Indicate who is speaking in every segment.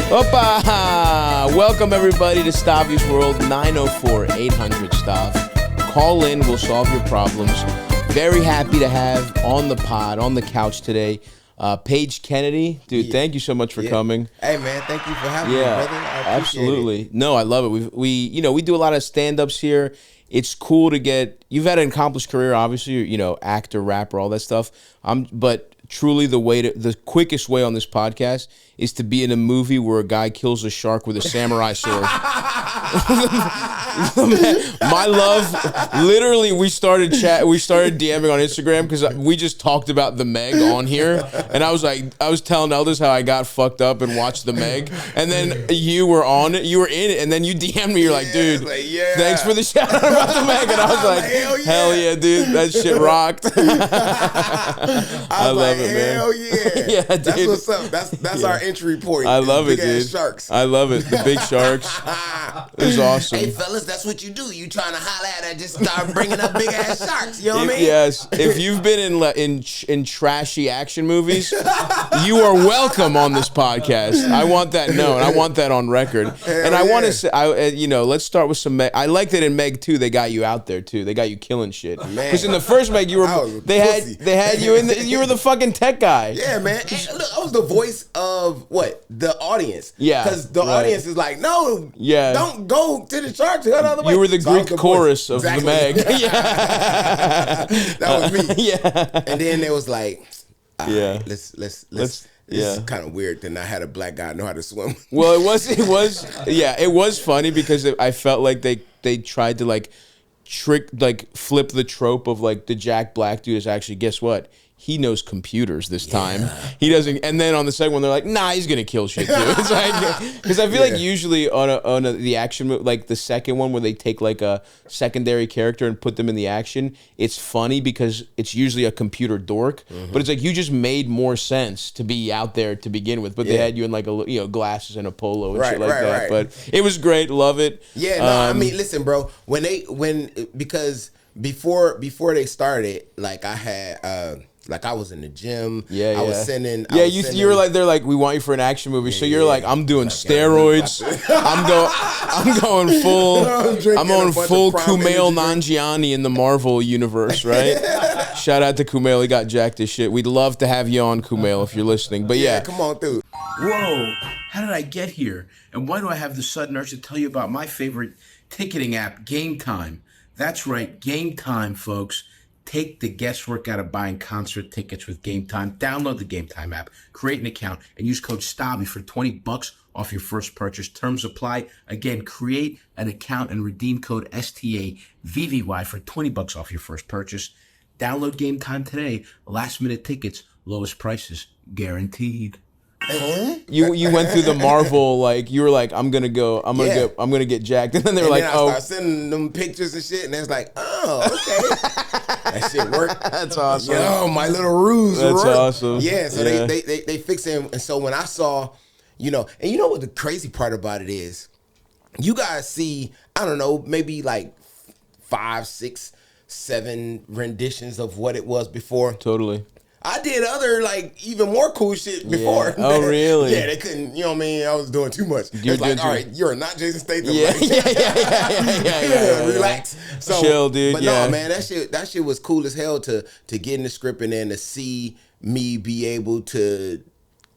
Speaker 1: Opa! Welcome everybody to Stavvy's World, 904-800 Stav. Call in, we'll solve your problems. Very happy to have on the pod, on the couch today, Paige Kennedy. Dude, thank you so much for coming.
Speaker 2: Hey man, thank you for having me, brother. I
Speaker 1: absolutely.
Speaker 2: It.
Speaker 1: No, I love it. We do a lot of stand-ups here. It's cool to get, you've had an accomplished career, obviously, actor, rapper, all that stuff. But truly the quickest way on this podcast is to be in a movie where a guy kills a shark with a samurai sword. My love, literally, we started DMing on Instagram because we just talked about the Meg on here, and I was telling Elders how I got fucked up and watched the Meg, and then you were in it, and then you DM'd me, you're like, dude, thanks for the shout out about the Meg, and I was like, hell yeah, dude, that shit rocked. I love it, man.
Speaker 2: Hell yeah,
Speaker 1: yeah, dude.
Speaker 2: That's what's up. That's our entry point.
Speaker 1: I love it, dude.
Speaker 2: Sharks.
Speaker 1: I love it. The big sharks. It was awesome.
Speaker 2: Hey, fellas, that's what you do. You trying to holler at it, just start bringing up big ass sharks. You know what I mean?
Speaker 1: Yes. If you've been in trashy action movies, you are welcome on this podcast. I want that known. I want that on record. And I want to say, let's start with some Meg. I like that in Meg 2, they got you out there too. They got you killing shit. Because in the first Meg, they had you you were the fucking tech guy.
Speaker 2: Yeah, man. And look, I was the voice of what? The audience.
Speaker 1: Yeah.
Speaker 2: Because the audience is like, no, don't go to the sharks. Go the other way.
Speaker 1: You were the Greek chorus of the Meg.
Speaker 2: Yeah. That was me.
Speaker 1: Yeah.
Speaker 2: And then it was like,
Speaker 1: yeah,
Speaker 2: let's This is kind of weird that I had a black guy know how to swim.
Speaker 1: Well, it was funny because I felt like they tried to flip the trope of like the Jack Black dude is actually, guess what? He knows computers this time. He doesn't. And then on the second one, they're like, nah, he's gonna kill shit too. It's like, because I feel like usually on the action movie, like the second one where they take like a secondary character and put them in the action, it's funny because it's usually a computer dork. But it's like you just made more sense to be out there to begin with. But they had you in like glasses and a polo and shit like that. Right. But it was great. Love it.
Speaker 2: Yeah. No, I mean, listen, bro. Because before they started, like I had. Like I was in the gym. I was sending.
Speaker 1: You were like, they're like, we want you for an action movie. So you're like, I'm doing steroids. I'm going full. I'm going full Kumail Nanjiani in the Marvel universe, right? Shout out to Kumail. He got jacked as shit. We'd love to have you on, Kumail, if you're listening. But yeah,
Speaker 2: come on through.
Speaker 3: Whoa! How did I get here? And why do I have the sudden urge to tell you about my favorite ticketing app, Gametime? That's right, Gametime, folks. Take the guesswork out of buying concert tickets with Gametime. Download the Gametime app, create an account, and use code Stavvy for $20 off your first purchase. Terms apply. Again, create an account and redeem code STAVVY for $20 off your first purchase. Download Gametime today. Last minute tickets, lowest prices, guaranteed.
Speaker 1: You went through the Marvel, like you were like, I'm gonna get jacked, and then they were like,
Speaker 2: I started sending them pictures and shit, and it's like, oh, okay. That shit worked.
Speaker 1: That's awesome.
Speaker 2: Yo, my little ruse.
Speaker 1: That's awesome.
Speaker 2: Yeah, so they fix it. And so when I saw, and what the crazy part about it is, you guys see, I don't know, maybe like 5, 6, 7 renditions of what it was before.
Speaker 1: Totally.
Speaker 2: I did other, like, even more cool shit before.
Speaker 1: Yeah. Oh, really?
Speaker 2: Yeah, they couldn't, you know what I mean? I was doing too much. It's like, all right, you're not Jason Statham.
Speaker 1: Yeah,
Speaker 2: yeah. Relax. So,
Speaker 1: chill, dude.
Speaker 2: But no, man, that shit was cool as hell to get in the script and then to see me be able to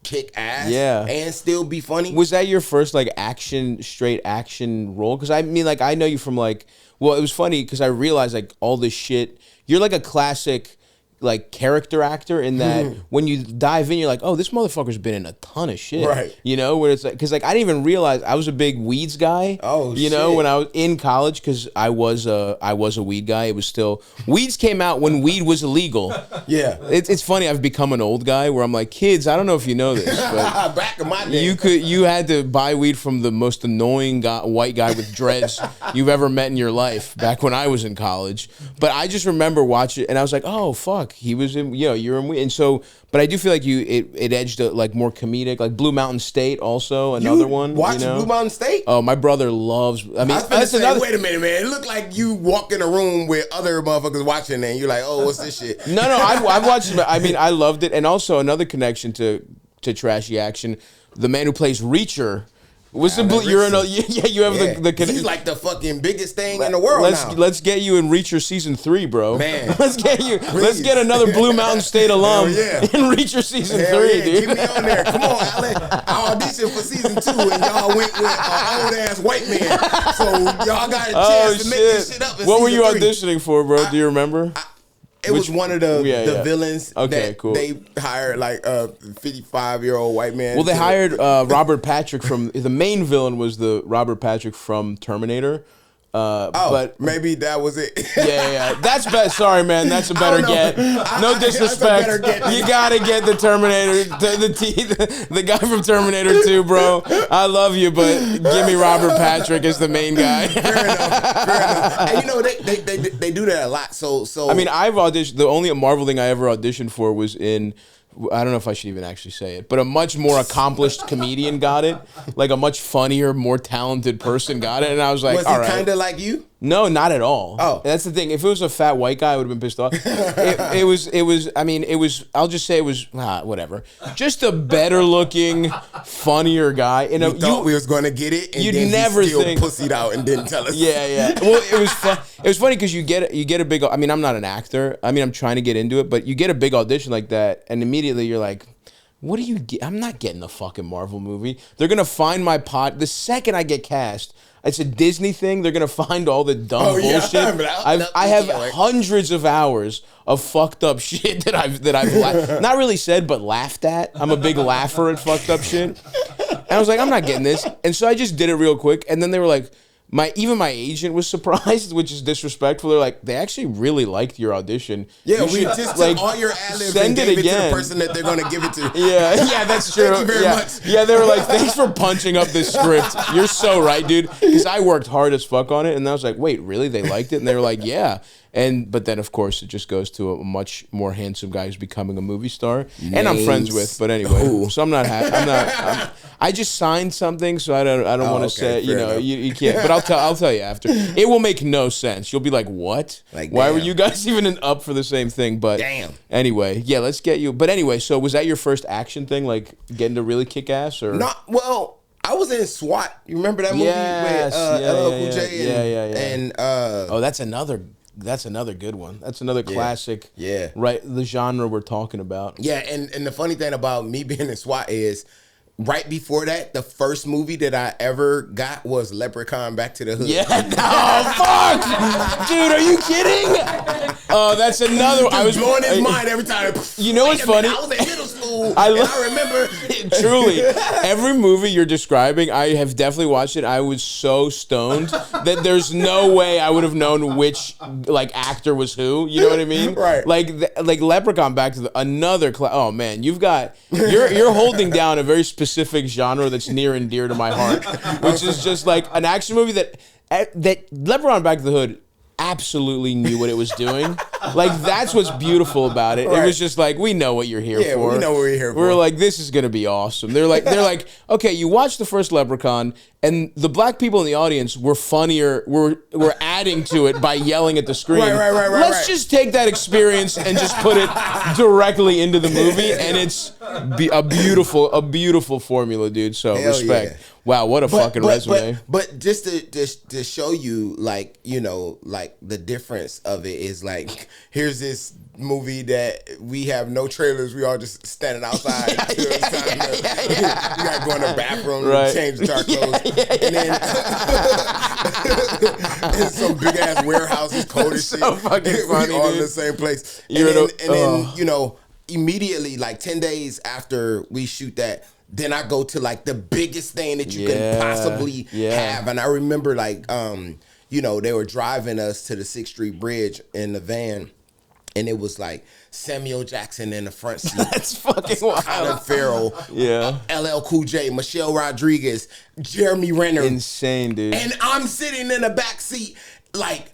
Speaker 2: kick ass and still be funny.
Speaker 1: Was that your first, like, straight action role? Because, I mean, like, I know you from, like, well, it was funny because I realized, like, all this shit, you're like a classic like character actor in that when you dive in, you're like, oh, this motherfucker's been in a ton of shit,
Speaker 2: right?
Speaker 1: Where it's like, because like I didn't even realize I was a big Weeds guy.
Speaker 2: Oh,
Speaker 1: when I was in college, because I was a weed guy. It was still Weeds came out when weed was illegal.
Speaker 2: Yeah,
Speaker 1: it's funny. I've become an old guy where I'm like, kids, I don't know if you know this, but
Speaker 2: back in my day,
Speaker 1: you had to buy weed from the most annoying white guy with dreads you've ever met in your life back when I was in college. But I just remember watching, and I was like, oh fuck. He was in, you're in, and so, but I do feel like it edged like more comedic, like Blue Mountain State, also another one.
Speaker 2: Watching Blue Mountain State?
Speaker 1: Oh, my brother loves. I mean,
Speaker 2: that's another. Wait a minute, man! It looked like you walk in a room with other motherfuckers watching, and you're like, oh, what's this shit?
Speaker 1: No, I've watched it. I mean, I loved it, and also another connection to trashy action. the man who plays Reacher. Was
Speaker 2: Alan
Speaker 1: you're in a,
Speaker 2: Rickson.
Speaker 1: yeah, you have the
Speaker 2: He's like the fucking biggest thing in the world now.
Speaker 1: Let's get you in Reacher season 3, bro.
Speaker 2: Man.
Speaker 1: Let's get another Blue Mountain State alum in Reacher season 3, dude.
Speaker 2: Keep me on there. Come on, Alan. I auditioned for season 2 and y'all went with old ass white man. So y'all got a chance to make this shit up in
Speaker 1: What were you
Speaker 2: season 3.
Speaker 1: auditioning for, bro? Do you remember?
Speaker 2: It was one of the villains
Speaker 1: that
Speaker 2: cool. They hired like a 55-year-old white man.
Speaker 1: Well, they hired Robert Patrick from the main villain was the Robert Patrick from Terminator. But
Speaker 2: maybe that was it.
Speaker 1: yeah. That's best. Sorry, man. That's a better get. No disrespect. You gotta get the Terminator, the guy from Terminator 2, bro. I love you, but give me Robert Patrick as the main guy.
Speaker 2: Fair enough. And you know they do that a lot. So
Speaker 1: I mean, I've auditioned. The only Marvel thing I ever auditioned for was in. I don't know if I should even actually say it, but a much more accomplished comedian got it. Like a much funnier, more talented person got it. And I was like, all right.
Speaker 2: Was he kind of like you?
Speaker 1: No, not at all.
Speaker 2: Oh.
Speaker 1: That's the thing. If it was a fat white guy, I would have been pissed off. It was, I'll just say it was, whatever. Just a better looking, funnier guy.
Speaker 2: You thought we was going to get it, and
Speaker 1: you'd
Speaker 2: then
Speaker 1: never
Speaker 2: he still
Speaker 1: think,
Speaker 2: pussied out and didn't tell us.
Speaker 1: Yeah. Well, it was fun. It was funny because you get a big, I mean, I'm not an actor. I mean, I'm trying to get into it, but you get a big audition like that, and immediately you're like, what do you get? I'm not getting the fucking Marvel movie. They're going to find my pot. The second I get cast, it's a Disney thing. They're going to find all the dumb bullshit. I have hundreds of hours of fucked up shit that I've not really said, but laughed at. I'm a big laugher at fucked up shit. And I was like, I'm not getting this. And so I just did it real quick. And then they were like, even my agent was surprised, which is disrespectful. They're like, they actually really liked your audition.
Speaker 2: Yeah, we just took all your ad-libs and gave it to the person that they're going to give it to.
Speaker 1: Yeah, that's true.
Speaker 2: Thank you very much.
Speaker 1: Yeah, they were like, thanks for punching up this script. You're so right, dude. Because I worked hard as fuck on it, and I was like, wait, really? They liked it? And they were like, yeah. But then, of course, it just goes to a much more handsome guy who's becoming a movie star, and I'm friends with. But anyway, so I'm not happy. I just signed something, so I don't want to say. You know, you can't. But I'll tell you after. It will make no sense. You'll be like, what? Why were you guys even up for the same thing? But anyway, yeah, let's get you. But anyway, so was that your first action thing, like getting to really kick ass, or
Speaker 2: not? Well, I was in SWAT. You remember that movie with LL Cool J and
Speaker 1: oh, that's another good one. That's another classic.
Speaker 2: Yeah.
Speaker 1: Right, the genre we're talking about.
Speaker 2: Yeah, and the funny thing about me being in SWAT is right before that, the first movie that I ever got was Leprechaun Back to the Hood.
Speaker 1: Yeah, no, fuck! Dude, are you kidding? Oh, that's another one. I was
Speaker 2: blowing his mind every time.
Speaker 1: You know what's funny?
Speaker 2: I was in middle school, and I remember.
Speaker 1: Truly, every movie you're describing, I have definitely watched it. I was so stoned that there's no way I would have known which actor was who. You know what I mean?
Speaker 2: Right.
Speaker 1: Like Leprechaun Back to another. Oh man, you're holding down a very specific genre that's near and dear to my heart, which is just like an action movie that Leprechaun Back to the Hood absolutely knew what it was doing. Like, that's what's beautiful about it. Right. It was just like, we know what you're here for.
Speaker 2: Yeah, we know what we're here for.
Speaker 1: We're like, this is gonna be awesome. They're like, okay, you watched the first Leprechaun, and the black people in the audience were funnier. We're adding to it by yelling at the screen.
Speaker 2: Right.
Speaker 1: Let's just take that experience and just put it directly into the movie, and it's a beautiful formula, dude. So
Speaker 2: hell
Speaker 1: respect.
Speaker 2: Yeah.
Speaker 1: Wow, what a fucking resume.
Speaker 2: But just to show you, like, you know, like the difference of it is like, here's this movie that we have no trailers. We all just standing outside. You got to go in the bathroom and change our clothes. And then in some big ass warehouse, it's cold as shit.
Speaker 1: So fucking funny,
Speaker 2: we all
Speaker 1: dude.
Speaker 2: in the same place. And then, you know, immediately, like 10 days after we shoot that, then I go to like the biggest thing that you can possibly have. And I remember like, you know, they were driving us to the 6th Street Bridge in the van, and it was like Samuel Jackson in the front seat.
Speaker 1: That's fucking wild.
Speaker 2: Colin Farrell.
Speaker 1: Yeah.
Speaker 2: LL Cool J, Michelle Rodriguez, Jeremy Renner.
Speaker 1: Insane, dude.
Speaker 2: And I'm sitting in the back seat like,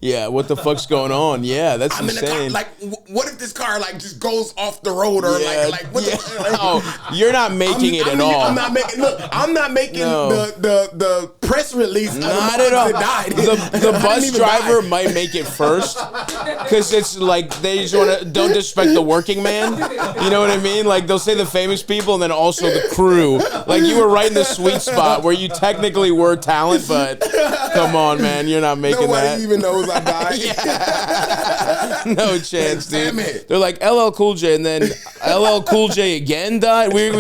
Speaker 1: yeah, what the fuck's going on? Yeah, that's insane.
Speaker 2: Like, what if this car like just goes off the road or like what the?
Speaker 1: Oh, you're not making it at all.
Speaker 2: I'm not making. Look, I'm not making the press release.
Speaker 1: Not at all.
Speaker 2: Died.
Speaker 1: The bus driver might make it first because it's like they just want to don't disrespect the working man. You know what I mean? Like they'll say the famous people and then also the crew. Like you were right in the sweet spot where you technically were talent, but come on, man, you're not making
Speaker 2: Nobody
Speaker 1: that.
Speaker 2: even knows I died.
Speaker 1: No chance, dude.
Speaker 2: Damn it.
Speaker 1: They're like LL Cool J, and then LL Cool J again died. We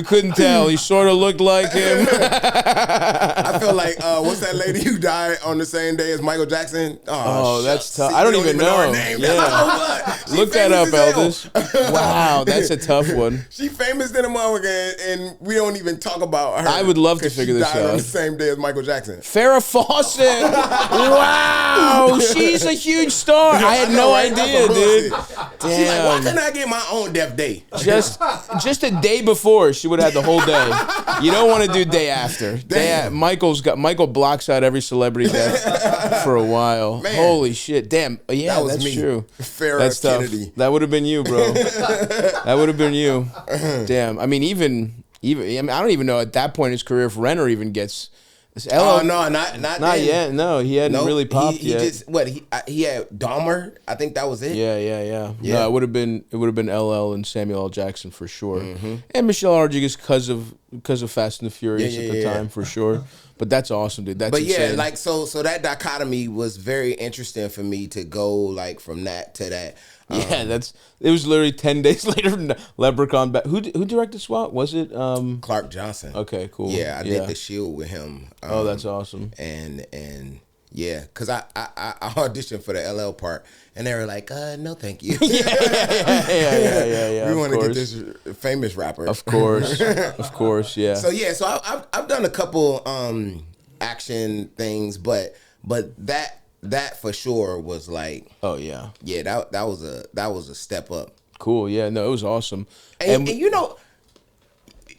Speaker 1: couldn't tell. He sort of looked like him.
Speaker 2: I feel like what's that lady who died on the same day as Michael Jackson?
Speaker 1: Oh, that's
Speaker 2: shucks.
Speaker 1: tough.
Speaker 2: See,
Speaker 1: I don't
Speaker 2: you
Speaker 1: even know.
Speaker 2: her name.
Speaker 1: Yeah. Look that up, Elders. Wow, that's a tough one.
Speaker 2: She famous than a motherfucker, and we don't even talk about her.
Speaker 1: I would love to figure this
Speaker 2: died on
Speaker 1: out.
Speaker 2: the same day as Michael Jackson.
Speaker 1: Farrah Fawcett. Wow, she's a huge star. I had no idea, dude.
Speaker 2: She's like, why
Speaker 1: Damn.
Speaker 2: couldn't I get my own death day?
Speaker 1: Just a day before, she would have had the whole day. You don't want to do day after. Michael blocks out every celebrity death for a while.
Speaker 2: Man.
Speaker 1: Holy shit! Damn. Yeah,
Speaker 2: That was
Speaker 1: that's
Speaker 2: me.
Speaker 1: true.
Speaker 2: Farrah
Speaker 1: That's tough.
Speaker 2: Kennedy.
Speaker 1: That would have been you, bro. That would have been you. Damn. I mean, even. I mean, I don't even know at that point in his career if Renner even gets.
Speaker 2: Oh no, not then.
Speaker 1: yet. No, he hadn't really popped
Speaker 2: he
Speaker 1: yet.
Speaker 2: Just he had Dahmer. I think that was it.
Speaker 1: Yeah. No, it would have been LL and Samuel L. Jackson for sure, and Michelle Rodriguez because of Fast and the Furious at the time for sure. But that's awesome, dude. That's insane.
Speaker 2: Yeah, like so that dichotomy was very interesting for me to go like from that to that.
Speaker 1: Yeah, it was literally 10 days later. Leprechaun back. Who directed SWAT? Was it
Speaker 2: Clark Johnson?
Speaker 1: Okay, cool.
Speaker 2: Yeah, I did The Shield with him.
Speaker 1: Oh, that's awesome.
Speaker 2: And yeah, because I auditioned for the LL part, and they were like, no, thank you.
Speaker 1: Yeah.
Speaker 2: We want to get this famous rapper.
Speaker 1: Of course, yeah.
Speaker 2: So I've done a couple action things, but that for sure was like,
Speaker 1: Oh yeah.
Speaker 2: that was a step up.
Speaker 1: Cool. Yeah. No, it was awesome.
Speaker 2: And you know,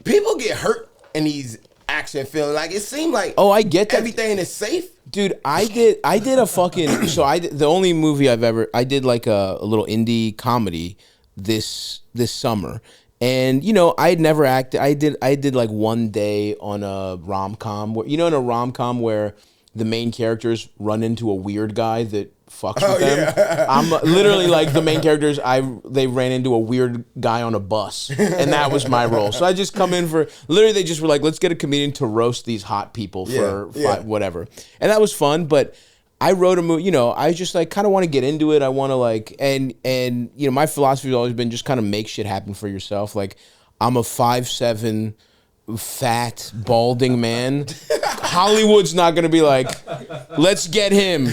Speaker 2: people get hurt in these action films. Like it seemed like
Speaker 1: I get that.
Speaker 2: everything is safe.
Speaker 1: Dude, I did a fucking the only movie I did like a little indie comedy this summer. And you know, I had never acted. I did like one day on a rom-com where, you know, in a rom-com where the main characters run into a weird guy that fucks with them.
Speaker 2: Yeah.
Speaker 1: I'm literally like the main characters. They ran into a weird guy on a bus, and that was my role. So I just come in for literally. They just were like, let's get a comedian to roast these hot people for whatever, and that was fun. But I wrote a movie. You know, I just like kind of want to get into it. I want to like and you know, my philosophy has always been just kind of make shit happen for yourself. Like I'm a 5'7" fat balding man. Hollywood's not gonna be like, let's get him.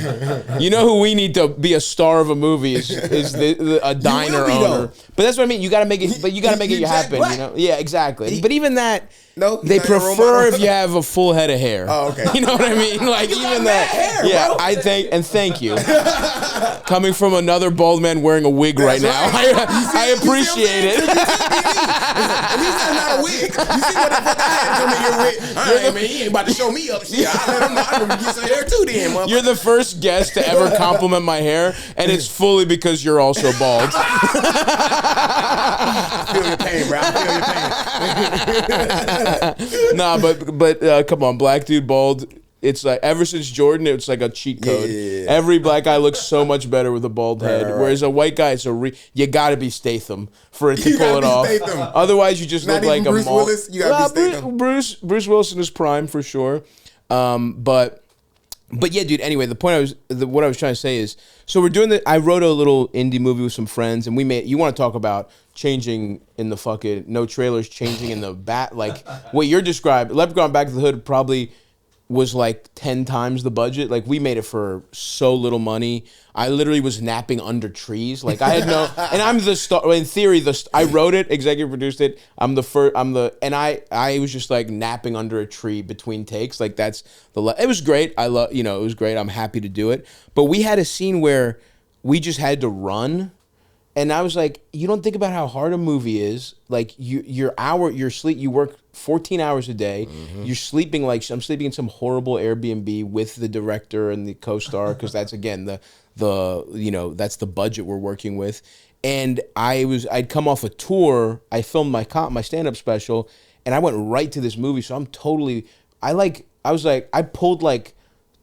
Speaker 1: You know who we need to be a star of a movie is a diner owner. But that's what I mean. You gotta make it. But you gotta make it happen. You know? Yeah, exactly. But even that.
Speaker 2: No,
Speaker 1: they prefer if you have a full head of hair.
Speaker 2: Oh, okay.
Speaker 1: You know what I mean? Like
Speaker 2: You
Speaker 1: even
Speaker 2: got
Speaker 1: that.
Speaker 2: mad hair,
Speaker 1: Yeah,
Speaker 2: bro.
Speaker 1: thank you. Coming from another bald man wearing a wig right now, I appreciate it.
Speaker 2: At least that's not a wig. You see what the fuck I had to come in here with? All right, man, he ain't about to show me up. Shit, I let him know I can get some hair too then, motherfucker.
Speaker 1: You're the first guest to ever compliment my hair, and it's fully because you're also bald.
Speaker 2: I feel your pain, bro. I feel your pain.
Speaker 1: Nah, but come on, black dude bald. It's like ever since Jordan, it's like a cheat code.
Speaker 2: Yeah.
Speaker 1: Every black guy looks so much better with a bald head,
Speaker 2: right.
Speaker 1: whereas a white guy, you got to be Statham for it to
Speaker 2: You
Speaker 1: pull it
Speaker 2: gotta
Speaker 1: off.
Speaker 2: be Statham.
Speaker 1: Otherwise, you just
Speaker 2: Not
Speaker 1: look like
Speaker 2: even
Speaker 1: a
Speaker 2: Bruce Willis? You gotta be Statham.
Speaker 1: Bruce Wilson is prime for sure. But yeah, dude. Anyway, what I was trying to say is, so we're doing I wrote a little indie movie with some friends, and we made. You want to talk about changing in the fucking no trailers, changing in the bat, like what you're describing. Leprechaun Back to the Hood probably was like 10 times the budget. Like we made it for so little money. I literally was napping under trees. Like I had no, and I'm the star. In theory, I wrote it, executive produced it. And I was just like napping under a tree between takes. Like it was great. It was great. I'm happy to do it. But we had a scene where we just had to run. And I was like, you don't think about how hard a movie is. Like you work 14 hours a day. Mm-hmm. You're sleeping I'm sleeping in some horrible Airbnb with the director and the co-star, because that's again that's the budget we're working with. And I'd come off a tour. I filmed my stand-up special, and I went right to this movie. So I'm totally I was like, I pulled like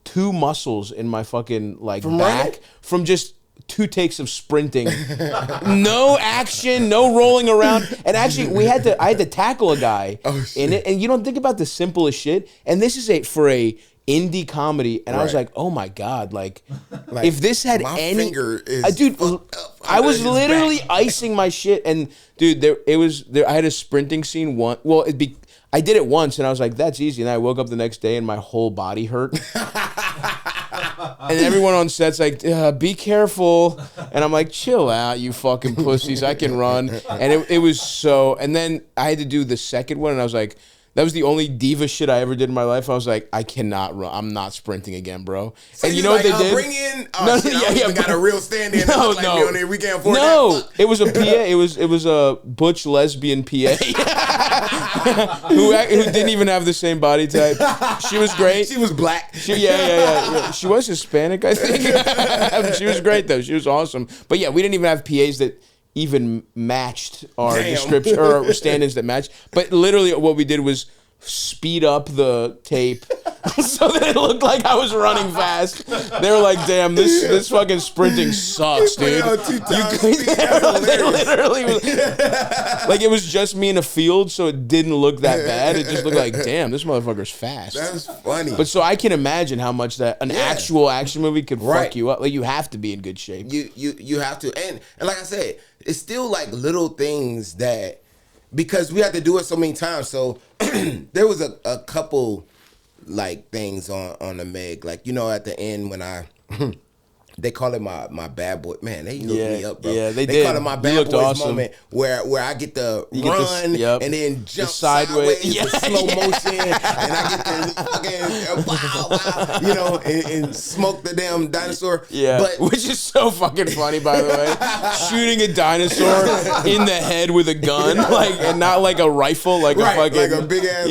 Speaker 1: 2 muscles in my fucking like back from just 2 takes of sprinting. No action, no rolling around. And actually I had to tackle a guy in it. And you don't think about the simplest shit. And this is for a indie comedy, and I was like, oh my God, like if this had
Speaker 2: my
Speaker 1: any
Speaker 2: finger is
Speaker 1: dude, I was literally
Speaker 2: back.
Speaker 1: icing my shit. And dude, I had a sprinting scene I did it once, and I was like, that's easy. And I woke up the next day and my whole body hurt. And everyone on set's like, be careful. And I'm like, chill out, you fucking pussies. I can run. And it was so... And then I had to do the second one, and I was like... That was the only diva shit I ever did in my life. I was like, I cannot run. I'm not sprinting again, bro.
Speaker 2: So
Speaker 1: and you know what they did?
Speaker 2: Bring in... Oh, shit, I even got a real stand-in.
Speaker 1: No.
Speaker 2: Me on there. We can't afford that.
Speaker 1: No, it was a PA. It was a butch lesbian PA. who didn't even have the same body type. She was great.
Speaker 2: She was black.
Speaker 1: Yeah. She was Hispanic, I think. She was great, though. She was awesome. But yeah, we didn't even have PAs that even matched our description or stand-ins that matched. But literally what we did was speed up the tape so that it looked like I was running fast. They were like, damn, this fucking sprinting sucks, dude. They literally like, it was just me in a field, so it didn't look that bad. It just looked like, damn, this motherfucker's fast.
Speaker 2: That's funny.
Speaker 1: But so I can imagine how much that an actual action movie could fuck you up. Like, you have to be in good shape.
Speaker 2: You have to. And like I said, it's still like little things that, because we had to do it so many times. So there was a couple like things on the Meg, like, you know, at the end when they call it my bad boy. Man, they hooked me up, bro.
Speaker 1: Yeah, they
Speaker 2: call it my bad boys moment where I get to run and then jump sideways with slow motion, and I get to fucking wow, you know, and smoke the damn dinosaur.
Speaker 1: Yeah, but which is so fucking funny, by the way. Shooting a dinosaur in the head with a gun, like, and not like a rifle, like a fucking
Speaker 2: like a big ass.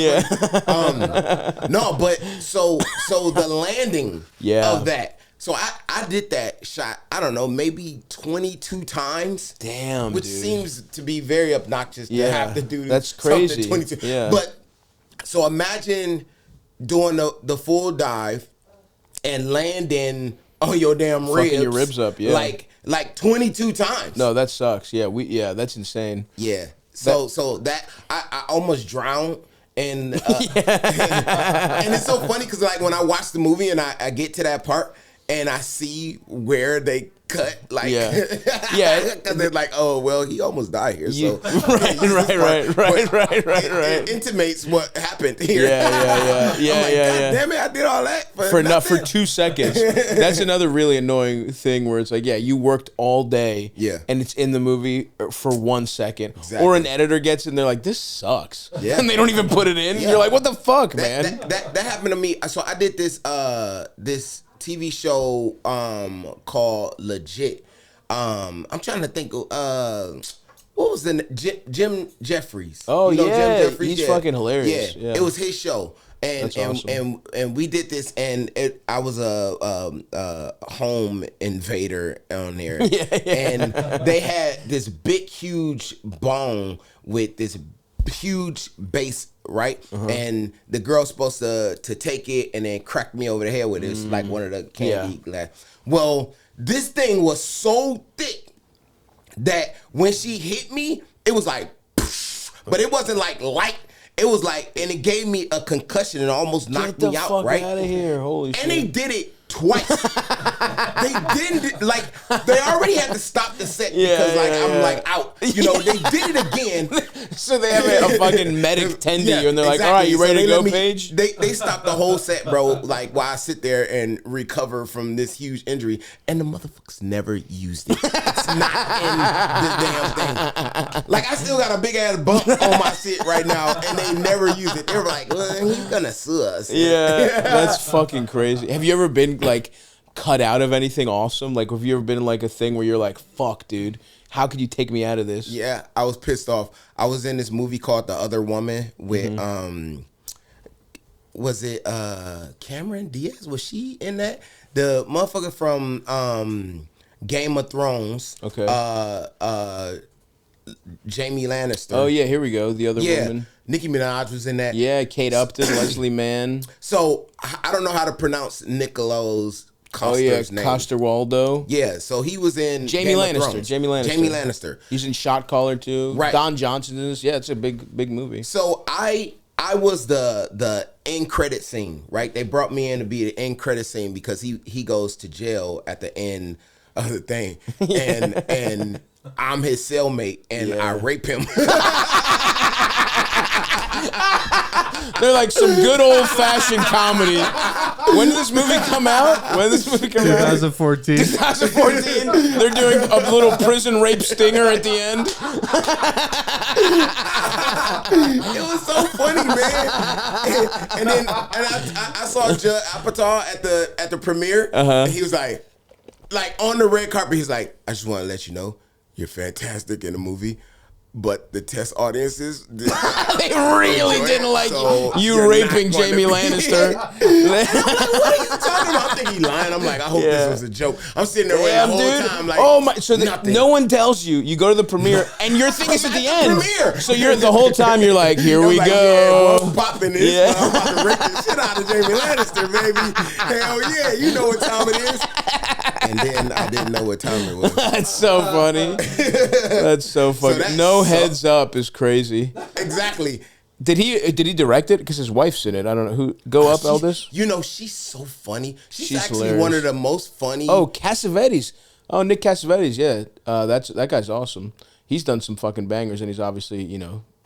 Speaker 2: No, but so the landing of that. So I did that shot, I don't know, maybe 22 times.
Speaker 1: Damn,
Speaker 2: which seems to be very obnoxious to have to do.
Speaker 1: That's crazy.
Speaker 2: 22.
Speaker 1: Yeah.
Speaker 2: But so imagine doing the full dive and landing on your damn ribs.
Speaker 1: Fucking your ribs up, yeah.
Speaker 2: Like 22 times.
Speaker 1: No, that sucks. Yeah, that's insane.
Speaker 2: Yeah. So that I almost drowned. And and it's so funny because like when I watch the movie and I get to that part and I see where they cut, like, because they're like, oh well, he almost died here, so
Speaker 1: right.
Speaker 2: It intimates what happened here.
Speaker 1: Yeah.
Speaker 2: God damn it, I did all that
Speaker 1: for 2 seconds. That's another really annoying thing where it's like, yeah, you worked all day, and it's in the movie for 1 second, or an editor gets in, they're like, this sucks, and they don't even put it in. You're like, what the fuck, man?
Speaker 2: That happened to me. So I did this this TV show called Legit. I'm trying to think what was the Jim Jeffries?
Speaker 1: Oh,
Speaker 2: you know,
Speaker 1: yeah,
Speaker 2: Jim Jeffries?
Speaker 1: he's fucking hilarious. Yeah,
Speaker 2: it was his show. And
Speaker 1: That's awesome.
Speaker 2: and we did this, and I was a home invader on there. And they had this big, huge bone with this huge base, right? And the girl's supposed to take it and then crack me over the head with it. It's like one of the candy glass. Well, this thing was so thick that when she hit me, it was like, but it wasn't like light. It was like, and it gave me a concussion and almost knocked me out, right?
Speaker 1: Get the fuck out of here, holy shit.
Speaker 2: And they did it twice. They didn't, like, they already had to stop the set because, like, I'm, like, out. You know, they did it again.
Speaker 1: So they have a fucking medic tend to you, and they're like, all right, you ready to go, Paige?
Speaker 2: They stopped the whole set, bro, like, while I sit there and recover from this huge injury, and the motherfuckers never used it. It's not in the damn thing. Like, I still got a big-ass bump on my shit right now, and they never used it. They were like, well, he's gonna sue us.
Speaker 1: Yeah, that's fucking crazy. Have you ever been, like, cut out of anything awesome? Like, have you ever been in, like, a thing where you're like, fuck, dude, how could you take me out of this?
Speaker 2: Yeah, I was pissed off. I was in this movie called The Other Woman with, was it Cameron Diaz? Was she in that? The motherfucker from Game of Thrones.
Speaker 1: Okay.
Speaker 2: Jamie Lannister.
Speaker 1: Oh yeah, here we go. The other woman.
Speaker 2: Nicki Minaj was in that.
Speaker 1: Yeah, Kate Upton, Leslie Mann.
Speaker 2: So I don't know how to pronounce Nikolaj Coster's name.
Speaker 1: Coster-Waldau.
Speaker 2: Yeah, so he was in
Speaker 1: Jamie
Speaker 2: Game of
Speaker 1: Lannister.
Speaker 2: Thrones.
Speaker 1: Jamie Lannister.
Speaker 2: Jamie Lannister.
Speaker 1: He's in Shot Caller too.
Speaker 2: Right.
Speaker 1: Don Johnson in this. Yeah, it's a big movie.
Speaker 2: So I was the end credit scene, right? They brought me in to be the end credit scene because he goes to jail at the end of the thing, and I'm his cellmate, and I rape him.
Speaker 1: They're like some good old fashioned comedy. When did this movie come out?
Speaker 4: 2014.
Speaker 1: 2014. They're doing a little prison rape stinger at the end.
Speaker 2: It was so funny, man. And then I saw Judd Apatow at the premiere, and he was like on the red carpet. He's like, I just want to let you know you're fantastic in the movie. But the test audiences, they
Speaker 1: really didn't like you raping Jamie Lannister.
Speaker 2: I'm like, what are you talking about? I think he's lying. I'm like, I hope this was a joke. I'm sitting there waiting the whole time like,
Speaker 1: oh my! So no one tells you. You go to the premiere, and your thing is at the end.
Speaker 2: Premiere.
Speaker 1: So you're the whole time. You're like, here we go.
Speaker 2: Yeah, I'm popping this. I'm about to rape the shit out of Jamie Lannister, baby. Hell yeah, you know what time it is. And then I didn't know what time it was.
Speaker 1: That's so funny. That's so funny. So heads up is crazy.
Speaker 2: Exactly.
Speaker 1: Did he direct it? Because his wife's in it. I don't know who. Go up, Eldis.
Speaker 2: You know, she's so funny. She's actually
Speaker 1: hilarious.
Speaker 2: one of the most funny.
Speaker 1: Oh, Cassavetes. Oh, Nick Cassavetes. Yeah, that guy's awesome. He's done some fucking bangers, and he's obviously,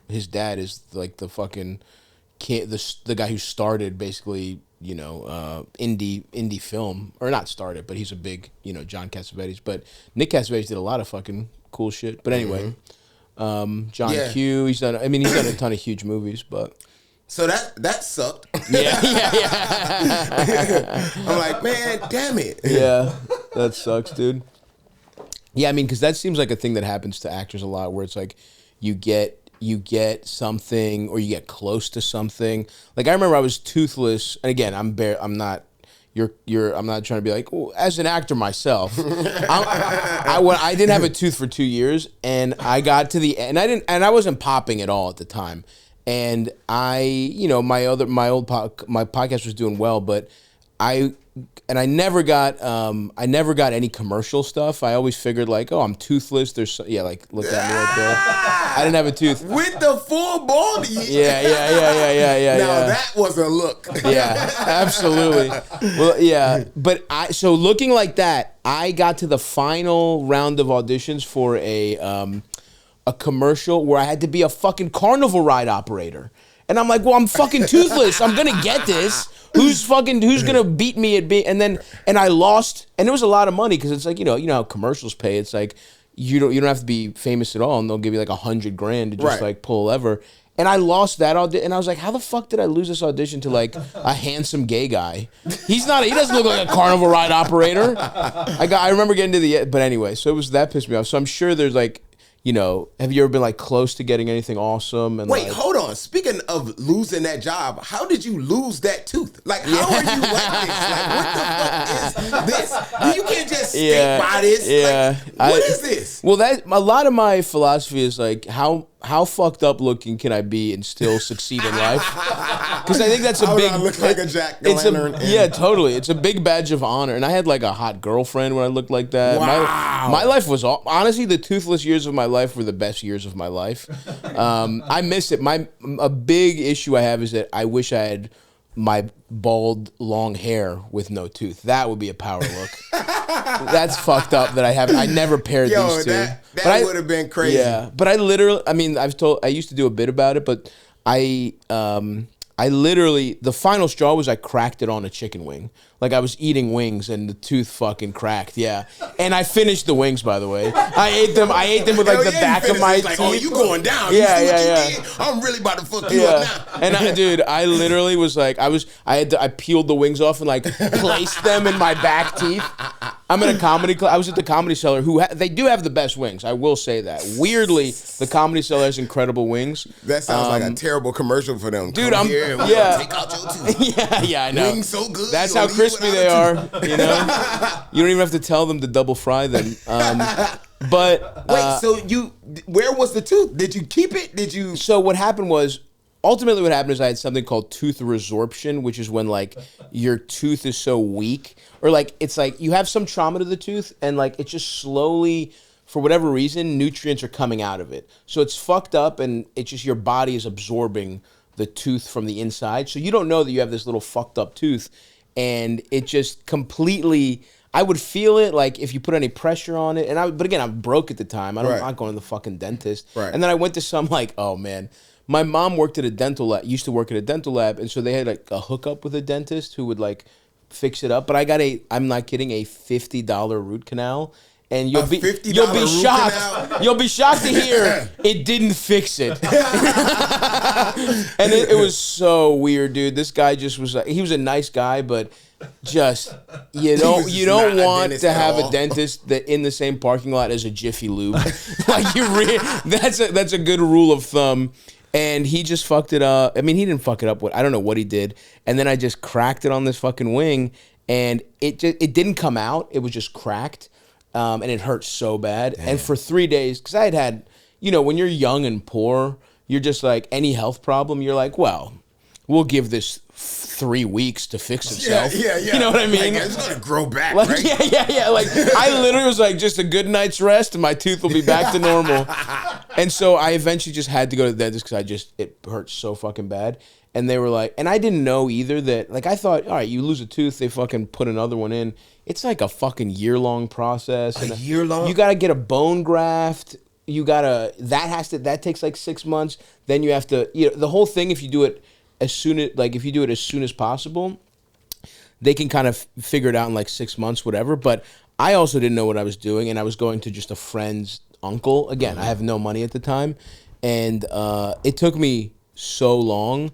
Speaker 1: his dad is like the fucking the guy who started basically, indie film, or not started, but he's a big, John Cassavetes. But Nick Cassavetes did a lot of fucking cool shit. But anyway, John Q. He's done a ton of huge movies, but.
Speaker 2: So that sucked.
Speaker 1: Yeah.
Speaker 2: I'm like, man, damn it.
Speaker 1: Yeah, that sucks, dude. Yeah, because that seems like a thing that happens to actors a lot, where it's like you get something, or you get close to something. Like I remember I was Toothless, and again, I'm not trying to be like, oh, as an actor myself, I didn't have a tooth for 2 years, and I got to the end, and I wasn't popping at all at the time, and my podcast was doing well, but I never got any commercial stuff. I always figured like, oh, I'm toothless. There's look at me right there. I didn't have a tooth
Speaker 2: with the full body.
Speaker 1: Yeah.
Speaker 2: Now that was a look.
Speaker 1: Yeah, absolutely. Well, yeah, but so looking like that, I got to the final round of auditions for a commercial where I had to be a fucking carnival ride operator. And I'm like, well, I'm fucking toothless. I'm gonna get this. Who's gonna beat me at being? And I lost, and it was a lot of money because it's like, you know how commercials pay. It's like you don't have to be famous at all, and they'll give you like $100,000 to just like pull a lever. And I lost that audition, and I was like, how the fuck did I lose this audition to like a handsome gay guy? He doesn't look like a carnival ride operator. I remember getting to but anyway, so that pissed me off. So I'm sure there's like. Have you ever been like close to getting anything awesome? And
Speaker 2: wait, hold on. Speaking of losing that job, how did you lose that tooth? Like, how are you like this? Like, what the fuck is this? You can't just skate by this.
Speaker 1: Yeah.
Speaker 2: Like, what is this?
Speaker 1: Well, a lot of my philosophy is like, how fucked up looking can I be and still succeed in life? Because I think that's a big.
Speaker 2: I look like a jack-o'-lantern.
Speaker 1: Yeah, totally. It's a big badge of honor. And I had like a hot girlfriend when I looked like that.
Speaker 2: Wow.
Speaker 1: My life was honestly, the toothless years of my life were the best years of my life. I miss it. A big issue I have is that I wish I had my bald long hair with no tooth. That would be a power look. That's fucked up that I never paired these two.
Speaker 2: That would have been crazy.
Speaker 1: Yeah, but I literally, I used to do a bit about it, but I literally, the final straw was I cracked it on a chicken wing. Like I was eating wings and the tooth fucking cracked. Yeah, and I finished the wings, by the way. I ate them with like the back of my teeth.
Speaker 2: Like, oh, you going down?
Speaker 1: Yeah,
Speaker 2: you did? I'm really about to fuck you up now.
Speaker 1: And I literally was like, I peeled the wings off and like placed them in my back teeth. I'm in a comedy club. I was at the Comedy Cellar, they do have the best wings. I will say that. Weirdly, the Comedy Cellar has incredible wings.
Speaker 2: That sounds like a terrible commercial for them.
Speaker 1: Dude,
Speaker 2: take out your tooth.
Speaker 1: Yeah, I know.
Speaker 2: Wings so good.
Speaker 1: That's how crispy they are. You don't even have to tell them to double fry them. But
Speaker 2: Wait, so where was the tooth? Did you keep it? Did you?
Speaker 1: So what happened was, ultimately what happened is I had something called tooth resorption, which is when like your tooth is so weak, or like it's like you have some trauma to the tooth, and like it just slowly, for whatever reason, nutrients are coming out of it. So it's fucked up, and it's just your body is absorbing the tooth from the inside. So you don't know that you have this little fucked up tooth, and it just completely. I would feel it like if you put any pressure on it, but again, I'm broke at the time. I'm not going to the fucking dentist.
Speaker 2: Right.
Speaker 1: And then I went to some like, oh man, my mom worked at a dental lab, used to work at a dental lab, and so they had like a hookup with a dentist who would like fix it up. But I got I'm not kidding, a $50 root canal. And you'll be shocked.
Speaker 2: Canal?
Speaker 1: You'll be shocked to hear it didn't fix it. And it was so weird, dude. This guy just was like, he was a nice guy, but just you don't want to have a dentist that in the same parking lot as a Jiffy Lube. Like that's a good rule of thumb. And he just fucked it up. I mean, he didn't fuck it up. I don't know what he did. And then I just cracked it on this fucking wing, and it didn't come out. It was just cracked. And it hurt so bad. Damn. And for 3 days, because I had, when you're young and poor, you're just like, any health problem, you're like, well, we'll give this 3 weeks to fix itself.
Speaker 2: Yeah.
Speaker 1: You know what I mean?
Speaker 2: Like, it's going to grow back,
Speaker 1: like,
Speaker 2: right?
Speaker 1: Yeah. Like, I literally was like, just a good night's rest and my tooth will be back to normal. And so I eventually just had to go to the dentist because it hurt so fucking bad. And they were like, and I didn't know either that, like, I thought, all right, you lose a tooth, they fucking put another one in. It's like a fucking year-long process.
Speaker 2: A year-long?
Speaker 1: You got to get a bone graft. That takes like 6 months. Then you have to, the whole thing, if you do it as soon as possible, they can kind of figure it out in like 6 months, whatever. But I also didn't know what I was doing, and I was going to just a friend's uncle. Again, I have no money at the time. And it took me so long.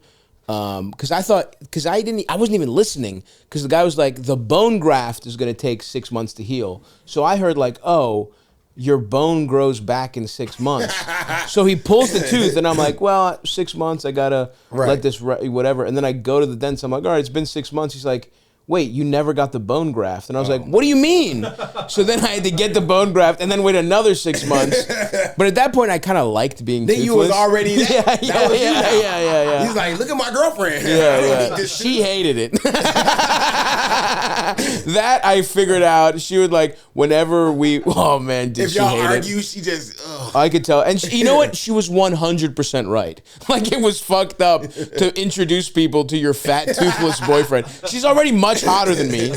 Speaker 1: Because I wasn't even listening, because the guy was like, the bone graft is going to take 6 months to heal. So I heard like, oh, your bone grows back in 6 months. So he pulls the tooth, and I'm like, well, 6 months, I got to let this, whatever. And then I go to the dentist, I'm like, all right, it's been 6 months. He's like, wait, you never got the bone graft. And I was like, what do you mean? So then I had to get the bone graft and then wait another 6 months. But at that point, I kind of liked being toothless.
Speaker 2: Then you was already that.
Speaker 1: Yeah.
Speaker 2: He's like, look at my girlfriend.
Speaker 1: Yeah. She hated it. That I figured out. She would like, whenever oh man, did she hate it.
Speaker 2: If y'all argue, she just, ugh.
Speaker 1: I could tell. And you know what? She was 100% right. Like, it was fucked up to introduce people to your fat, toothless boyfriend. She's already much hotter than me.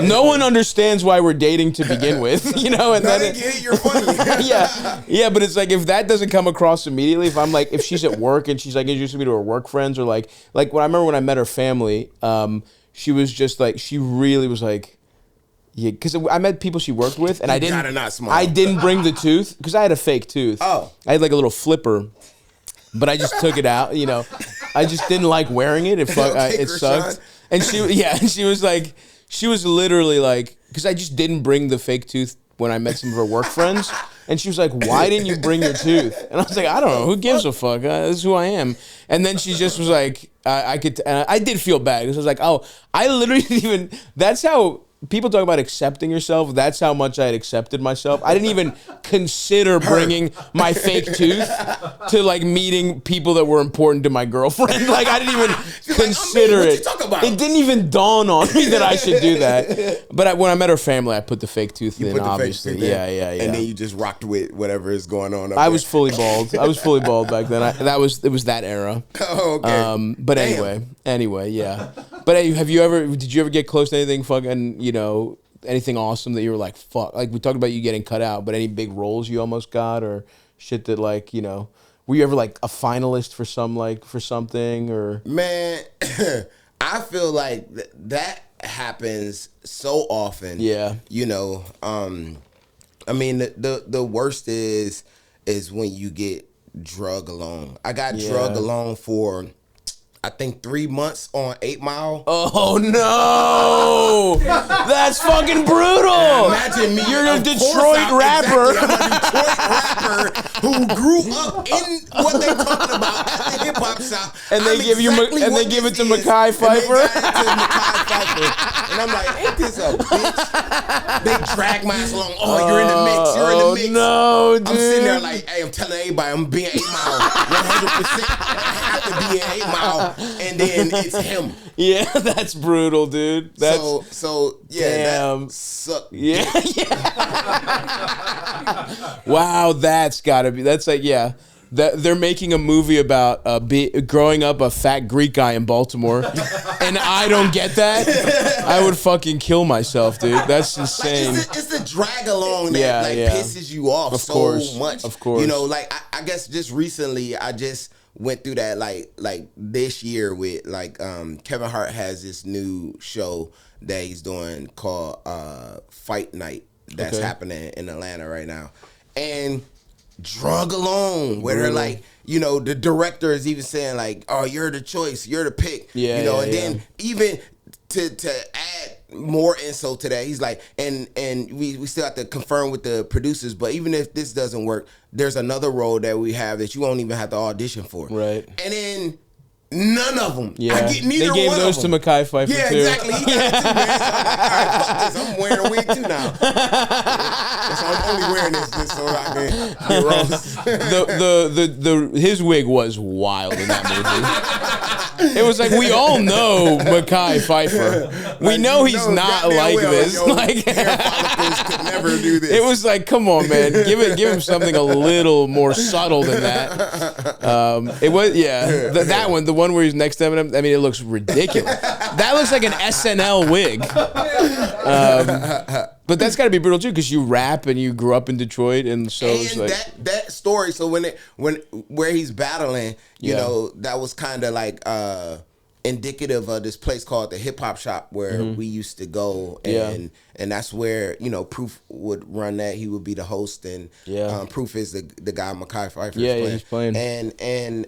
Speaker 1: No one understands why we're dating to begin with, And
Speaker 2: then get it, you're funny.
Speaker 1: yeah. But it's like, if that doesn't come across immediately, if she's at work and she's like introducing me to her work friends, or like when I remember when I met her family, she was just like, she really was like, yeah, because I met people she worked with, and I didn't bring the tooth because I had a fake tooth. Oh, I had like a little flipper, but I just took it out. I just didn't like wearing it. It sucked. Son. And she was like, she was literally like, because I just didn't bring the fake tooth when I met some of her work friends. And she was like, why didn't you bring your tooth? And I was like, I don't know. Who gives a fuck? This is who I am. And then she just was like, I did feel bad. Because I was like, oh, I literally didn't even, that's how, people talk about accepting yourself. That's how much I had accepted myself. I didn't even consider bringing my fake tooth to like meeting people that were important to my girlfriend. Like, I didn't even consider it.
Speaker 2: What you talking about?
Speaker 1: It didn't even dawn on me that I should do that. But when I met her family, I put the fake tooth in, obviously. Yeah.
Speaker 2: And then you just rocked with whatever is going on.
Speaker 1: I was fully bald. I was fully bald back then. It was that era.
Speaker 2: Oh, okay.
Speaker 1: But anyway, yeah. But hey, did you ever get close to anything fucking, anything awesome that you were like, fuck? Like, we talked about you getting cut out, but any big roles you almost got, or shit that like, were you ever like a finalist for something, or?
Speaker 2: Man, I feel like that happens so often.
Speaker 1: Yeah.
Speaker 2: I mean, the worst is when you get drug along. I got drug along for I think 3 months on 8 Mile.
Speaker 1: Oh no, that's fucking brutal.
Speaker 2: Imagine me.
Speaker 1: You're a Detroit rapper.
Speaker 2: Exactly, I'm a Detroit rapper who grew up in what they're talking about at the hip hop shop.
Speaker 1: And they give it to Mekhi Phifer.
Speaker 2: And I'm like, ain't this a bitch? They drag my ass along. Oh, you're in the mix. You're in the mix.
Speaker 1: No, dude.
Speaker 2: I'm sitting there like, hey, I'm telling everybody I'm being 8 Mile. 100%. I have to be in 8 Mile. And then it's him.
Speaker 1: Yeah, that's brutal, dude. That's,
Speaker 2: so yeah,
Speaker 1: damn.
Speaker 2: that sucked.
Speaker 1: Yeah. Wow, that's gotta be. That's like, yeah. They're making a movie about growing up a fat Greek guy in Baltimore, and I don't get that. I would fucking kill myself, dude. That's insane.
Speaker 2: Like it's the drag along that pisses you off much.
Speaker 1: Of course.
Speaker 2: You know, like I guess just recently I just went through that like this year with like Kevin Hart has this new show that he's doing called Fight Night that's happening in Atlanta right now, and drug along where they're like, you know, the director is even saying like, oh, you're the choice, you're the pick, you know, and then even to add more insult to that, he's like, and we still have to confirm with the producers, but even if this doesn't work, there's another role that we have that you won't even have to audition for, right? And then none of them.
Speaker 1: Yeah,
Speaker 2: I get neither
Speaker 1: they gave
Speaker 2: one
Speaker 1: those
Speaker 2: of
Speaker 1: to
Speaker 2: them.
Speaker 1: Mekhi Phifer too.
Speaker 2: Yeah, exactly. He got it too, man. So I'm like, all right, fuck this. I'm wearing a wig too now. So I'm only wearing this just so I can get roast.
Speaker 1: His wig was wild in that movie. It was like, we all know Mekhi Phifer. We know he's not like this. Like,
Speaker 2: hair follicles could never do this.
Speaker 1: It was like, come on, man, give him something a little more subtle than that. It was that one, the one where he's next to Eminem. I mean, it looks ridiculous. That looks like an SNL wig. But that's got to be brutal too, because you rap and you grew up in Detroit, and so it's like
Speaker 2: that story. So where he's battling, you know, that was kind of like indicative of this place called the Hip Hop Shop where we used to go, and that's where, you know, Proof would run that. He would be the host, and Proof is the guy Mekhi Phifer is playing. And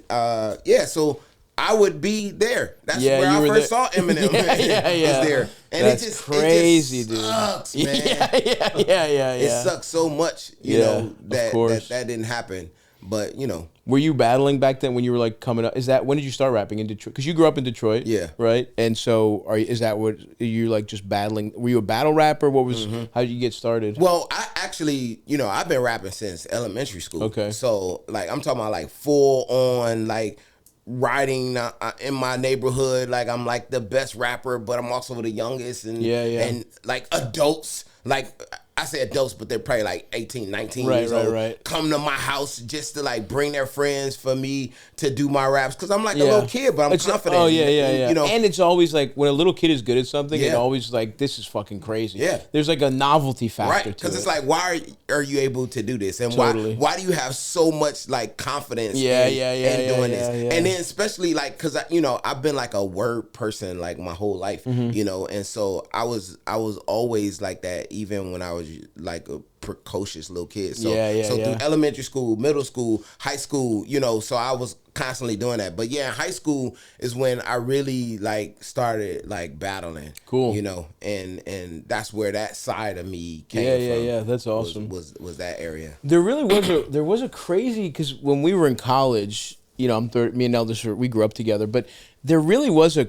Speaker 2: so I would be there. That's where I first saw Eminem. Was there. And
Speaker 1: that's
Speaker 2: it just
Speaker 1: crazy,
Speaker 2: it just sucks, man.
Speaker 1: Yeah.
Speaker 2: It sucks so much, you know, that didn't happen. But, you know.
Speaker 1: Were you battling back then when you were like coming up? When did you start rapping in Detroit? Because you grew up in Detroit, right? And so, is that what you like, just battling? Were you a battle rapper? What was? How did you get started?
Speaker 2: Well, I actually, you know, I've been rapping since elementary school. Okay. So, like, I'm talking about like full on like riding in my neighborhood. Like, I'm like the best rapper, but I'm also the youngest, and and like adults, like I say adults, but they're probably like 18, 19 years old, come to my house just to like bring their friends for me to do my raps, because I'm like a little kid, but I'm confident.
Speaker 1: Oh, yeah. You know? And it's always like, when a little kid is good at something, it always like, this is fucking crazy. Yeah. There's like a novelty factor to it.
Speaker 2: Because it's like, why are you able to do this? And why do you have so much like confidence in doing this? And then especially like, because, you know, I've been like a word person like my whole life, you know, and so I was always like that, even when I was like a precocious little kid. So through elementary school, middle school, high school, you know, so I was constantly doing that. But yeah, high school is when I really like started like battling. Cool. You know, and that's where that side of me came from.
Speaker 1: Yeah, that's awesome.
Speaker 2: Was that area.
Speaker 1: There really was a crazy, because when we were in college, you know, me and Elders, we grew up together, but there really was I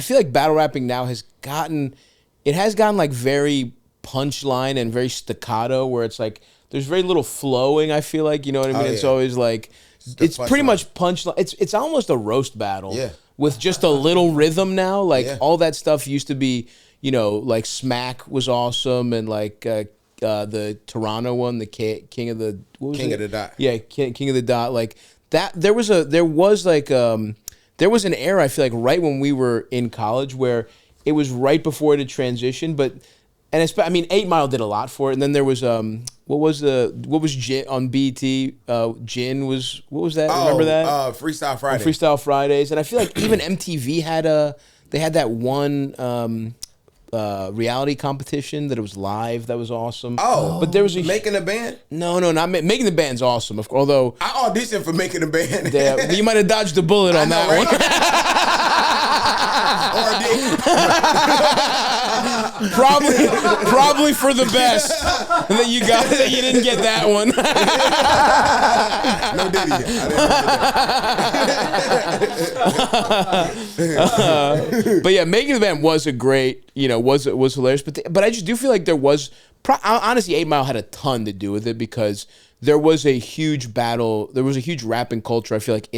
Speaker 1: feel like battle rapping now has gotten like very punchline and very staccato, where it's like there's very little flowing, I feel like, you know what I mean? It's always like it's pretty much punchline. It's almost a roast battle with just a little rhythm now. Like all that stuff used to be, you know, like Smack was awesome, and like the Toronto one, the King of the
Speaker 2: Dot.
Speaker 1: Yeah, King of the Dot. Like that, there was an era, I feel like, right when we were in college, where it was right before the transition, but. And it's, I mean, 8 Mile did a lot for it, and then there was what was Gin on BT? Gin was, what was that? Remember that?
Speaker 2: Freestyle Friday.
Speaker 1: Freestyle Fridays, and I feel like even MTV had that one reality competition that it was live. That was awesome.
Speaker 2: Oh,
Speaker 1: but there was a
Speaker 2: Making a Band.
Speaker 1: no, not Making the Band's awesome. Although
Speaker 2: I auditioned for Making a Band.
Speaker 1: yeah, you might have dodged a bullet on that one. Probably for the best that you got that you didn't get that one.
Speaker 2: No diddy yet.
Speaker 1: But yeah, Making the Band was a great, was hilarious. But I just do feel like there was honestly 8 Mile had a ton to do with it because there was a huge battle. There was a huge rapping culture. I feel like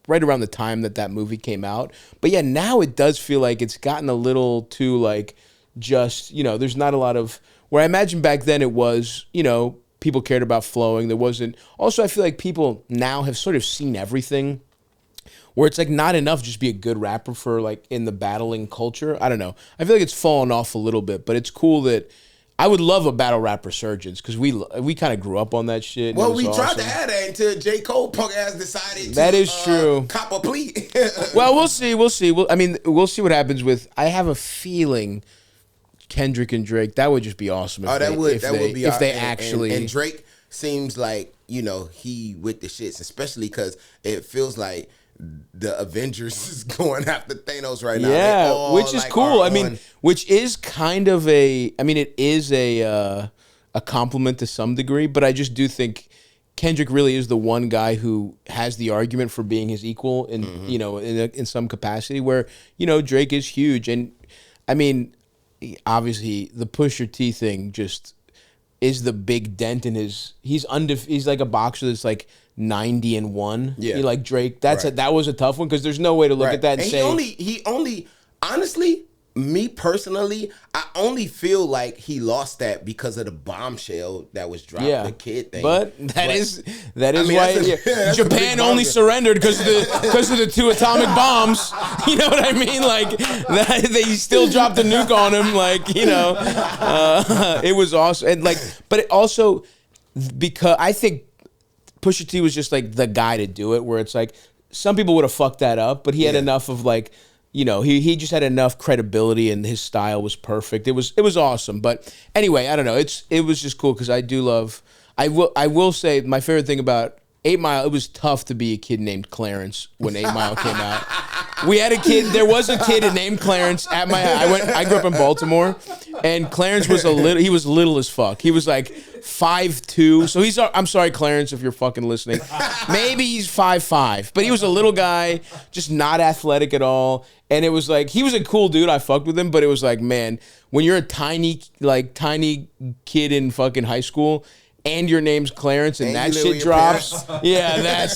Speaker 1: right around the time that movie came out. But yeah, now it does feel like it's gotten a little too like just there's not a lot of where I imagine back then it was people cared about flowing. There wasn't. Also, I feel like people now have sort of seen everything. Where it's like not enough just be a good rapper for like in the battling culture. I don't know. I feel like it's fallen off a little bit, but it's cool that I would love a battle rap resurgence because we kind of grew up on that shit.
Speaker 2: Well, we tried to add that until J. Cole punk ass decided
Speaker 1: that is true.
Speaker 2: Cop a plea.
Speaker 1: Well, we'll see. We'll see what happens with. I have a feeling Kendrick and Drake. That would just be awesome.
Speaker 2: That would be
Speaker 1: if they actually
Speaker 2: and Drake seems like he with the shits, especially because it feels like the Avengers is going after Thanos right now.
Speaker 1: Yeah, which is cool. Which is kind of it is a compliment to some degree, but I just do think Kendrick really is the one guy who has the argument for being his equal in in some capacity where Drake is huge. And I mean, obviously the Pusha T thing just is the big dent in his. He's like a boxer that's like 90-1.
Speaker 2: Yeah,
Speaker 1: like Drake. That was a tough one because there's no way to look at that and say
Speaker 2: he only honestly. Me personally, I only feel like he lost that because of the bombshell that was dropped. The kid thing,
Speaker 1: but that is why Japan only surrendered because of the 2 atomic bombs. You know what I mean? Like they still dropped a nuke on him. Like it was awesome, and but it also because I think Pusha T was just like the guy to do it. Where it's like some people would have fucked that up, but he had enough of like. He just had enough credibility and his style was perfect. It was awesome. But anyway, I don't know. It was just cool because I do love. I will say my favorite thing about 8 Mile. It was tough to be a kid named Clarence when 8 Mile came out. We had a kid. There was a kid named Clarence at my. I grew up in Baltimore, and Clarence was He was little as fuck. He was like 5'2". So he's. I'm sorry, Clarence, if you're fucking listening. Maybe he's 5'5", but he was a little guy, just not athletic at all. And it was like he was a cool dude. I fucked with him, but it was like, man, when you're a tiny kid in fucking high school. And your name's Clarence, and that shit drops. Yeah,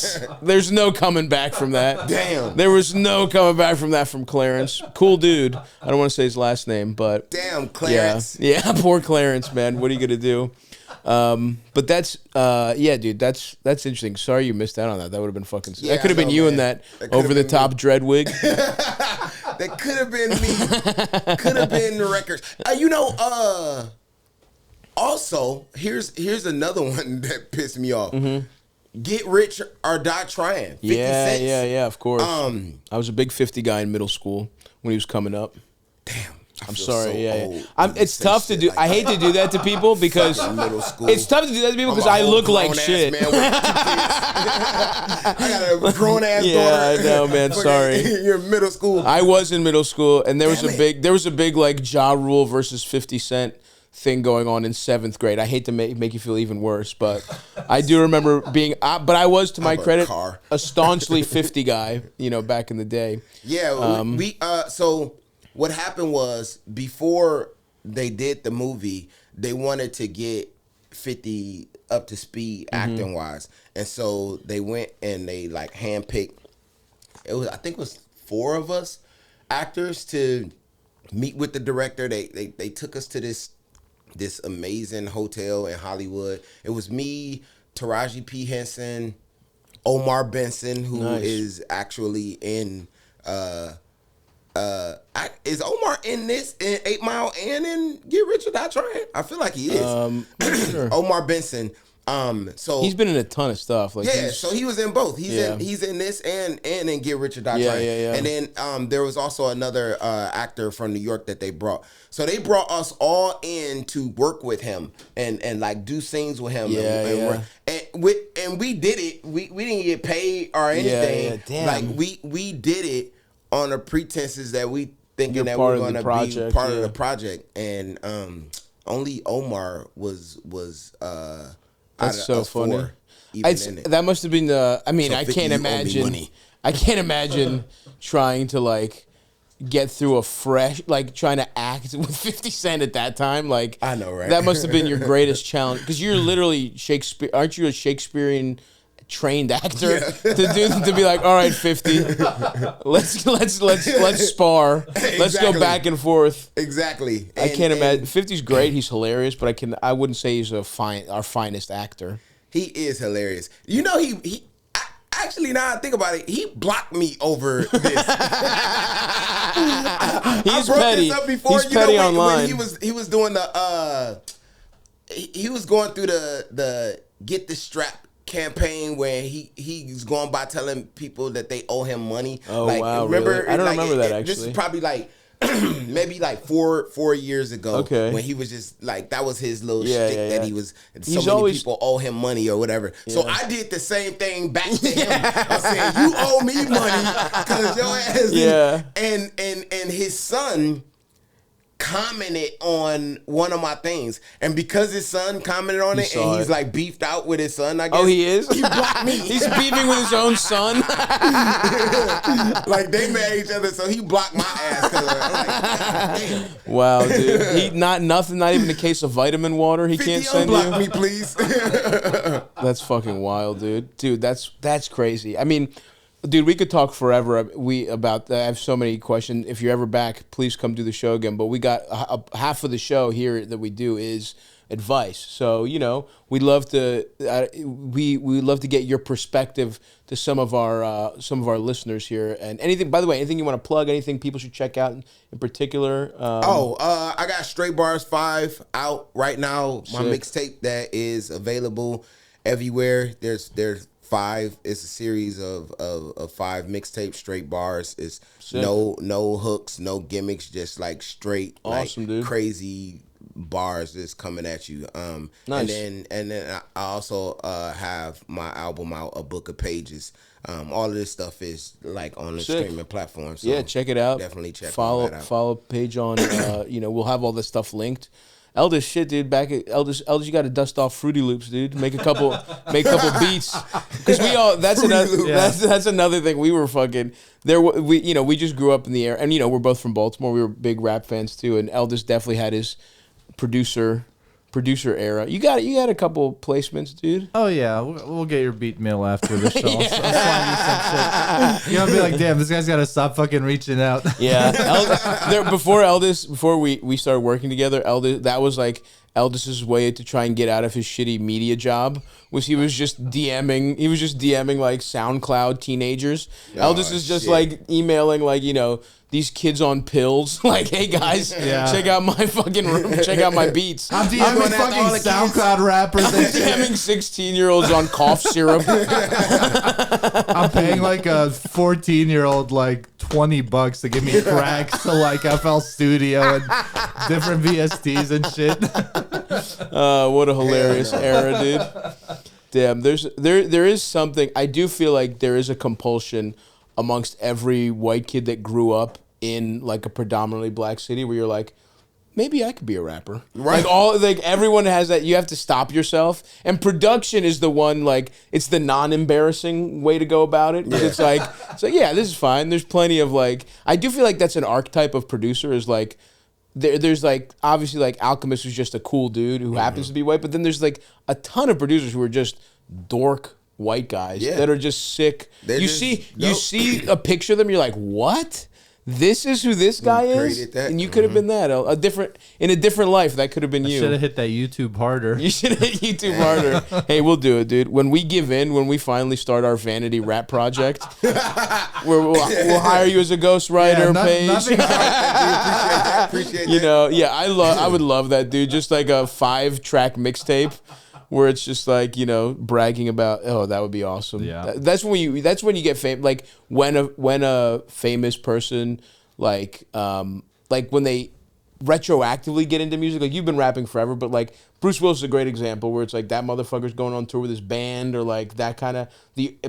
Speaker 1: there's no coming back from that.
Speaker 2: Damn.
Speaker 1: There was no coming back from that from Clarence. Cool dude. I don't want to say his last name, but
Speaker 2: damn, Clarence.
Speaker 1: Yeah, poor Clarence, man. What are you gonna do? But that's dude. That's interesting. Sorry you missed out on that. That would have been fucking. That could have been you in that over the top dread wig.
Speaker 2: That could have been me. Could have been the records. Also, here's another one that pissed me off. Mm-hmm. Get Rich or Die Trying. 50 Cent.
Speaker 1: Yeah, of course. I was a big 50 guy in middle school when he was coming up.
Speaker 2: Damn.
Speaker 1: I'm sorry. It's tough to do. I hate to do that to people because
Speaker 2: middle school.
Speaker 1: It's tough to do that to people because I look like shit.
Speaker 2: Man with 2 kids. I got a grown ass daughter.
Speaker 1: Yeah, I know, man. Sorry.
Speaker 2: You're in middle school.
Speaker 1: I was in middle school, and there was a big like Ja Rule versus 50 Cent thing going on in 7th grade. I hate to make you feel even worse, but I do remember being. But I was, to my credit, a staunchly 50 guy. Back in the day.
Speaker 2: Yeah. So what happened was before they did the movie, they wanted to get 50 up to speed acting wise, and so they went and they like handpicked. I think it was 4 of us actors to meet with the director. They took us to this amazing hotel in Hollywood. It was me, Taraji P. Henson, Omar Benson, who is actually in is Omar in this in 8 Mile and in Get Rich or Die Trying? I feel like he is.
Speaker 1: Sure.
Speaker 2: Omar Benson So
Speaker 1: he's been in a ton of stuff. Like
Speaker 2: so he was in both. He's in this and in Get Rich or Die Trying.
Speaker 1: Yeah.
Speaker 2: And then there was also another actor from New York that they brought. So they brought us all in to work with him and like do scenes with him. And we did it. We didn't get paid or anything.
Speaker 1: Yeah, damn.
Speaker 2: Like we did it on the pretenses that we thinking
Speaker 1: You're
Speaker 2: that
Speaker 1: part
Speaker 2: we're
Speaker 1: of the
Speaker 2: gonna be
Speaker 1: project,
Speaker 2: part of the project. And only Omar was
Speaker 1: that's so funny.
Speaker 2: That
Speaker 1: that must have been the. I mean,
Speaker 2: So
Speaker 1: I
Speaker 2: 50,
Speaker 1: can't
Speaker 2: you owe me
Speaker 1: imagine.
Speaker 2: money.
Speaker 1: I can't imagine trying to like get through trying to act with 50 Cent at that time. Like
Speaker 2: I know, right?
Speaker 1: That must have been your greatest challenge because you're literally Shakespeare. Aren't you a Shakespearean trained actor to be like, all right, 50, let's spar. Let's go back and forth.
Speaker 2: Exactly.
Speaker 1: I can't imagine. 50's great. He's hilarious, but I wouldn't say he's our finest actor.
Speaker 2: He is hilarious. You know, he actually, now I think about it, he blocked me over this.
Speaker 1: He's petty.
Speaker 2: This up before.
Speaker 1: He's petty online.
Speaker 2: When he was doing the he was going through the Get the Strap campaign where he's going by telling people that they owe him money.
Speaker 1: Oh,
Speaker 2: like,
Speaker 1: wow,
Speaker 2: remember?
Speaker 1: really? I don't remember that, actually.
Speaker 2: This is probably like maybe like four years ago.
Speaker 1: Okay.
Speaker 2: When he was just like, that was his little shtick that he was.
Speaker 1: He's
Speaker 2: many
Speaker 1: always,
Speaker 2: people owe him money or whatever. Yeah. So I did the same thing back to him. I said, you owe me money because your ass. And his son commented on one of my things, and because his son commented on it, and he's like beefed out with his son, I guess.
Speaker 1: Oh, he is?
Speaker 2: He blocked me.
Speaker 1: He's beefing with his own son.
Speaker 2: Like they met each other, so he blocked my ass. Cause I'm like, damn.
Speaker 1: Wow, dude. He not even a case of vitamin water. He can't send you.
Speaker 2: Unblock me, please.
Speaker 1: That's fucking wild, dude. Dude, that's crazy. I mean, dude, we could talk forever. About that. I have so many questions. If you're ever back, please come do the show again. But we got half of the show here that we do is advice. So we'd love to we love to get your perspective to some of our listeners here. And anything, by the way, anything you want to plug, anything people should check out in particular.
Speaker 2: I got Straight Bars 5 out right now. My mixtape that is available everywhere. There's 5. It's a series of 5 mixtapes, straight bars. It's no hooks, no gimmicks, just like straight,
Speaker 1: awesome,
Speaker 2: like
Speaker 1: dude.
Speaker 2: Crazy bars that's coming at you.
Speaker 1: Nice.
Speaker 2: And then I also have my album out, A Book of Pages. All of this stuff is like on the streaming platform. So
Speaker 1: yeah, check it out.
Speaker 2: Definitely check
Speaker 1: follow
Speaker 2: that out.
Speaker 1: Follow page on. We'll have all this stuff linked. Eldest shit, dude. Eldest, you got to dust off Fruity Loops, dude. Make a couple beats, because we all. That's another thing. We were fucking there. We just grew up in the air, and we're both from Baltimore. We were big rap fans too, and Eldest definitely had his producer era. You got a couple placements, dude.
Speaker 4: Oh yeah, we'll get your beat mail after the show. I'll slide you some shit. You'll be like, damn, this guy's got to stop fucking reaching out.
Speaker 1: Yeah, before we started working together, that was like Eldest's way to try and get out of his shitty media job. He was just DMing like SoundCloud teenagers. Eldest is just like emailing like these kids on pills, like, hey guys, check out my fucking room, check out my beats.
Speaker 4: I'm DMing fucking SoundCloud rappers.
Speaker 1: I'm DMing 16-year-olds on cough syrup.
Speaker 4: I'm paying like a 14-year-old like $20 to give me tracks to like FL Studio and different VSTs and shit.
Speaker 1: What a hilarious era, dude. Damn, there is something. I do feel like there is a compulsion amongst every white kid that grew up in like a predominantly black city where you're like, maybe I could be a rapper. Right. Like everyone has that. You have to stop yourself. And production is the one, like, it's the non-embarrassing way to go about it. It's like, yeah, this is fine. There's plenty of like, I do feel like that's an archetype of producer is like, there's like, obviously like Alchemist was just a cool dude who happens to be white, but then there's like a ton of producers who are just dork white guys that are just sick. You see a picture of them, you're like, what? This is who this guy is?
Speaker 2: That.
Speaker 1: And you could have been that. In a different life, that could have been you.
Speaker 4: Should have hit that YouTube harder.
Speaker 1: You should have hit YouTube harder. Hey, we'll do it, dude. When we give in, when we finally start our vanity rap project, we'll hire you as a ghostwriter, Paige.
Speaker 2: Appreciate that.
Speaker 1: I would love that, dude. Just like a 5-track mixtape where it's just like, you know, bragging about, oh, that would be awesome.
Speaker 4: Yeah.
Speaker 1: That's when you get famous. Like when a famous person like when they retroactively get into music, like you've been rapping forever, but like Bruce Willis is a great example where it's like that motherfucker's going on tour with his band or like that kind of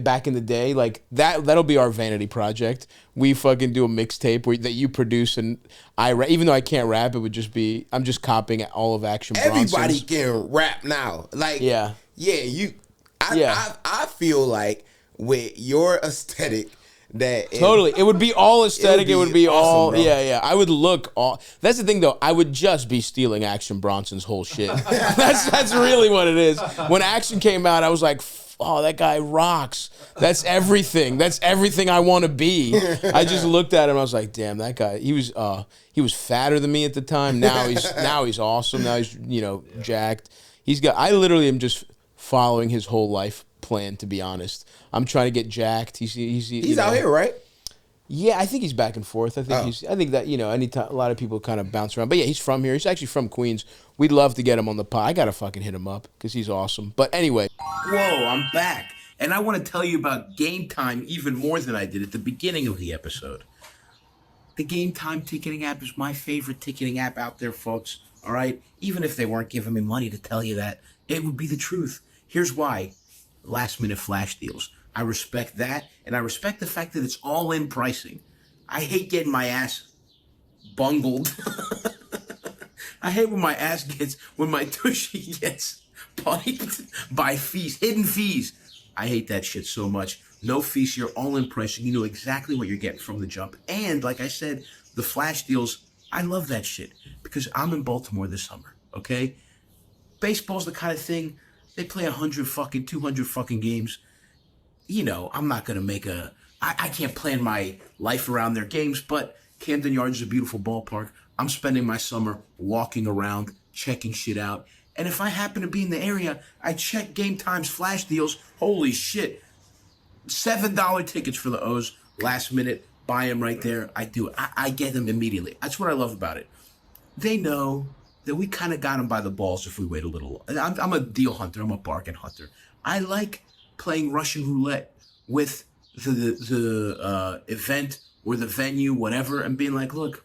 Speaker 1: back in the day, like that'll be our vanity project. We fucking do a mixtape that you produce and even though I can't rap, it would just be I'm just copying all of Action Bronson's.
Speaker 2: Everybody can rap now. Like
Speaker 1: yeah.
Speaker 2: I feel like with your aesthetic.
Speaker 1: Totally. It would be all aesthetic. It would be
Speaker 2: awesome,
Speaker 1: all,
Speaker 2: bro.
Speaker 1: yeah. I would look all, that's the thing though. I would just be stealing Action Bronson's whole shit. That's really what it is. When Action came out, I was like, oh, that guy rocks. That's everything. That's everything I want to be. I just looked at him. I was like, damn, that guy, he was fatter than me at the time. Now he's awesome. Now he's, you know, jacked. I literally am just following his whole life plan, to be honest. I'm trying to get jacked. He's
Speaker 2: out here, right?
Speaker 1: Yeah, I think he's back and forth. I think that, you know, anytime a lot of people kind of bounce around. But yeah, he's from here. He's actually from Queens. We'd love to get him on the pod. I gotta fucking hit him up because he's awesome. But anyway.
Speaker 3: Whoa, I'm back. And I want to tell you about Gametime even more than I did at the beginning of the episode. The Gametime ticketing app is my favorite ticketing app out there, folks. All right? Even if they weren't giving me money to tell you that, it would be the truth. Here's why. Last minute flash deals. I respect that, and I respect the fact that it's all-in pricing. I hate getting my ass bungled. I hate when my tushy gets piped by fees, hidden fees. I hate that shit so much. No fees, you're all-in pricing. You know exactly what you're getting from the jump. And like I said, the flash deals, I love that shit because I'm in Baltimore this summer, okay? Baseball's the kind of thing, they play 200 fucking games. You know, I'm not going to make I can't plan my life around their games, but Camden Yards is a beautiful ballpark. I'm spending my summer walking around, checking shit out. And if I happen to be in the area, I check Gametime's flash deals. Holy shit. $7 tickets for the O's, last minute, buy them right there. I do. I get them immediately. That's what I love about it. They know that we kind of got them by the balls if we wait a little. I'm a deal hunter. I'm a bargain hunter. I like playing Russian roulette with the event or the venue, whatever, and being like, look,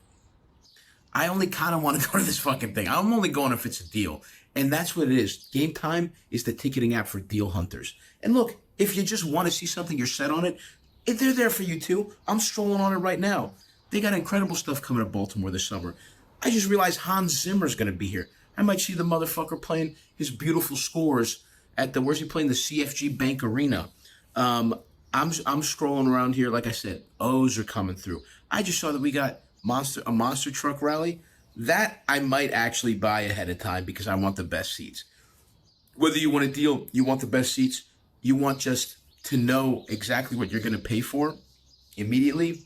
Speaker 3: I only kind of want to go to this fucking thing. I'm only going if it's a deal. And that's what it is. Gametime is the ticketing app for deal hunters. And look, if you just want to see something, you're set on it, they're there for you too. I'm strolling on it right now. They got incredible stuff coming to Baltimore this summer. I just realized Hans Zimmer's going to be here. I might see the motherfucker playing his beautiful scores at where's he playing? The CFG Bank Arena. I'm scrolling around here. Like I said, O's are coming through. I just saw that we got a monster truck rally. That I might actually buy ahead of time because I want the best seats. Whether you want a deal, you want the best seats, you want just to know exactly what you're going to pay for immediately,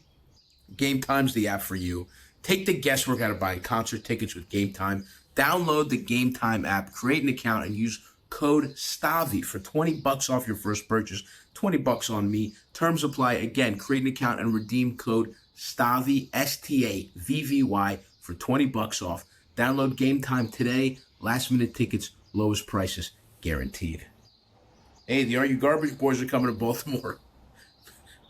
Speaker 3: Gametime's the app for you. Take the guesswork out of buying concert tickets with Gametime. Download the Gametime app, create an account, and use code Stavvy for $20 off your first purchase. $20 on me. Terms apply. Again, create an account and redeem code Stavvy, STAVVY, for $20 off. Download Gametime today. Last minute tickets, lowest prices, guaranteed. Hey, the Are You Garbage Boys are coming to Baltimore.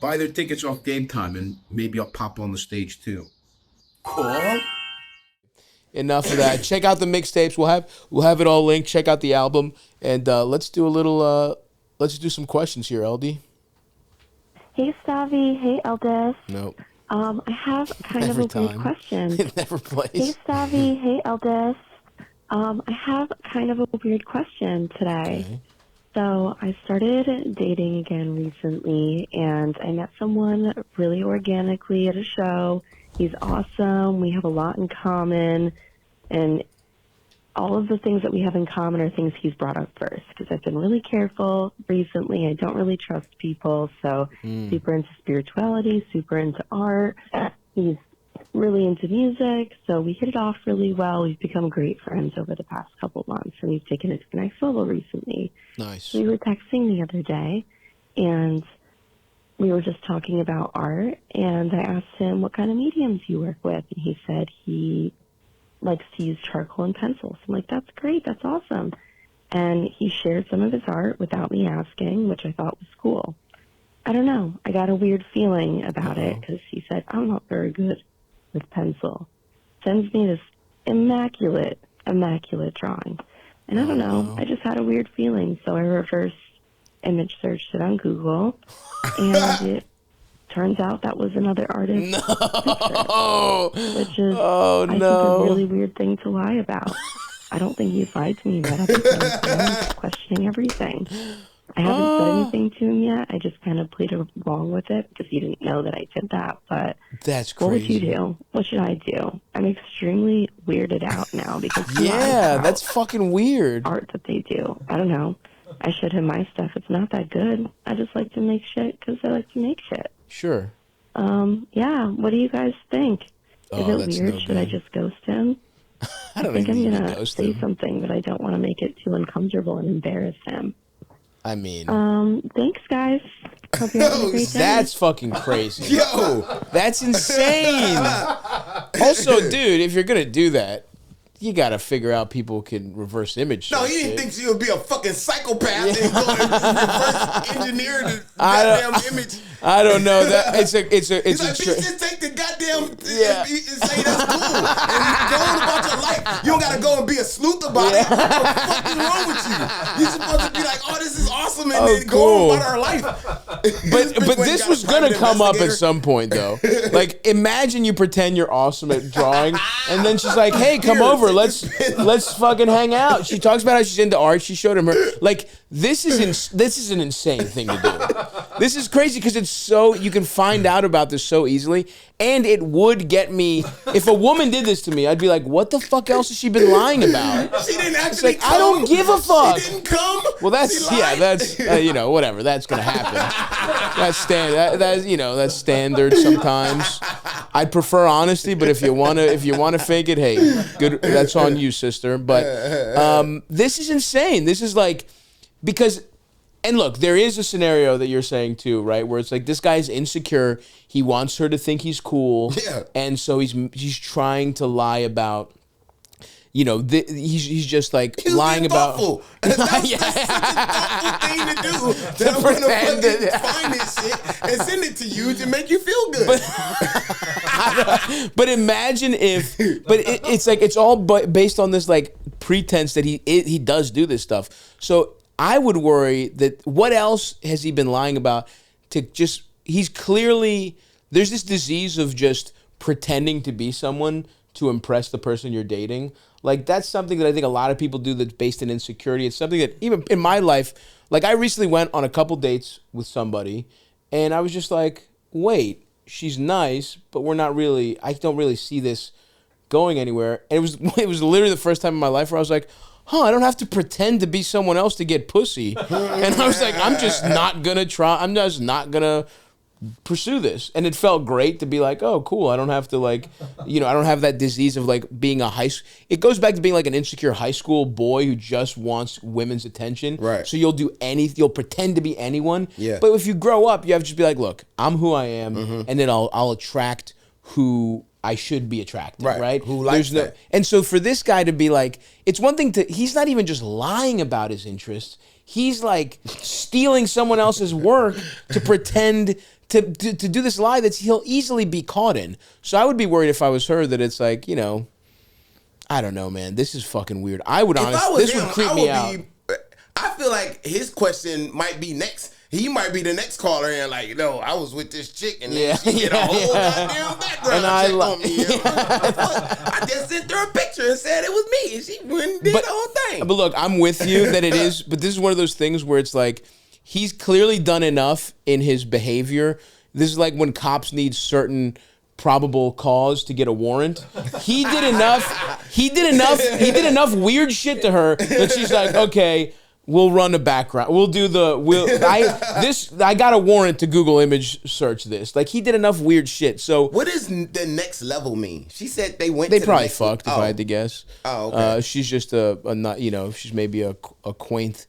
Speaker 3: Buy their tickets off Gametime, and maybe I'll pop on the stage too. Cool.
Speaker 1: Enough of that. Check out the mixtapes. We'll have it all linked. Check out the album, and let's do some questions here, LD.
Speaker 5: Hey, Stavvy. Hey, Eldest.
Speaker 1: Nope.
Speaker 5: I have kind
Speaker 1: Every
Speaker 5: of a weird
Speaker 1: time.
Speaker 5: question.
Speaker 1: It never plays.
Speaker 5: Hey, Stavvy. Hey, Eldest. I have kind of a weird question today.
Speaker 1: Okay.
Speaker 5: So I started dating again recently, and I met someone really organically at a show. He's awesome. We have a lot in common, and all of the things that we have in common are things he's brought up first, because I've been really careful recently. I don't really trust people, so super into spirituality, super into art. He's really into music, so we hit it off really well. We've become great friends over the past couple months, and we've taken it to the next level recently.
Speaker 1: Nice.
Speaker 5: We were texting the other day, and we were just talking about art, and I asked him what kind of mediums you work with, and he said he likes to use charcoal and pencils. I'm like, that's great, that's awesome. and he shared some of his art without me asking, which I thought was cool. I don't know. I got a weird feeling about it because he said, I'm not very good with pencil. Sends me this immaculate drawing. And I don't know. I just had a weird feeling. So I reverse image searched it on Google, and it turns out that was another artist's picture, which is, I think, a really weird thing to lie about. I don't think he lied to me in that episode. I'm questioning everything. I haven't said anything to him yet. I just kind of played along with it because he didn't know that I did that. But
Speaker 1: that's crazy.
Speaker 5: What would you do? What should I do? I'm extremely weirded out now because
Speaker 1: that's fucking weird.
Speaker 5: Art that they do. I don't know. I showed him my stuff. It's not that good. I just like to make shit because I like to make shit.
Speaker 1: Sure.
Speaker 5: Yeah. What do you guys think? Is it weird? Should I just ghost him?
Speaker 1: I don't
Speaker 5: think
Speaker 1: think
Speaker 5: I'm gonna say something, but I don't want to make it too uncomfortable and embarrass him.
Speaker 1: I mean,
Speaker 5: thanks, guys. Hope you're having a great day.
Speaker 1: That's fucking crazy.
Speaker 2: Yo,
Speaker 1: that's insane. Also, dude, if you're gonna do that, you gotta figure out people can reverse image.
Speaker 2: No, he didn't think she would be a fucking psychopath and go and reverse engineer the goddamn image.
Speaker 1: I don't know that it's a
Speaker 2: He's like, bitch, just take the goddamn and say that's cool and go on about your life. You don't gotta go and be a sleuth about it. What the fuck is wrong with you? You're supposed to be like, oh, this is awesome, and then go on about our life.
Speaker 1: But this was gonna come up at some point though. Like, imagine you pretend you're awesome at drawing, and then she's like, hey, come over, let's fucking hang out. She talks about how she's into art. She showed him her like. This is an insane thing to do. This is crazy because it's so, you can find out about this so easily, and it would get me, if a woman did this to me, I'd be like, what the fuck else has she been lying about?
Speaker 2: She didn't actually come.
Speaker 1: I don't give a fuck.
Speaker 2: She didn't come.
Speaker 1: Well, that's whatever. That's gonna happen. That's standard sometimes. I'd prefer honesty, but if you wanna fake it, hey, good. That's on you, sister. But this is insane. This is like, because, and look, there is a scenario that you're saying too, right? Where it's like, this guy's insecure. He wants her to think he's cool. Yeah. And so he's trying to lie about, he's just like lying about.
Speaker 2: That's such a thoughtful thing to do. That I'm gonna fucking find this shit and send it to you to make you feel good.
Speaker 1: But imagine if, it's like, it's all based on this like pretense that he does do this stuff. So I would worry that what else has he been lying about to just, he's clearly, there's this disease of just pretending to be someone to impress the person you're dating. Like, that's something that I think a lot of people do that's based in insecurity. It's something that even in my life, like, I recently went on a couple dates with somebody and I was just like, wait, she's nice, but I don't really see this going anywhere. And it was literally the first time in my life where I was like, I don't have to pretend to be someone else to get pussy. And I was like, I'm just not going to pursue this. And it felt great to be like, oh, cool. I don't have to I don't have that disease of like being it goes back to being like an insecure high school boy who just wants women's attention.
Speaker 2: Right.
Speaker 1: So you'll pretend to be anyone.
Speaker 2: Yeah.
Speaker 1: But if you grow up, you have to just be like, look, I'm who I am. And then I'll attract who I should be attracted, right?
Speaker 2: Who likes that.
Speaker 1: And so for this guy to be like, it's one thing he's not even just lying about his interests. He's like stealing someone else's work to pretend to do this lie that he'll easily be caught in. So I would be worried if I was her that it's like, I don't know, man. This is fucking weird. This would creep me out.
Speaker 2: I feel like his question might be next. He might be the next caller and like, no, I was with this chick and then she did a whole goddamn background check on me. I just sent her a picture and said it was me, and she went and did the whole thing.
Speaker 1: But look, I'm with you that it is, but this is one of those things where it's like, he's clearly done enough in his behavior. This is like when cops need certain probable cause to get a warrant. He did enough weird shit to her that she's like, okay, we'll run a background. I got a warrant to Google image search this. Like, he did enough weird shit. So
Speaker 2: what does the next level mean? She said they
Speaker 1: probably fucked, if I had to guess.
Speaker 2: Oh, okay.
Speaker 1: She's just she's maybe a quaint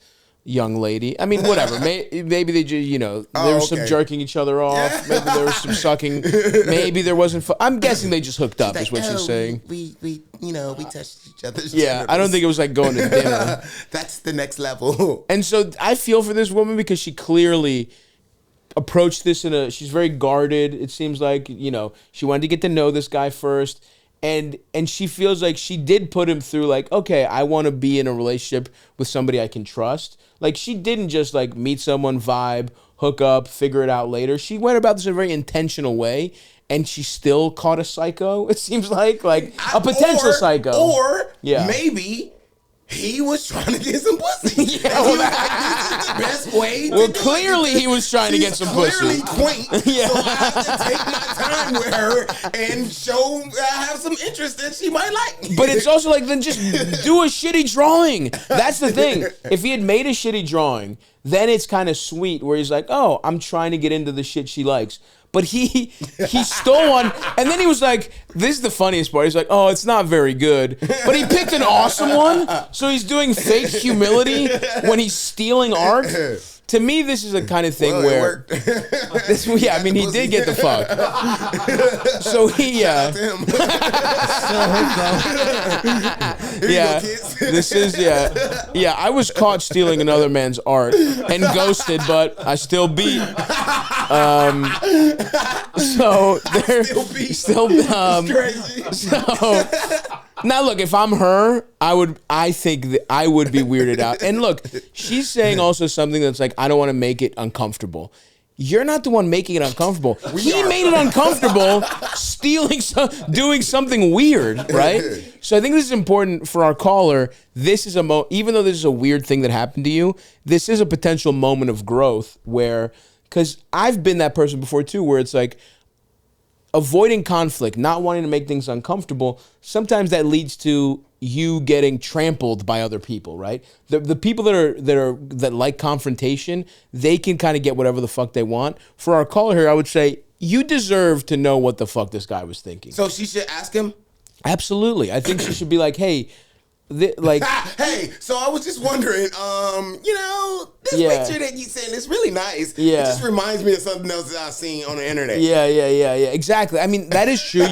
Speaker 1: young lady. I mean, whatever. Maybe they just, there was some jerking each other off. Maybe there was some sucking. Maybe there wasn't. I'm guessing they just hooked up. Is what she's saying.
Speaker 2: We touched each other's.
Speaker 1: Yeah, I don't think it was like going to dinner.
Speaker 2: That's the next level.
Speaker 1: And so I feel for this woman because she clearly approached this she's very guarded. It seems like, she wanted to get to know this guy first. And she feels like she did put him through like, okay, I want to be in a relationship with somebody I can trust. Like, she didn't just like meet someone, vibe, hook up, figure it out later. She went about this in a very intentional way, and she still caught a psycho. It seems like a potential psycho.
Speaker 2: Or maybe he was trying to get some pussy.
Speaker 1: Yeah,
Speaker 2: and he was like, this is the best way to do
Speaker 1: clearly he was trying to get some pussy.
Speaker 2: Clearly quaint.
Speaker 1: Yeah.
Speaker 2: So I have to take my time with her and have some interest that she might like.
Speaker 1: But it's also like, then just do a shitty drawing. That's the thing. If he had made a shitty drawing, then it's kind of sweet where he's like, oh, I'm trying to get into the shit she likes. But he stole one, and then he was like, this is the funniest part. He's like, oh, it's not very good. But he picked an awesome one, so he's doing fake humility when he's stealing art. To me, this is the kind of thing where... I mean, he did get the fuck. So he... This is... Yeah, I was caught stealing another man's art and ghosted, but I still beat. So they're still
Speaker 2: crazy.
Speaker 1: So now look, if I'm her, I think that I would be weirded out. And look, she's saying also something that's like, I don't want to make it uncomfortable. You're not the one making it uncomfortable. He made it uncomfortable doing something weird, right? So I think this is important for our caller. This is even though this is a weird thing that happened to you, this is a potential moment of growth where, because I've been that person before too, where it's like avoiding conflict, not wanting to make things uncomfortable. Sometimes that leads to you getting trampled by other people, right? The people that like confrontation, they can kind of get whatever the fuck they want. For our caller here, I would say you deserve to know what the fuck this guy was thinking.
Speaker 2: So she should ask him? Absolutely.
Speaker 1: I think she should be like, hey,
Speaker 2: hey, so I was just wondering, this picture that you sent is really nice.
Speaker 1: Yeah.
Speaker 2: It just reminds me of something else that I've seen on the internet.
Speaker 1: Yeah. Exactly. I mean, that is true.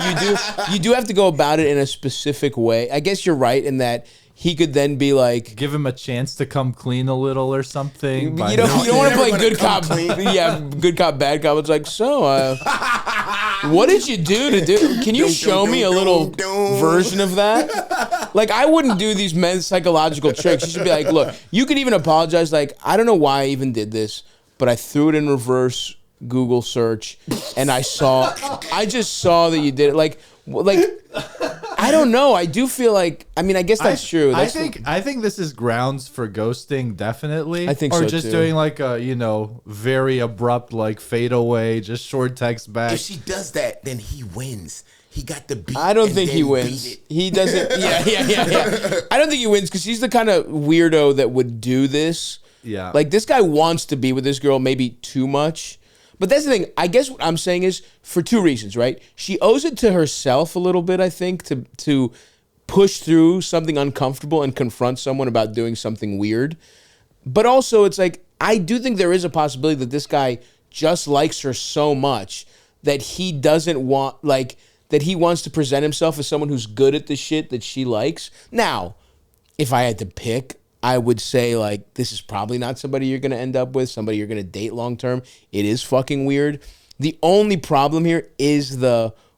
Speaker 1: You do have to go about it in a specific way. I guess you're right in that he could then be like,
Speaker 4: give him a chance to come clean a little or something.
Speaker 1: You don't want to play good cop. Yeah, good cop, bad cop. It's like, so, what did you do to do? Can you show me a little version of that? Like, I wouldn't do these men's psychological tricks. You should be like, look, you could even apologize. Like, I don't know why I even did this, but I threw it in reverse Google search, and I just saw that you did it. Like, I don't know. I do feel like, I mean, I guess that's true.
Speaker 4: I think this is grounds for ghosting, definitely.
Speaker 1: I think so,
Speaker 4: or just
Speaker 1: too.
Speaker 4: Doing like a, very abrupt, like fade away, just short text back.
Speaker 2: If she does that, then he wins. He got the beat.
Speaker 1: I don't think he wins. He doesn't. Yeah. I don't think he wins because he's the kind of weirdo that would do this.
Speaker 4: Yeah.
Speaker 1: Like, this guy wants to be with this girl maybe too much. But that's the thing. I guess what I'm saying is for two reasons, right? She owes it to herself a little bit, I think, to push through something uncomfortable and confront someone about doing something weird. But also, it's like, I do think there is a possibility that this guy just likes her so much that he doesn't want, that he wants to present himself as someone who's good at the shit that she likes. Now, if I had to pick, I would say, this is probably not somebody you're going to end up with, somebody you're going to date long term. It is fucking weird. The only problem here is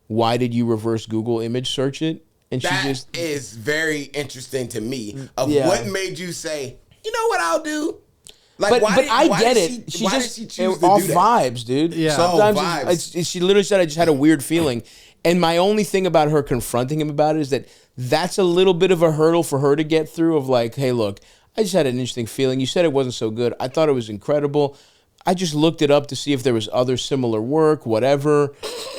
Speaker 1: why did you reverse Google image search it? And
Speaker 2: that is very interesting to me. What made you say, you know what I'll do?
Speaker 1: But I get it. She choose to do that? Vibes, dude.
Speaker 4: Yeah.
Speaker 1: Sometimes she literally said, I just had a weird feeling. And my only thing about her confronting him about it is that's a little bit of a hurdle for her to get through of like, hey, look, I just had an interesting feeling. You said it wasn't so good. I thought it was incredible. I just looked it up to see if there was other similar work, whatever.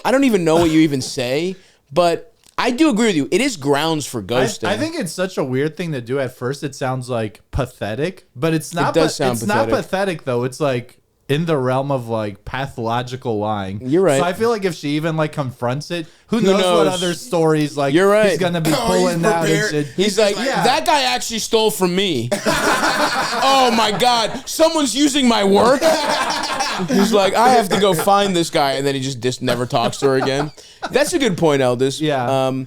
Speaker 1: I don't even know what you even say, but I do agree with you. It is grounds for ghosting.
Speaker 4: I think it's such a weird thing to do. At first, it sounds like pathetic, but it's not.
Speaker 1: It does sound
Speaker 4: it's
Speaker 1: pathetic.
Speaker 4: not pathetic though. It's like in the realm of like pathological lying.
Speaker 1: You're right.
Speaker 4: So I feel like if she even like confronts it, who knows what other stories like
Speaker 1: You're right.
Speaker 4: he's gonna be pulling out and shit.
Speaker 1: He's like, that guy actually stole from me. Oh my God, someone's using my work. He's like, I have to go find this guy, and then he just never talks to her again. That's a good point, Eldis.
Speaker 4: Yeah.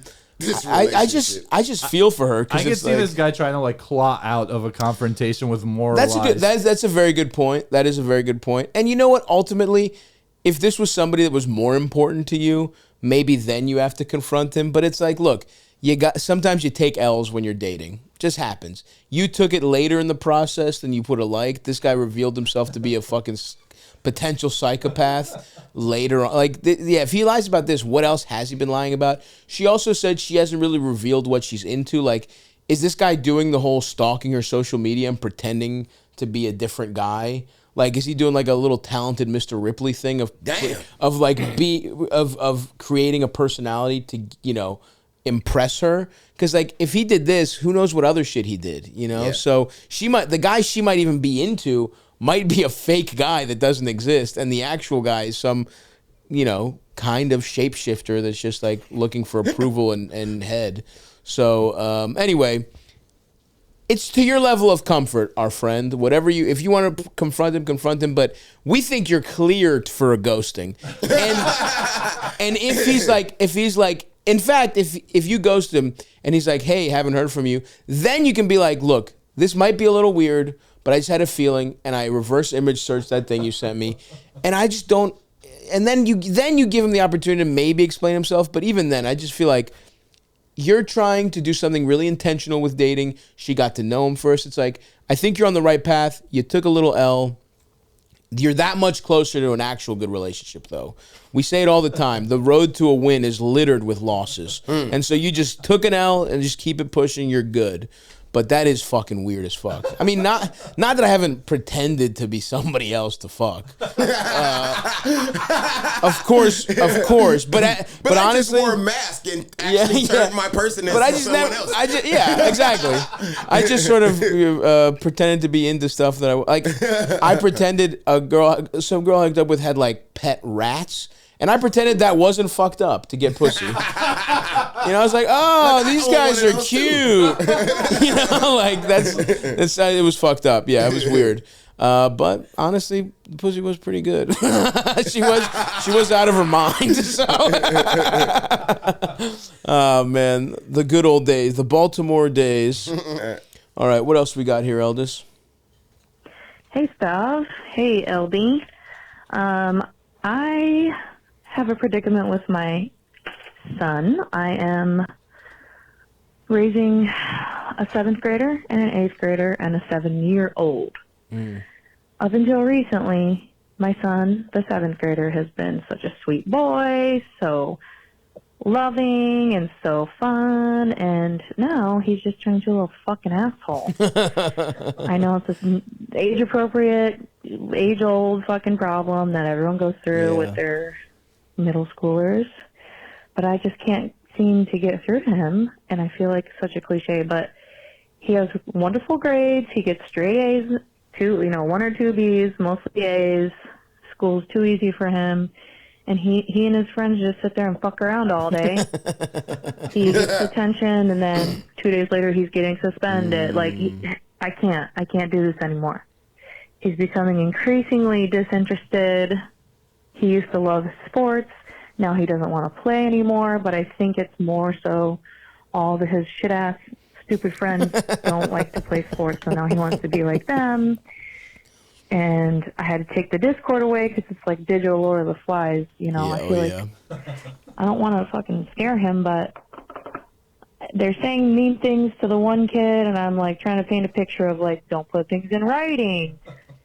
Speaker 1: I just feel for her.
Speaker 4: I can see this guy trying to like claw out of a confrontation with more
Speaker 1: that's
Speaker 4: lies.
Speaker 1: That's a very good point. That is a very good point. And you know what? Ultimately, if this was somebody that was more important to you, maybe then you have to confront him. But it's like, look, sometimes you take L's when you're dating. Just happens. You took it later in the process than you put a like. This guy revealed himself to be a fucking potential psychopath later on. Like, if he lies about this, what else has he been lying about? She also said she hasn't really revealed what she's into. Like, is this guy doing the whole stalking her social media and pretending to be a different guy? Like, is he doing like a little talented Mr. Ripley thing of creating a personality to, you know, impress her? Because like, if he did this, who knows what other shit he did, you know? Yeah. So the guy she might even be into might be a fake guy that doesn't exist, and the actual guy is some, you know, kind of shapeshifter that's just like looking for approval and head. So anyway, it's to your level of comfort, our friend. If you want to confront him. But we think you're cleared for a ghosting, and if he's like, in fact, if you ghost him and he's like, hey, haven't heard from you, then you can be like, look, this might be a little weird, but I just had a feeling, and I reverse image searched that thing you sent me, and I just don't. And then you give him the opportunity to maybe explain himself. But even then, I just feel like you're trying to do something really intentional with dating. She got to know him first. It's like, I think you're on the right path. You took a little L. You're that much closer to an actual good relationship, though. We say it all the time. The road to a win is littered with losses. And so you just took an L and just keep it pushing. You're good. But that is fucking weird as fuck. I mean, not that I haven't pretended to be somebody else to fuck. Of course. But
Speaker 2: I
Speaker 1: honestly,
Speaker 2: just wore a mask and actually turned my person into someone else.
Speaker 1: Exactly. I just sort of pretended to be into stuff that I pretended some girl I hooked up with had like pet rats. And I pretended that wasn't fucked up to get pussy. You know, I was like, oh, these guys are cute. You know, like that's it was fucked up. Yeah, it was weird. But honestly, the pussy was pretty good. she was out of her mind. So, oh man, the good old days, the Baltimore days. All right, what else we got here, Eldis?
Speaker 5: Hey, Stav. Hey, LD. I have a predicament with my son. I am raising a 7th grader and an 8th grader and a 7-year-old. Up until recently, my son, the 7th grader, has been such a sweet boy, so loving and so fun, and now he's just turned into a little fucking asshole. I know it's this age-appropriate, age-old fucking problem that everyone goes through with their middle schoolers, but I just can't seem to get through to him, and I feel like such a cliche, but he has wonderful grades. He gets straight A's, 1 or 2 B's, mostly A's. School's too easy for him, and he and his friends just sit there and fuck around all day. He gets attention, and then 2 days later he's getting suspended. Like, I can't do this anymore. He's becoming increasingly disinterested. He used to love sports. Now he doesn't want to play anymore, but I think it's more so all of his shit-ass, stupid friends don't like to play sports, so now he wants to be like them. And I had to take the Discord away because it's like digital Lord of the Flies, you know. I feel like I don't want to fucking scare him, but they're saying mean things to the one kid, and I'm like trying to paint a picture of like, don't put things in writing.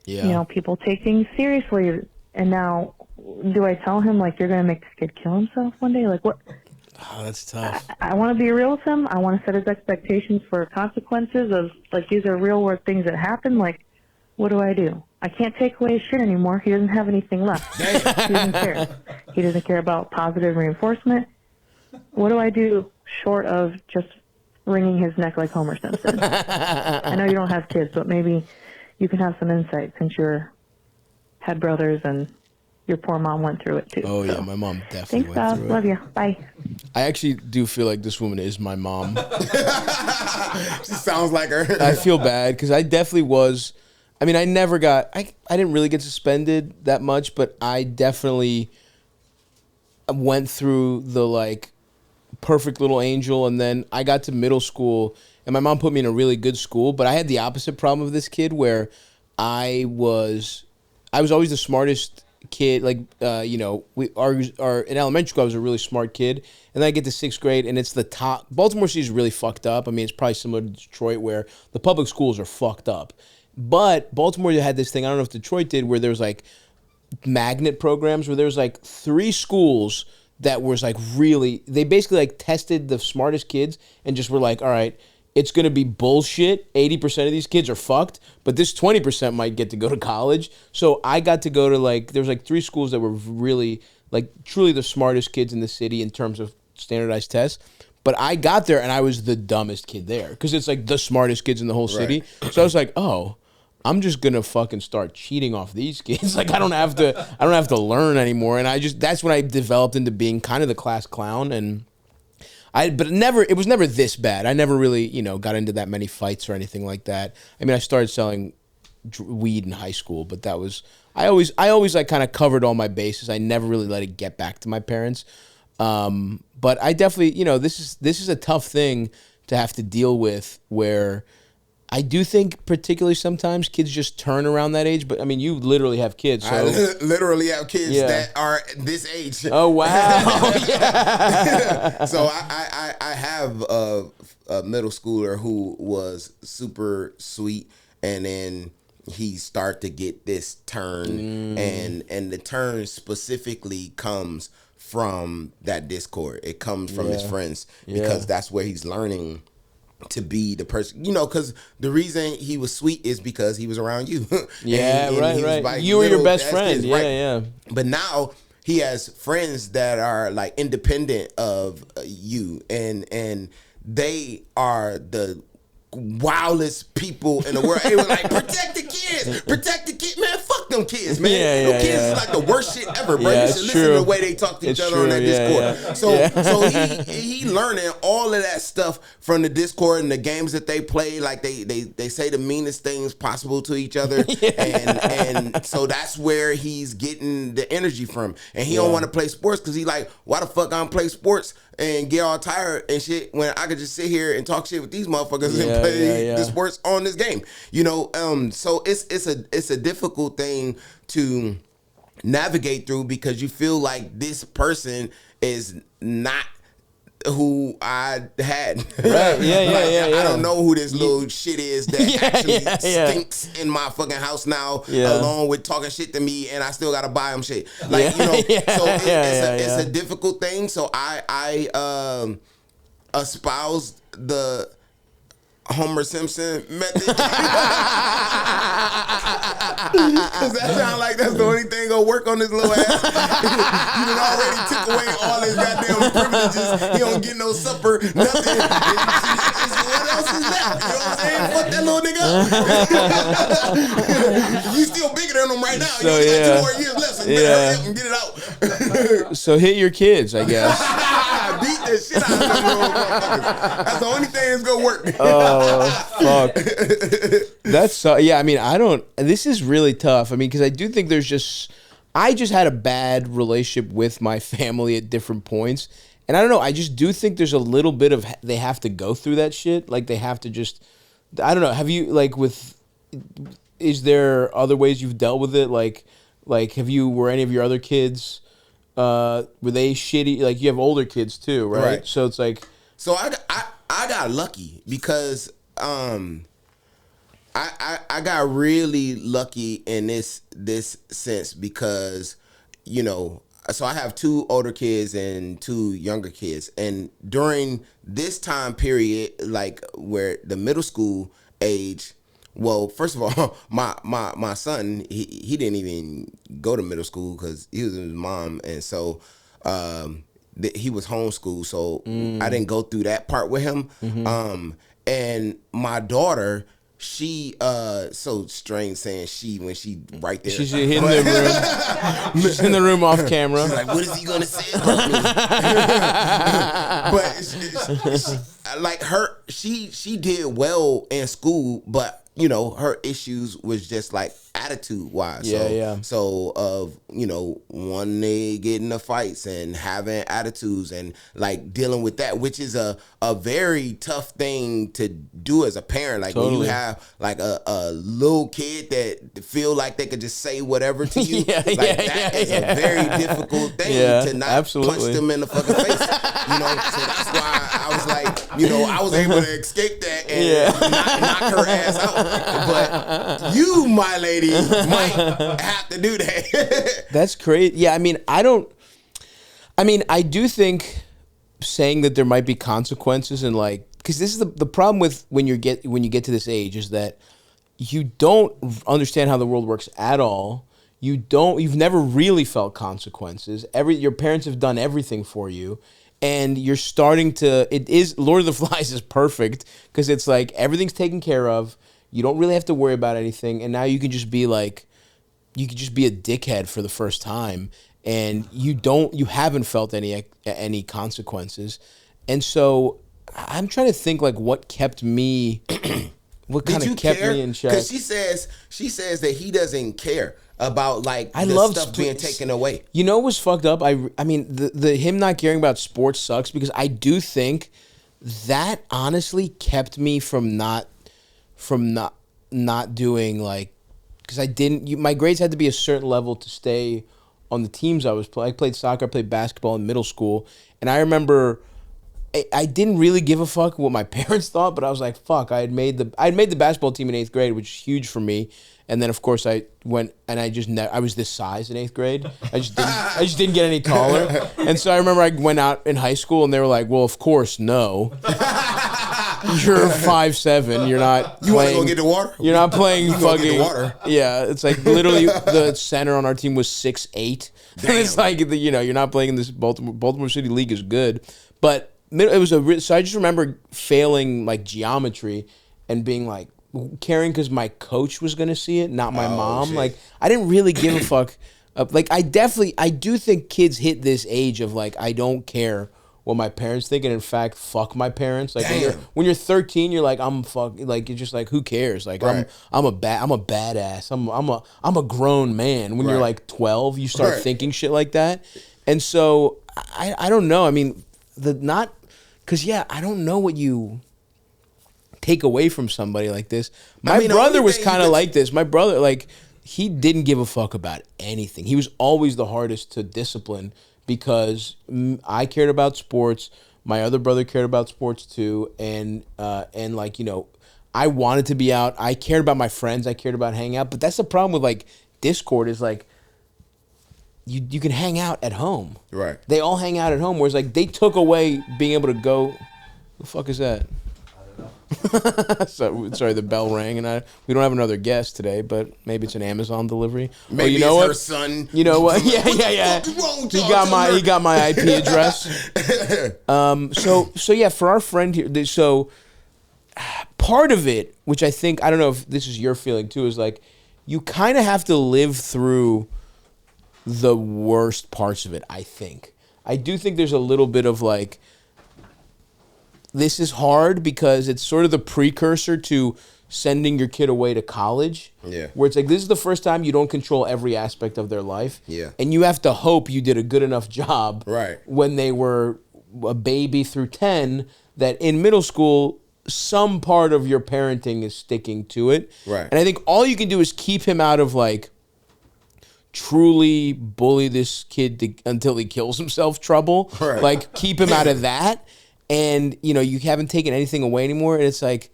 Speaker 5: You know, people take things seriously. And now, do I tell him like, you're going to make this kid kill himself one day? Like, what?
Speaker 1: Oh, that's tough.
Speaker 5: I want to be real with him. I want to set his expectations for consequences of like, these are real world things that happen. Like, what do I do? I can't take away his shit anymore. He doesn't have anything left. He doesn't care. He doesn't care about positive reinforcement. What do I do short of just wringing his neck like Homer Simpson? I know you don't have kids, but maybe you can have some insight since you're had brothers, and your poor mom went through it too.
Speaker 1: Oh,
Speaker 5: so.
Speaker 1: yeah, my mom definitely
Speaker 5: Thanks,
Speaker 1: went
Speaker 5: Stav.
Speaker 1: through it.
Speaker 5: Love you. Bye.
Speaker 1: I actually do feel like this woman is my mom.
Speaker 2: She sounds like her.
Speaker 1: I feel bad because I definitely was. I mean, I never got. I didn't really get suspended that much, but I definitely went through the like perfect little angel, and then I got to middle school, and my mom put me in a really good school. But I had the opposite problem of this kid, where I was always the smartest kid. Like you know, in elementary school I was a really smart kid, and then I get to 6th grade and it's the top. Baltimore City is really fucked up. I mean, it's probably similar to Detroit where the public schools are fucked up, but Baltimore had this thing, I don't know if Detroit did, where there was like magnet programs where there was like 3 schools that was like really, they basically like tested the smartest kids and just were like, all right, it's going to be bullshit. 80% of these kids are fucked, but this 20% might get to go to college. So I got to go to like, there's like 3 schools that were really like truly the smartest kids in the city in terms of standardized tests. But I got there and I was the dumbest kid there because it's like the smartest kids in the whole city.
Speaker 2: Right.
Speaker 1: So I was like, oh, I'm just gonna fucking start cheating off these kids. Like I don't have to learn anymore. And that's when I developed into being kind of the class clown. And it was never this bad. I never really, got into that many fights or anything like that. I mean, I started selling weed in high school, but that was, I always like kind of covered all my bases. I never really let it get back to my parents. But I definitely, this is a tough thing to have to deal with, where I do think particularly sometimes kids just turn around that age. But I mean, you literally have kids. So.
Speaker 2: I literally have kids that are this age.
Speaker 1: Oh, wow. Yeah.
Speaker 2: So I have a middle schooler who was super sweet, and then he started to get this turn, and the turn specifically comes from that Discord. It comes from his friends, because that's where he's learning to be the person, because the reason he was sweet is because he was around you.
Speaker 1: Right.
Speaker 2: Like,
Speaker 1: you were your best friend. Yeah.
Speaker 2: But now he has friends that are like independent of you, and they are the wildest people in the world. It was like, protect the kids, man. Fuck them kids, man. Them kids is like the worst shit ever, bro. You should listen to the way they talk to each other on that Discord. So he learning all of that stuff from the Discord and the games that they play. Like they say the meanest things possible to each other, and so that's where he's getting the energy from. And he don't want to play sports because he like, why the fuck I'm play sports and get all tired and shit when I could just sit here and talk shit with these motherfuckers and play the sports on this game, so it's a difficult thing to navigate through, because you feel like this person is not who I had.
Speaker 1: Right.
Speaker 2: I don't know who this little shit is that actually stinks in my fucking house now, along with talking shit to me, and I still gotta buy him shit. Like, so it's a difficult thing. So I espoused the Homer Simpson method. Cause that sounds like that's the only thing gonna work on this little ass. You done already took away all his goddamn privileges. He don't get no supper, nothing. What else is left? You know what I'm saying? Fuck that little nigga. You still bigger than him right now.
Speaker 1: So,
Speaker 2: you got 2 more years left, so you better hurry up and get it out.
Speaker 1: So hit your kids, I guess.
Speaker 2: Beat the shit out of them little motherfuckers. That's the only thing that's gonna work.
Speaker 1: Oh, fuck. That's, I mean, this is really tough. I mean, because I do think I just had a bad relationship with my family at different points. And I don't know, I just do think there's a little bit of, they have to go through that shit. Like, they have to just, I don't know, have you, like, is there other ways you've dealt with it? Like, were any of your other kids, were they shitty? Like, you have older kids too, right? So it's like.
Speaker 2: So I got lucky because I got really lucky in this sense because, so I have 2 older kids and 2 younger kids. And during this time period, like where the middle school age, well, first of all, my son, he didn't even go to middle school because he was with his mom. And so he was homeschooled, so I didn't go through that part with him. And my daughter, she so strange saying she when she right there.
Speaker 1: She's in the room. She's in the room off camera.
Speaker 2: She's like, what is he gonna say about me? But like she did well in school, but you know, her issues was just like attitude wise.
Speaker 1: Yeah.
Speaker 2: So of, you know, one they get into fights and having attitudes and like dealing with that, which is a very tough thing to do as a parent. Like when you have like a little kid that feel like they could just say whatever to you. That is a very difficult thing to not punch them in the fucking face. You know, so that's why I was like, you know, I was able to escape that and knock her ass out. But you, my lady, might have to do that.
Speaker 1: That's crazy. Yeah, I mean, I do think saying that there might be consequences and like, because this is the problem with when you get to this age is that you don't understand how the world works at all. You've never really felt consequences. Your parents have done everything for you. And you're starting to, Lord of the Flies is perfect because it's like everything's taken care of. You don't really have to worry about anything. And now you can just be like, you could just be a dickhead for the first time. And you haven't felt any consequences. And so I'm trying to think like what kept me, what kind of kept me in check.
Speaker 2: Because she says that he doesn't care about like the stuff being taken away.
Speaker 1: You know what's fucked up? I mean the him not caring about sports sucks because I do think that honestly kept me from not doing like, because I didn't. My grades had to be a certain level to stay on the teams I was playing. I played soccer, I played basketball in middle school, and I remember I didn't really give a fuck what my parents thought, but I was like, fuck, I had made the basketball team in 8th grade, which is huge for me. And then of course I went and I was this size in 8th grade. I just didn't get any taller. And so I remember I went out in high school and they were like, well, of course, no. You're 5'7". You're not.
Speaker 2: You want to go get the water?
Speaker 1: You're not playing fucking.
Speaker 2: Get the water.
Speaker 1: Yeah, it's like literally the center on our team was 6'8". And it's like you're not playing in this Baltimore City League is good, but it was so I just remember failing like geometry and being like caring because my coach was gonna see it, not my mom.
Speaker 2: Shit.
Speaker 1: Like I didn't really give a fuck. Like I do think kids hit this age of like I don't care what my parents think, and in fact, fuck my parents. Like when you're 13, you're like like you're just like who cares? Like
Speaker 2: right.
Speaker 1: I'm a badass. I'm a grown man. When you're like 12, you start thinking shit like that, and so I don't know. I mean because I don't know what you take away from somebody like this. My brother was kind of like this. My brother, like, he didn't give a fuck about anything. He was always the hardest to discipline because I cared about sports. My other brother cared about sports too, and like, you know, I wanted to be out. I cared about my friends. I cared about hanging out. But that's the problem with like Discord is like you can hang out at home. Right. They all hang out at home. Whereas like they took away being able to go. The fuck is that? Sorry, the bell rang, and we don't have another guest today, but maybe it's an Amazon delivery.
Speaker 2: Maybe
Speaker 1: you know
Speaker 2: it's
Speaker 1: what?
Speaker 2: her son.
Speaker 1: You know what? Yeah. He got my IP address. So yeah, for our friend here, so part of it, which I think I don't know if this is your feeling too, is like you kind of have to live through the worst parts of it. I do think there's a little bit of like. This is hard because it's sort of the precursor to sending your kid away to college. Yeah. Where it's like, this is the first time you don't control every aspect of their life. Yeah. And you have to hope you did a good enough job when they were a baby through 10 that in middle school, some part of your parenting is sticking to it. Right. And I think all you can do is keep him out of like truly bully this kid until he kills himself trouble. Right. Like keep him out of that. And, you know, you haven't taken anything away anymore. And it's like,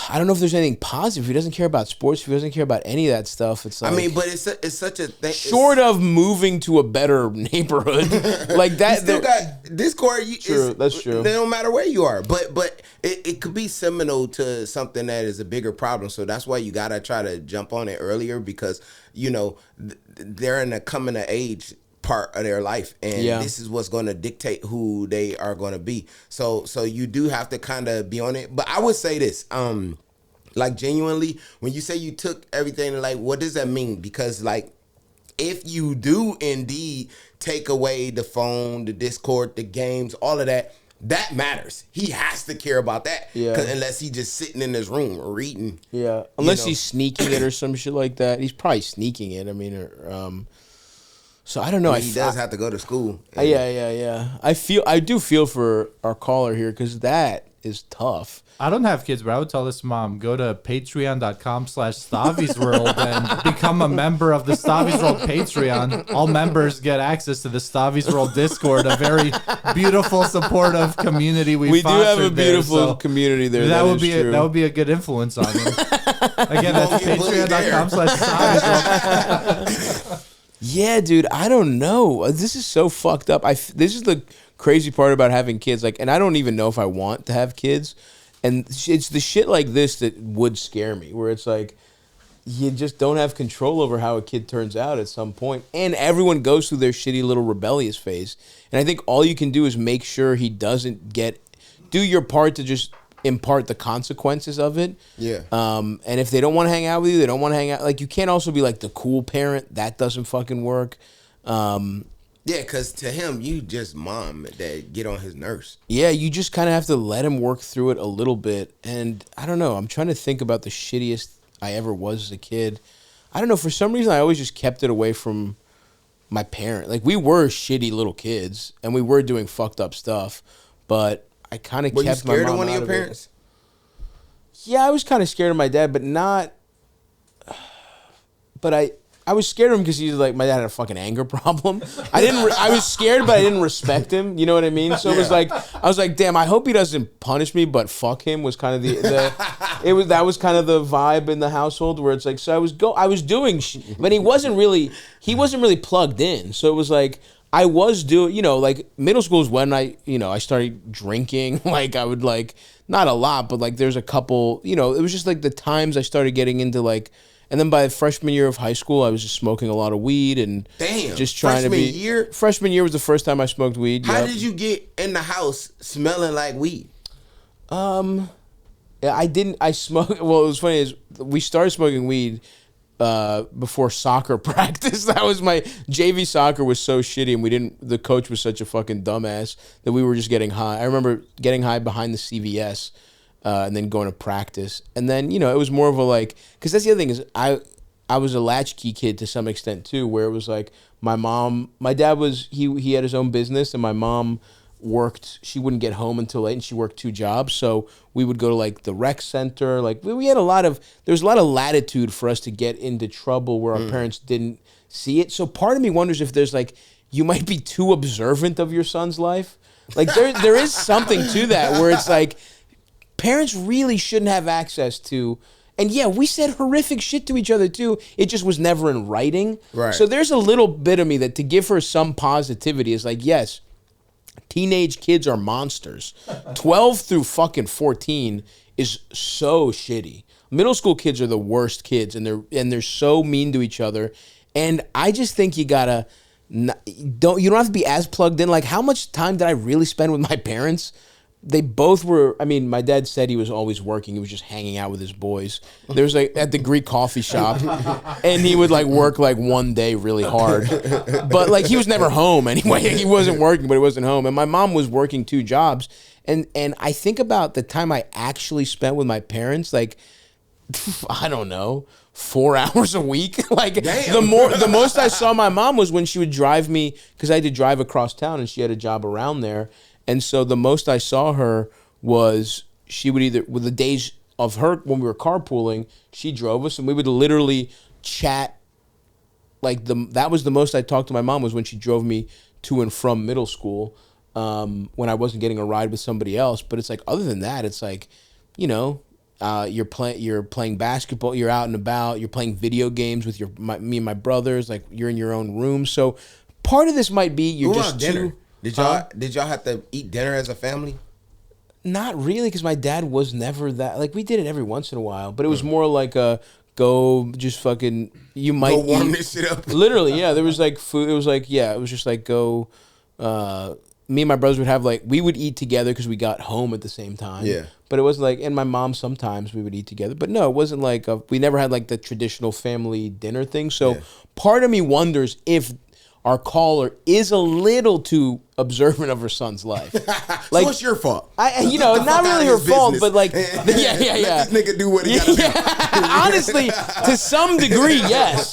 Speaker 1: I don't know if there's anything positive. If he doesn't care about sports, if he doesn't care about any of that stuff, it's like...
Speaker 2: I mean, but it's such a thing.
Speaker 1: Short of moving to a better neighborhood. Like that...
Speaker 2: You still got Discord.
Speaker 1: True, that's true.
Speaker 2: They don't matter where you are. But it could be seminal to something that is a bigger problem. So that's why you got to try to jump on it earlier because, you know, they're in a coming of age part of their life, and this is what's going to dictate who they are going to be. So you do have to kind of be on it. But I would say this, like genuinely, when you say you took everything, like, what does that mean? Because like, if you do indeed take away the phone, the Discord, the games, all of that, that matters. He has to care about that.
Speaker 1: Yeah.
Speaker 2: Unless he's just sitting in his room reading.
Speaker 1: Yeah. Unless he's sneaking it or some shit like that. He's probably sneaking it. I mean, so I don't know.
Speaker 2: He does have to go to school.
Speaker 1: Yeah. I do feel for our caller here because that is tough.
Speaker 4: I don't have kids, but I would tell this mom, go to patreon.com/Stavvy's World and become a member of the Stavvy's World Patreon. All members get access to the Stavvy's World Discord, a very beautiful, supportive community we
Speaker 1: do have a beautiful community there.
Speaker 4: That would be a good influence on him. Again, that's patreon.com/Stavvy's World.
Speaker 1: Yeah, dude, I don't know. This is so fucked up. This is the crazy part about having kids. Like, and I don't even know if I want to have kids. And it's the shit like this that would scare me, where it's like you just don't have control over how a kid turns out at some point. And everyone goes through their shitty little rebellious phase. And I think all you can do is make sure he doesn't do your part to just impart the consequences of it.
Speaker 2: Yeah.
Speaker 1: And if they don't want to hang out with you, they don't want to hang out. Like, you can't also be like the cool parent. That doesn't fucking work.
Speaker 2: Yeah, because to him, you just mom that get on his nerves.
Speaker 1: Yeah, you just kind of have to let him work through it a little bit. And I don't know. I'm trying to think about the shittiest I ever was as a kid. I don't know. For some reason, I always just kept it away from my parent. Like, we were shitty little kids, and we were doing fucked up stuff. But I kind of kept my mom out of it. Were you scared of one of your parents? Yeah, I was kind of scared of my dad, but not... But I was scared of him because my dad had a fucking anger problem. I was scared, but I didn't respect him. You know what I mean? So it was like, I was like, damn, I hope he doesn't punish me, but fuck him was kind of that was kind of the vibe in the household where it's like, so I was doing, but he wasn't really plugged in. So it was like, I was doing, like middle school is when I started drinking. Like I would not a lot, but there's a couple, it was just like the times I started getting into and then by freshman year of high school, I was just smoking a lot of weed and just trying to be. Freshman year was the first time I smoked weed.
Speaker 2: How did you get in the house smelling like weed?
Speaker 1: Yeah, I didn't. I smoked. Well, it was funny is we started smoking weed before soccer practice. That was my JV soccer was so shitty, and the coach was such a fucking dumbass that we were just getting high. I remember getting high behind the CVS. And then going to practice. And then, it was more of a because that's the other thing is I was a latchkey kid to some extent too, where it was like my dad was, he had his own business and my mom worked, she wouldn't get home until late and she worked 2 jobs. So we would go to the rec center. We had there was a lot of latitude for us to get into trouble where our parents didn't see it. So part of me wonders if there's you might be too observant of your son's life. There is something to that where it's parents really shouldn't have access to, and yeah, we said horrific shit to each other too. It just was never in writing.
Speaker 2: Right.
Speaker 1: So there's a little bit of me that to give her some positivity is yes, teenage kids are monsters. 12 through fucking 14 is so shitty. Middle school kids are the worst kids, and they're so mean to each other. And I just think you don't have to be as plugged in. How much time did I really spend with my parents? They both were, my dad said he was always working. He was just hanging out with his boys. There was at the Greek coffee shop, and he would work one day really hard. But he was never home anyway. He wasn't working, but he wasn't home. And my mom was working 2 jobs. And I think about the time I actually spent with my parents, I don't know, 4 hours a week. The most I saw my mom was when she would drive me, because I had to drive across town and she had a job around there. And so the most I saw her was she would with the days of her, when we were carpooling, she drove us and we would literally chat. That was the most I talked to my mom was when she drove me to and from middle school when I wasn't getting a ride with somebody else. But it's other than that, it's you're playing basketball, you're out and about, you're playing video games with me and my brothers, you're in your own room. So part of this might be you're just
Speaker 2: dinner. Did y'all have to eat dinner as a family?
Speaker 1: Not really, because my dad was never that. We did it every once in a while, but it was more go just fucking. You might
Speaker 2: warm this shit up.
Speaker 1: Literally, yeah. There was food. It was it was just go. me and my brothers would have like, we would eat together because we got home at the same time.
Speaker 2: Yeah.
Speaker 1: But it wasn't like, and my mom sometimes we would eat together. But no, it wasn't like, we never had like the traditional family dinner thing. So part of me wonders if our caller is a little too observant of her son's life.
Speaker 2: Like, so it's your fault.
Speaker 1: Not really her fault, but like,
Speaker 2: Let this nigga do what he gotta do.
Speaker 1: Honestly, to some degree, yes.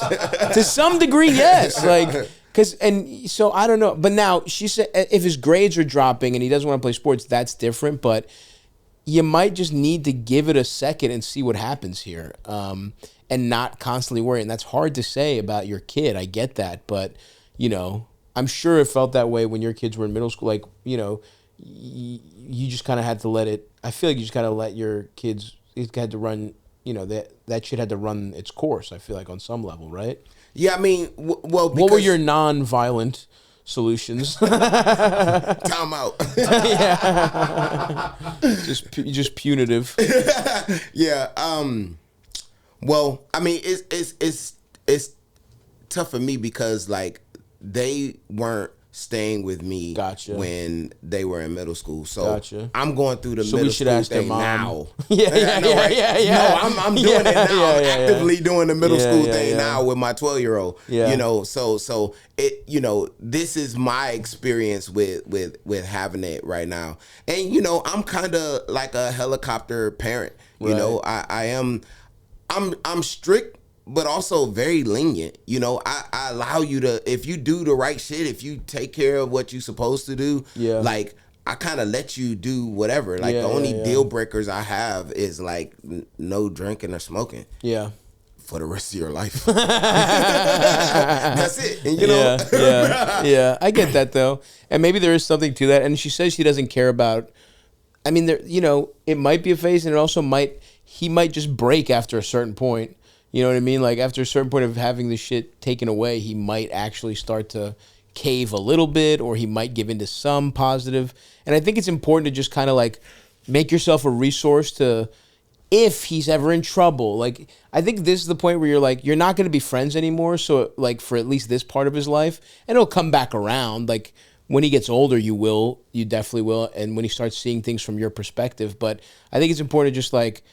Speaker 1: To some degree, yes. Like, so I don't know. But now she said if his grades are dropping and he doesn't want to play sports, that's different. But you might just need to give it a second and see what happens here, and not constantly worry. And that's hard to say about your kid. I get that, but I'm sure it felt that way when your kids were in middle school. Like, you just kind of had to let it. I feel like you just gotta let your kids. It had to run. That shit had to run its course. I feel like on some level, right?
Speaker 2: Yeah, I mean, well,
Speaker 1: what were your non-violent solutions?
Speaker 2: Time out.
Speaker 1: Yeah, just punitive.
Speaker 2: Yeah. Well, I mean, it's tough for me because like they weren't staying with me when they were in middle school. So I'm going through the middle school thing now.
Speaker 1: Yeah.
Speaker 2: No, I'm doing it now. I'm actively doing the middle school thing now with my 12-year-old. Yeah. So it, this is my experience with having it right now. And, I'm kind of like a helicopter parent. I am, I'm strict, but also very lenient. I allow you to, if you do the right shit, if you take care of what you're supposed to do, like I kind of let you do whatever. Like the only deal breakers I have is like no drinking or smoking. Yeah. For the rest of your life. That's it. And,
Speaker 1: Yeah, I get that though. And maybe there is something to that. And she says she doesn't care about, I mean, it might be a phase, and it also he might just break after a certain point. You know what I mean? Like after a certain point of having the shit taken away, he might actually start to cave a little bit, or he might give into some positive. And I think it's important to just kind of like make yourself a resource to, if he's ever in trouble. Like I think this is the point where you're like, you're not going to be friends anymore. So like for at least this part of his life, and it'll come back around. Like when he gets older, you definitely will. And when he starts seeing things from your perspective. But I think it's important to just like,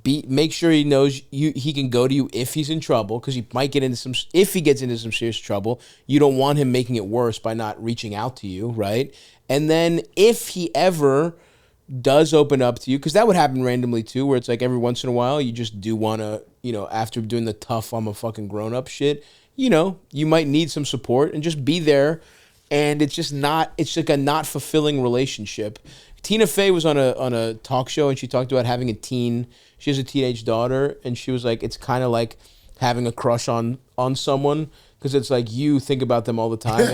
Speaker 1: make sure he knows he can go to you if he's in trouble, because he might get into if he gets into some serious trouble, you don't want him making it worse by not reaching out to you, right? And then if he ever does open up to you, because that would happen randomly too, where it's like every once in a while you just do want to, after doing the tough I'm a fucking grown up shit, you might need some support, and just be there. And it's like a not fulfilling relationship. Tina Fey was on a talk show, and she talked about having she has a teenage daughter, and she was like, it's kind of like having a crush on someone, because it's like you think about them all the time,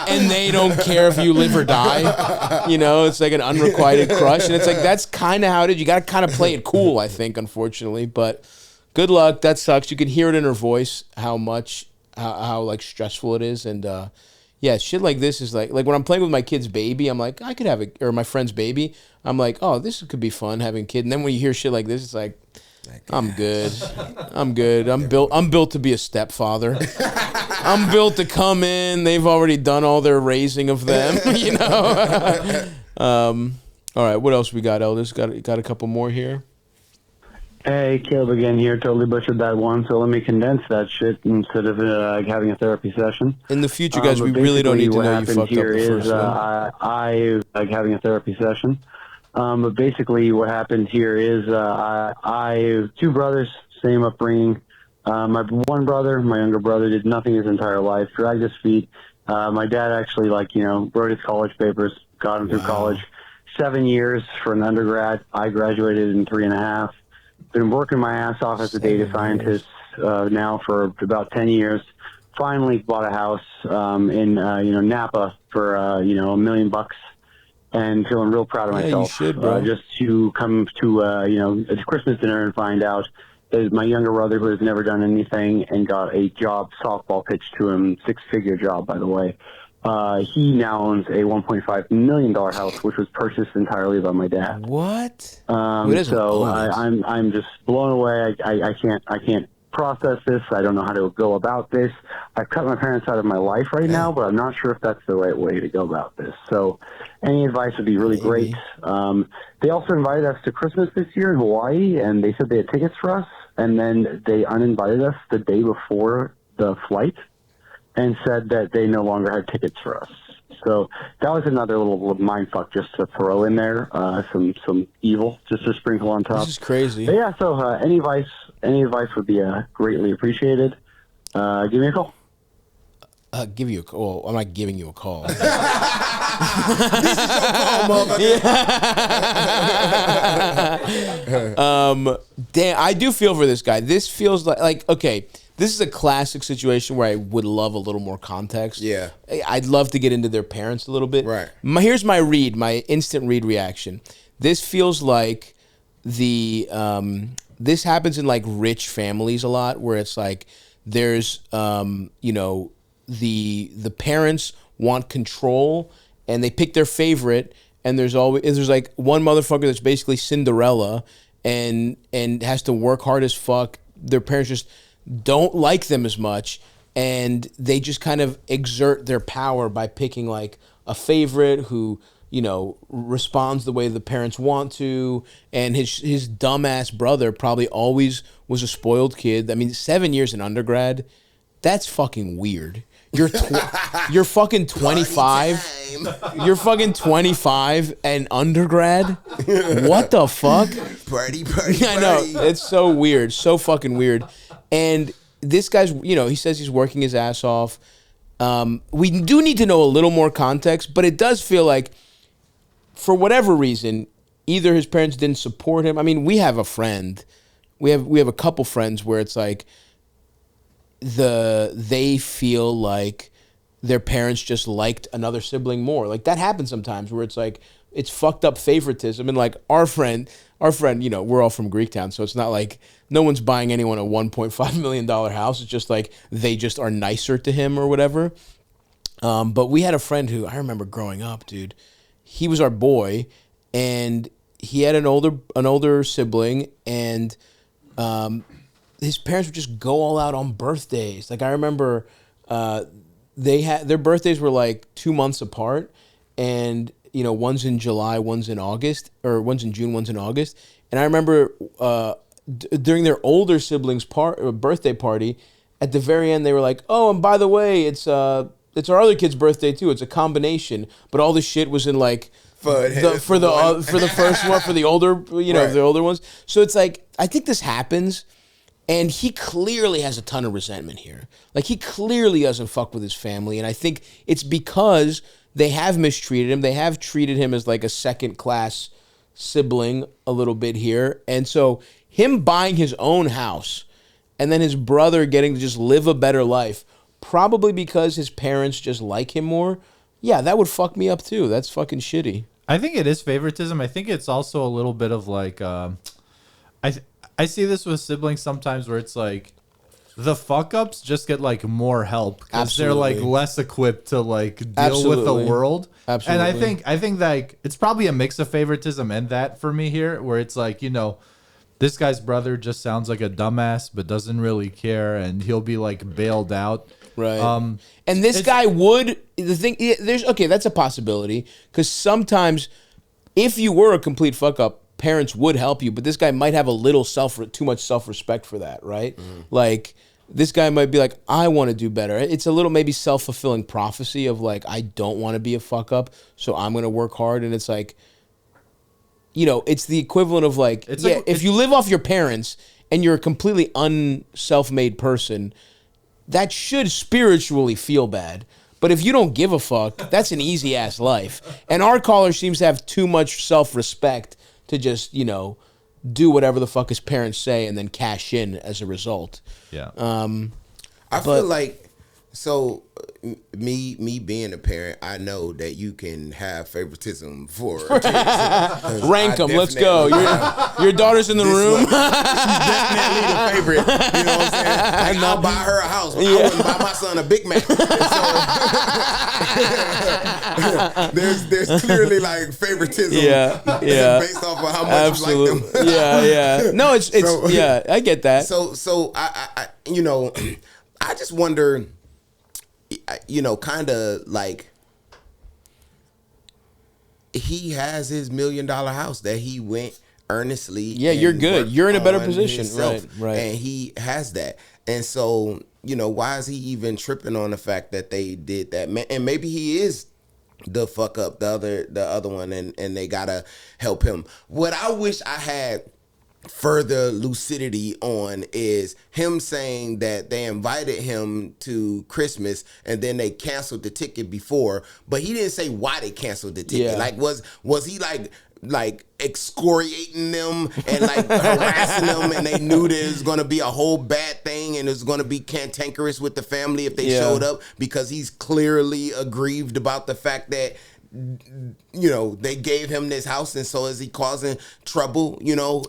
Speaker 1: and they don't care if you live or die. It's like an unrequited crush, and it's like that's kind of how it is. You got to kind of play it cool, I think, unfortunately. But good luck. That sucks. You can hear it in her voice how like stressful it is, and yeah, shit like this is like when I'm playing with my kid's baby, I'm like, I could have or my friend's baby. I'm like, oh, this could be fun having a kid. And then when you hear shit like this, it's like, I'm good. I'm good. I'm built to be a stepfather. I'm built to come in. They've already done all their raising of them, All right, what else we got, Elders? Got a couple more here.
Speaker 6: Hey, Caleb again here. Totally butchered that one, so let me condense that shit instead of having a therapy session.
Speaker 1: In the future, guys, we really don't need to know you fucked up the first one.
Speaker 6: I like having a therapy session. But basically what happened here is I have two brothers, same upbringing. My one brother, my younger brother, did nothing his entire life, dragged his feet. My dad actually, wrote his college papers, got him through college. 7 years for an undergrad. I graduated in 3.5. Been working my ass off as a data scientist now for about 10 years. Finally bought a house in Napa for $1 million, and feeling real proud of myself.
Speaker 1: You should, bro.
Speaker 6: Just to come to a Christmas dinner and find out that my younger brother, who has never done anything and got a job softball pitched to him, 6-figure job, by the way. He now owns a $1.5 million house, which was purchased entirely by my dad.
Speaker 1: What?
Speaker 6: So I'm just blown away. I can't process this. I don't know how to go about this. I've cut my parents out of my life right now, but I'm not sure if that's the right way to go about this. So any advice would be really great. They also invited us to Christmas this year in Hawaii, and they said they had tickets for us, and then they uninvited us the day before the flight and said that they no longer had tickets for us. So that was another little mind fuck just to throw in there, some evil just to sprinkle on top.
Speaker 1: This is crazy.
Speaker 6: But yeah, so any advice would be greatly appreciated. Give me a call.
Speaker 1: Give you a call. I'm not giving you a call.
Speaker 2: This is your call, motherfucker.
Speaker 1: Damn, I do feel for this guy. This feels like okay. This is a classic situation where I would love a little more context.
Speaker 2: Yeah.
Speaker 1: I'd love to get into their parents a little bit.
Speaker 2: Right.
Speaker 1: Here's my instant read reaction. This feels like this happens in like rich families a lot, where it's like there's the parents want control and they pick their favorite, and there's like one motherfucker that's basically Cinderella and has to work hard as fuck. Their parents just don't like them as much, and they just kind of exert their power by picking like a favorite who responds the way the parents want to. And his dumbass brother probably always was a spoiled kid. I mean, 7 years in undergrad, that's fucking weird. You're fucking 25. You're fucking 25 and undergrad. What the fuck?
Speaker 2: Party.
Speaker 1: I know, it's so weird, so fucking weird. And this guy's, he says he's working his ass off. We do need to know a little more context, but it does feel like, for whatever reason, either his parents didn't support him. I mean, we have a friend, we have a couple friends where it's like they feel like their parents just liked another sibling more. Like that happens sometimes, where it's like it's fucked up favoritism. And like our friend, we're all from Greektown, so it's not like no one's buying anyone a $1.5 million house. It's just like they just are nicer to him or whatever. But we had a friend who I remember growing up, dude. He was our boy, and he had an older sibling, and his parents would just go all out on birthdays. Like I remember their birthdays were like 2 months apart, and one's in July, one's in August, or one's in June, one's in August. And I remember during their older siblings' birthday party, at the very end they were like, "Oh, and by the way, it's our other kid's birthday too. It's a combination." But all the shit was in like for the first one, for the older,
Speaker 2: Right.
Speaker 1: the older ones. So it's like, I think this happens, and he clearly has a ton of resentment here. Like he clearly doesn't fuck with his family, and I think it's because they have mistreated him. They have treated him as like a second class sibling a little bit here. And so him buying his own house and then his brother getting to just live a better life, probably because his parents just like him more. Yeah, that would fuck me up too. That's fucking shitty.
Speaker 4: I think it is favoritism. I think it's also a little bit of like, I see this with siblings sometimes where it's like the fuck ups just get like more help because they're like less equipped to like deal with the world.
Speaker 1: Absolutely.
Speaker 4: And I think like it's probably a mix of favoritism and that for me here, where it's like, this guy's brother just sounds like a dumbass but doesn't really care, and he'll be like bailed out.
Speaker 1: Right. And this guy that's a possibility, because sometimes if you were a complete fuck up, parents would help you, but this guy might have a little too much self-respect for that, right? Like this guy might be like, I want to do better. It's a little maybe self-fulfilling prophecy of like, I don't want to be a fuck up, so I'm going to work hard. And it's like, it's the equivalent of like, if you live off your parents and you're a completely unself-made person, that should spiritually feel bad. But if you don't give a fuck, that's an easy ass life. And our caller seems to have too much self-respect to just, do whatever the fuck his parents say and then cash in as a result.
Speaker 4: Yeah.
Speaker 2: I feel like So me being a parent, I know that you can have favoritism for kids.
Speaker 1: Rank them. Let's go. Your daughter's in the room.
Speaker 2: She's definitely the favorite. You know what I'm saying? Like, I'll buy her a house. But I wouldn't buy my son a Big Mac. So, there's clearly like favoritism. Based off of how much you like them.
Speaker 1: Yeah. No, it's so, yeah. I get that.
Speaker 2: So I I just wonder. Kind of like he has his $1 million house that he went earnestly. Yeah,
Speaker 1: you're good. You're in a better position, right?
Speaker 2: And he has that. And so, why is he even tripping on the fact that they did that? And maybe he is the fuck up, the other one, and they gotta help him. What I wish I had further lucidity on is him saying that they invited him to Christmas and then they canceled the ticket before, but he didn't say why they canceled the ticket. Like was he like excoriating them and like harassing them, and they knew there was going to be a whole bad thing and it was going to be cantankerous with the family if they showed up, because he's clearly aggrieved about the fact that they gave him this house, and so is he causing trouble?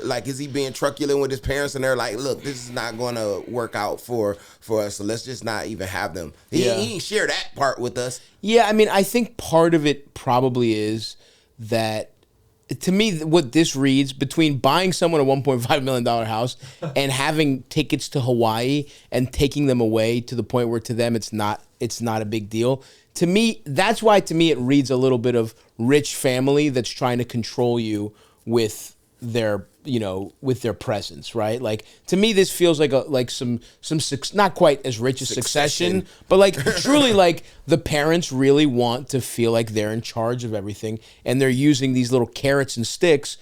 Speaker 2: Like, is he being truculent with his parents, and they're like, look, this is not going to work out for us, so let's just not even have them. He didn't share that part with us.
Speaker 1: Yeah, I mean, I think part of it probably is that, to me, what this reads, between buying someone a $1.5 million house and having tickets to Hawaii and taking them away to the point where to them it's not a big deal. To me, that's why to me it reads a little bit of rich family that's trying to control you with their presence, right? Like, to me, this feels like some not quite as rich as Succession, but like truly like the parents really want to feel like they're in charge of everything, and they're using these little carrots and sticks,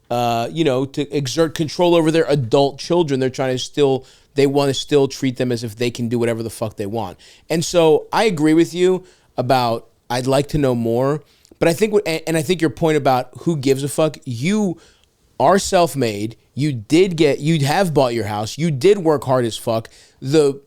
Speaker 1: to exert control over their adult children. They're trying to they want to still treat them as if they can do whatever the fuck they want. And so I agree with you about I'd like to know more, but I think I think your point about who gives a fuck, you are self-made, you have bought your house, you did work hard as fuck. The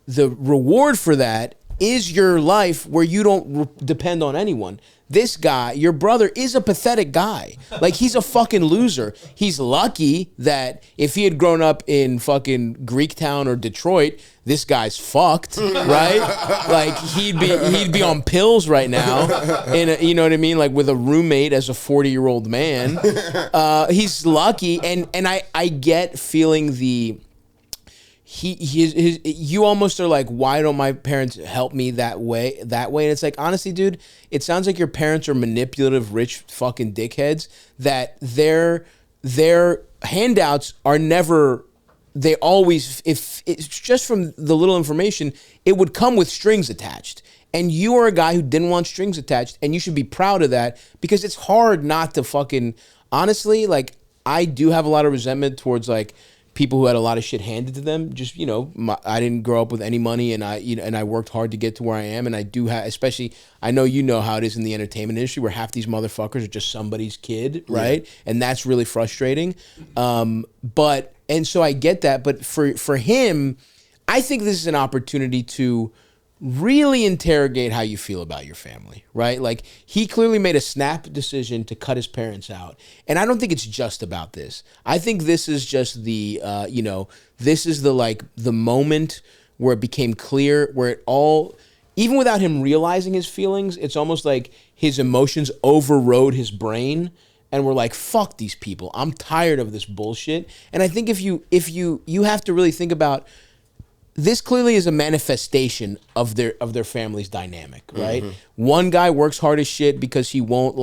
Speaker 1: reward for that is your life where you don't depend on anyone. This guy, your brother, is a pathetic guy. Like, he's a fucking loser. He's lucky that if he had grown up in fucking Greektown or Detroit, this guy's fucked, right? Like, he'd be on pills right now, you know what I mean? Like, with a roommate as a 40-year-old man. He's lucky, and I get feeling the... you almost are like, why don't my parents help me that way? And it's like, honestly, dude, it sounds like your parents are manipulative, rich fucking dickheads, that their handouts are never, they always, if it's just from the little information, it would come with strings attached. And you are a guy who didn't want strings attached, and you should be proud of that, because it's hard not to fucking, honestly, like, I do have a lot of resentment towards like people who had a lot of shit handed to them. Just, I didn't grow up with any money, and I worked hard to get to where I am. And I do have, especially, I know how it is in the entertainment industry, where half these motherfuckers are just somebody's kid, right? Yeah. And that's really frustrating. And so I get that. But for him, I think this is an opportunity to really interrogate how you feel about your family, right? Like, he clearly made a snap decision to cut his parents out. And I don't think it's just about this. I think this is just the, this is the moment where it became clear, where it all, even without him realizing his feelings, it's almost like his emotions overrode his brain. And we're like, fuck these people. I'm tired of this bullshit. And I think if you have to really think about, this clearly is a manifestation of their family's dynamic, right? Mm-hmm. One guy works hard as shit because he won't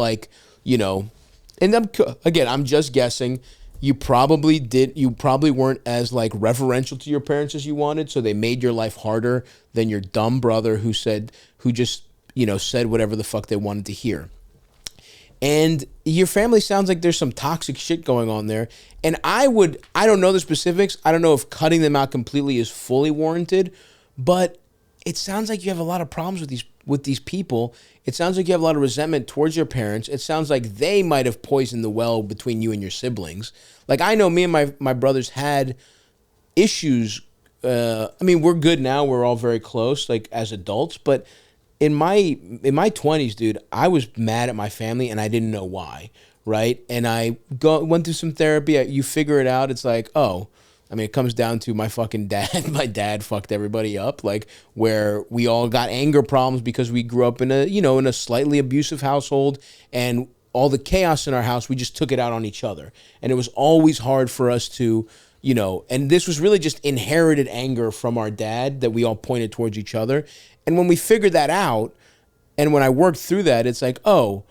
Speaker 1: and I'm just guessing, you probably weren't as like reverential to your parents as you wanted, so they made your life harder than your dumb brother who just said whatever the fuck they wanted to hear. And your family sounds like there's some toxic shit going on there. And I don't know the specifics. I don't know if cutting them out completely is fully warranted, but it sounds like you have a lot of problems with these people. It sounds like you have a lot of resentment towards your parents. It sounds like they might have poisoned the well between you and your siblings. Like, I know me and my brothers had issues I mean, we're good now. We're all very close, like as adults. But in my 20s, dude, I was mad at my family and I didn't know why, right? And I went through some therapy. You figure it out. It's like, oh, I mean, it comes down to my fucking dad. My dad fucked everybody up, like where we all got anger problems because we grew up in a slightly abusive household, and all the chaos in our house, we just took it out on each other. And it was always hard for us to, and this was really just inherited anger from our dad that we all pointed towards each other. And when we figured that out, and when I worked through that, it's like, oh,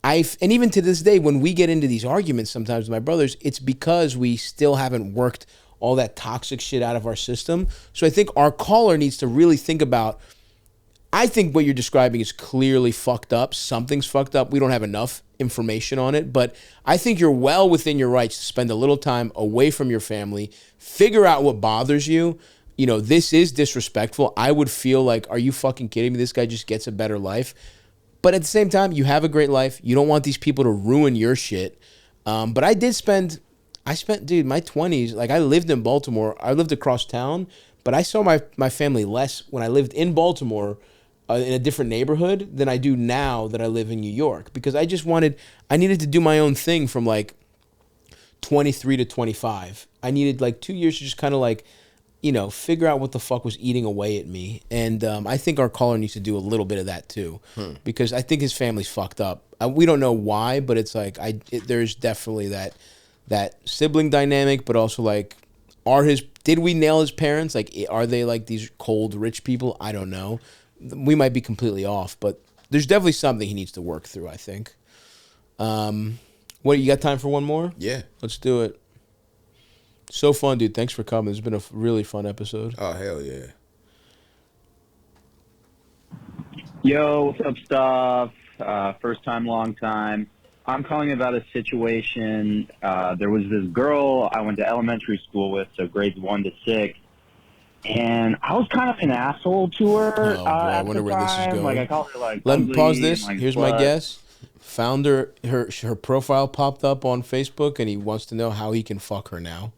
Speaker 1: and even to this day, when we get into these arguments sometimes with my brothers, it's because we still haven't worked all that toxic shit out of our system. So I think our caller needs to really think about, I think what you're describing is clearly fucked up. Something's fucked up. We don't have enough information on it, but I think you're well within your rights to spend a little time away from your family, figure out what bothers you. This is disrespectful. I would feel like, are you fucking kidding me? This guy just gets a better life. But at the same time, you have a great life. You don't want these people to ruin your shit. But I spent, dude, my 20s, like I lived in Baltimore. I lived across town, but I saw my family less when I lived in Baltimore in a different neighborhood than I do now that I live in New York. Because I needed to do my own thing from like 23 to 25. I needed like 2 years to just kind of like, figure out what the fuck was eating away at me. And I think our caller needs to do a little bit of that too. Because I think his family's fucked up. We don't know why, but it's like, there's definitely that sibling dynamic, but also like, did we nail his parents? Like, are they like these cold, rich people? I don't know. We might be completely off, but there's definitely something he needs to work through, I think. You got time for one more?
Speaker 2: Yeah.
Speaker 1: Let's do it. So fun, dude. Thanks for coming. It's been a really fun episode.
Speaker 2: Oh, hell yeah.
Speaker 7: Yo, what's up, Stav? First time, long time. I'm calling about a situation. There was this girl I went to elementary school with, so grades 1 to 6. And I was kind of an asshole to her.
Speaker 1: Oh, boy, I wonder where this is going.
Speaker 7: Like, I called her, like,
Speaker 1: let me
Speaker 7: ugly
Speaker 1: pause this.
Speaker 7: and, like,
Speaker 1: Here's
Speaker 7: slut.
Speaker 1: my guess. Found her profile popped up on Facebook, and he wants to know how he can fuck her now.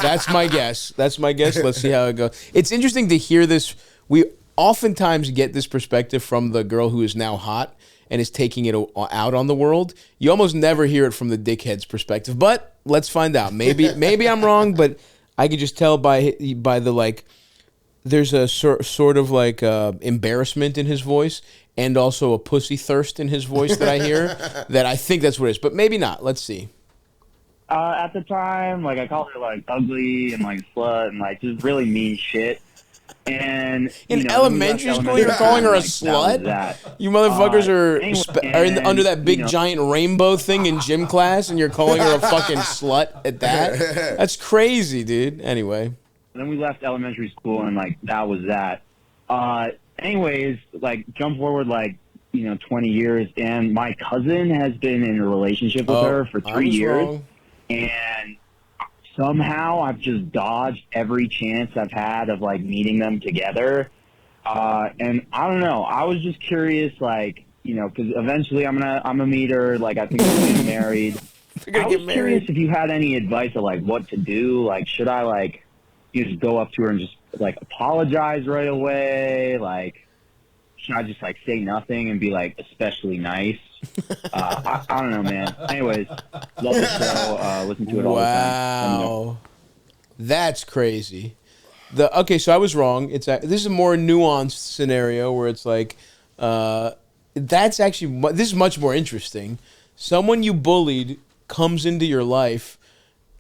Speaker 1: That's my guess. Let's see how it goes. It's interesting to hear this. We oftentimes get this perspective from the girl who is now hot and is taking it out on the world. You almost never hear it from the dickhead's perspective, but let's find out. Maybe I'm wrong, but I could just tell by the like. There's a sort of like embarrassment in his voice, and also a pussy thirst in his voice that I hear. That I think that's what it is, but maybe not. Let's see.
Speaker 7: At the time, like, I called her, like, ugly and, like, slut and, like, just really mean shit. And
Speaker 1: in elementary school, you're calling her a slut? You motherfuckers are under that big giant rainbow thing in gym class, and you're calling her a fucking slut at that? That's crazy, dude. Anyway.
Speaker 7: Then we left elementary school, and, like, that was that. Anyways, like, jump forward, like, 20 years, and my cousin has been in a relationship with her for 3 years.
Speaker 1: Wrong.
Speaker 7: And somehow I've just dodged every chance I've had of, like, meeting them together. And I don't know. I was just curious, like, because eventually I'm gonna meet her. Like, I think we're getting married. I was curious if you had any advice of, like, what to do. Like, should I, like, just go up to her and just, like, apologize right away? Like, should I just, like, say nothing and be, like, especially nice? I don't know, man. Anyways, love the show. Listen to it all the time.
Speaker 1: Wow. That's crazy. Okay, so I was wrong. This is a more nuanced scenario where it's like, this is much more interesting. Someone you bullied comes into your life,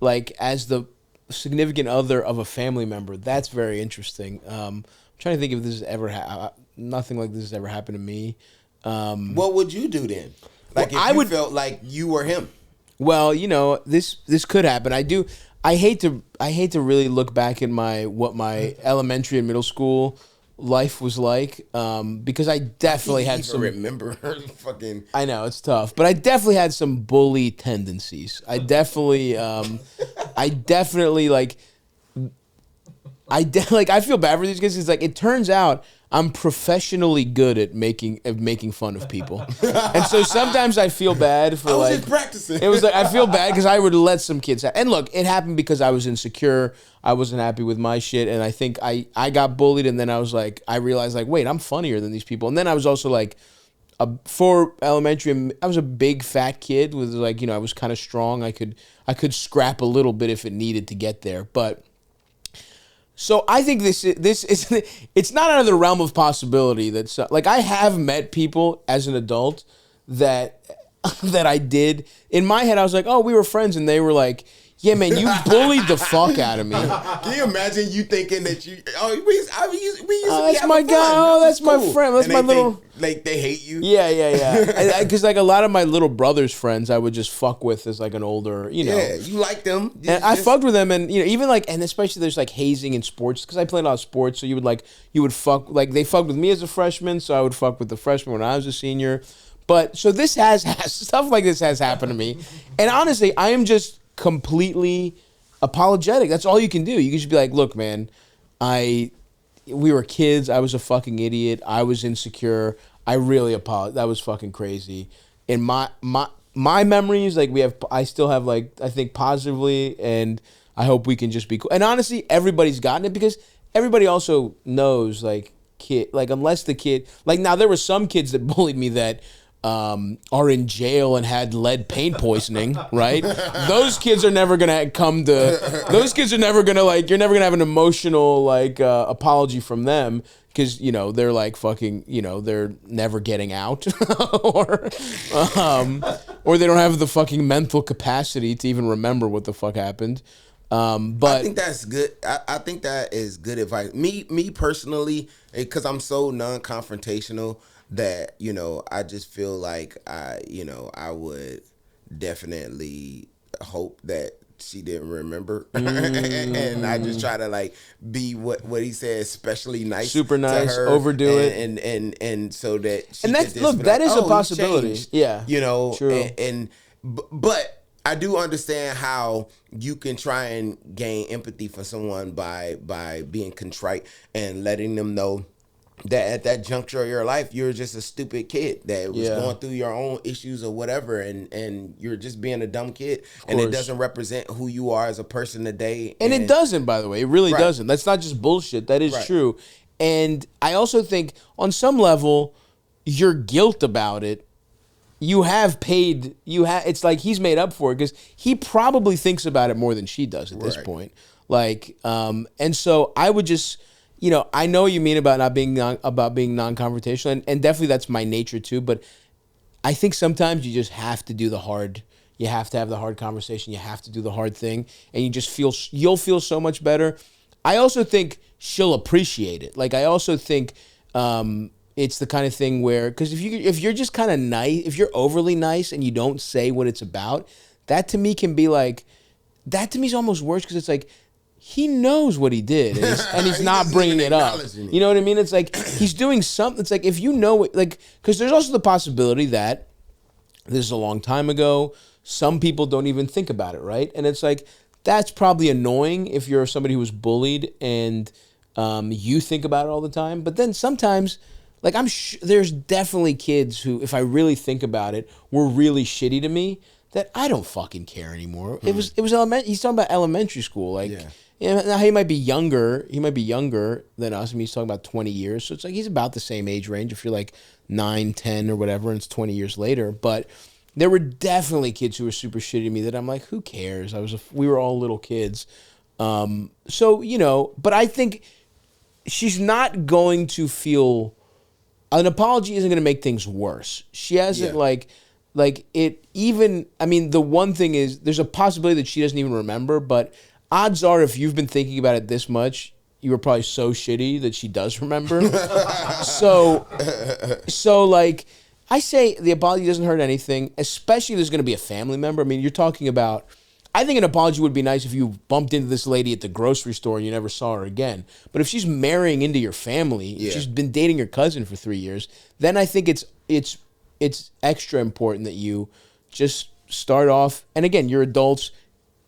Speaker 1: like, as the significant other of a family member. That's very interesting. I'm trying to think if this has ever nothing like this has ever happened to me.
Speaker 2: What would you do then? Like, if you felt like you were him?
Speaker 1: Well, this could happen. I hate to really look back at what my elementary and middle school life was like, because I definitely had some.
Speaker 2: Remember fucking.
Speaker 1: I know it's tough, but I definitely had some bully tendencies. I definitely like. I feel bad for these guys. It's like, it turns out I'm professionally good at making fun of people, and so sometimes I feel bad for
Speaker 2: I was
Speaker 1: like
Speaker 2: just practicing.
Speaker 1: It was like I feel bad because I would let some kids and look, it happened because I was insecure. I wasn't happy with my shit, and I think I got bullied, and then I was like, I realized like, wait, I'm funnier than these people, and then I was also like, for elementary, I was a big fat kid with like, you know, I was kind of strong. I could scrap a little bit if it needed to get there, but. So I think this is it's not out of the realm of possibility that like I have met people as an adult that I did in my head. I was like, oh, we were friends, and they were like, yeah, man, you bullied the fuck out of me.
Speaker 2: Can you imagine you thinking that you? Oh, we used to be
Speaker 1: that's my
Speaker 2: having
Speaker 1: guy.
Speaker 2: fun.
Speaker 1: Oh, that's my
Speaker 2: Cool.
Speaker 1: friend. That's
Speaker 2: And
Speaker 1: my
Speaker 2: they
Speaker 1: little.
Speaker 2: think, like they hate you.
Speaker 1: Yeah. Because like a lot of my little brother's friends, I would just fuck with as like an older, you know.
Speaker 2: Yeah, you like them.
Speaker 1: And I fucked with them, and you know, even like, and especially there's like hazing in sports because I played a lot of sports. So you would fuck like they fucked with me as a freshman, so I would fuck with the freshman when I was a senior. But so this has stuff like this has happened to me, and honestly, I am just completely apologetic. That's all you can do. You can just be like, look, man, we were kids. I was a fucking idiot. I was insecure. I really apologize. That was fucking crazy. In my memories, like I still have like, I think positively, and I hope we can just be cool. And honestly, everybody's gotten it because everybody also knows like unless the kid, like now there were some kids that bullied me that are in jail and had lead paint poisoning, right? Those kids are never gonna come to. Those kids are never gonna like. You're never gonna have an emotional like apology from them because you know they're like fucking. You know they're never getting out, or they don't have the fucking mental capacity to even remember what the fuck happened. But
Speaker 2: I think that's good. I think that is good advice. Me personally, because I'm so non-confrontational. That, you know, I just feel like I would definitely hope that she didn't remember. And I just try to like be what he said, especially nice.
Speaker 1: Super nice,
Speaker 2: to her
Speaker 1: overdo it.
Speaker 2: And so that she
Speaker 1: and that's
Speaker 2: could just
Speaker 1: look,
Speaker 2: be
Speaker 1: that
Speaker 2: like,
Speaker 1: is
Speaker 2: oh,
Speaker 1: a possibility.
Speaker 2: changed.
Speaker 1: Yeah.
Speaker 2: You know,
Speaker 1: true.
Speaker 2: But I do understand how you can try and gain empathy for someone by being contrite and letting them know that at that juncture of your life, you're just a stupid kid that was going through your own issues or whatever, and you're just being a dumb kid, and it doesn't represent who you are as a person today.
Speaker 1: And it doesn't, by the way. It really doesn't. That's not just bullshit. That is true. And I also think, on some level, your guilt about it, you have paid, it's like he's made up for it, because he probably thinks about it more than she does at this point. Like, and so I would just... You know, I know what you mean about being non-confrontational, and definitely that's my nature too. But I think sometimes you just have to do the hard. You have to have the hard conversation. You have to do the hard thing, and you'll feel so much better. I also think she'll appreciate it. Like I also think it's the kind of thing where, because if you're just kind of nice, if you're overly nice and you don't say what it's about, that to me can be like, that to me is almost worse, because it's like, he knows what he did, and he's not bringing it up. You know what I mean? It's like he's doing something. It's like if you know it, like, because there's also the possibility that this is a long time ago. Some people don't even think about it, right? And it's like that's probably annoying if you're somebody who was bullied and you think about it all the time. But then sometimes, like there's definitely kids who, if I really think about it, were really shitty to me that I don't fucking care anymore. It was elementary. He's talking about elementary school, like. Yeah. Now he might be younger. He might be younger than us. I mean, he's talking about 20 years. So it's like he's about the same age range. If you're like 9, 10 or whatever, and it's 20 years later. But there were definitely kids who were super shitty to me that I'm like, who cares? We were all little kids. So, you know, but I think she's not going to feel... An apology isn't going to make things worse. She hasn't like it even... I mean, the one thing is there's a possibility that she doesn't even remember, but... Odds are, if you've been thinking about it this much, you were probably so shitty that she does remember. so like, I say the apology doesn't hurt anything, especially if there's going to be a family member. I mean, you're talking about... I think an apology would be nice if you bumped into this lady at the grocery store and you never saw her again. But if she's marrying into your family, she's been dating your cousin for 3 years, then I think it's extra important that you just start off... And again, you're adults...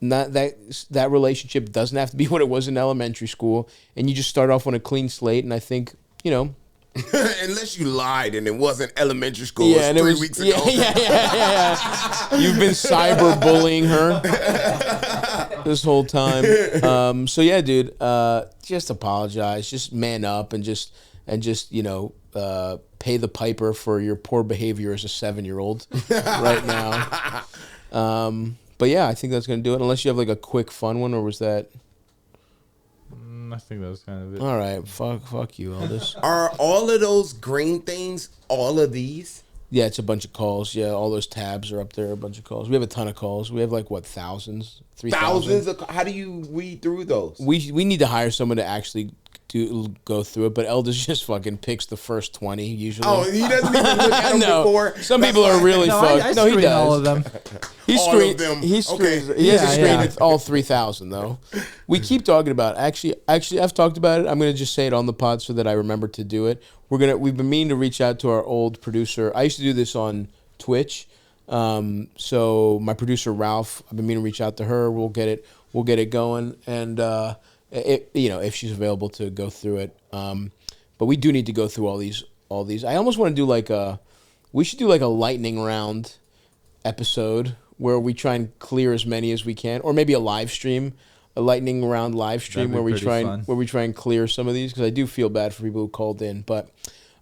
Speaker 1: Not that relationship doesn't have to be what it was in elementary school, and you just start off on a clean slate. And I think, you know,
Speaker 2: Unless you lied and it wasn't elementary school.
Speaker 1: Yeah, and
Speaker 2: it
Speaker 1: it
Speaker 2: was
Speaker 1: was
Speaker 2: 3 weeks ago.
Speaker 1: Yeah. You've been cyberbullying her this whole time. So yeah, dude, just apologize, just man up, and just you know, pay the piper for your poor behavior as a 7-year-old right now. But yeah, I think that's gonna do it. Unless you have like a quick fun one, or was that?
Speaker 4: I think that was kind of it.
Speaker 1: All right, fuck you, Aldous.
Speaker 2: Are all of those green things all of these?
Speaker 1: Yeah, it's a bunch of calls. Yeah, all those tabs are up there. A bunch of calls. We have a ton of calls. We have like what, thousands, 3,000.
Speaker 2: Thousands of. How do you weed through those?
Speaker 1: We need to hire someone to actually go through it, but Elders just fucking picks the first 20 usually.
Speaker 2: Oh, he doesn't even look at them
Speaker 1: No,
Speaker 2: before.
Speaker 1: some people are really fucked.
Speaker 4: I
Speaker 1: No, he
Speaker 4: screen
Speaker 1: does.
Speaker 4: all of them.
Speaker 1: He
Speaker 2: All
Speaker 1: screened
Speaker 2: of them.
Speaker 1: He screens. He has a screen at all 3,000 though. We keep talking about it. Actually, I've talked about it. I'm gonna just say it on the pod so that I remember to do it. We've been meaning to reach out to our old producer. I used to do this on Twitch. So my producer Ralph, I've been meaning to reach out to her. We'll get it going, and you know, if she's available to go through it. But we do need to go through all these. I almost want to do we should do like a lightning round episode where we try and clear as many as we can, or maybe a live stream, a lightning round live stream where we try and clear some of these, because I do feel bad for people who called in. But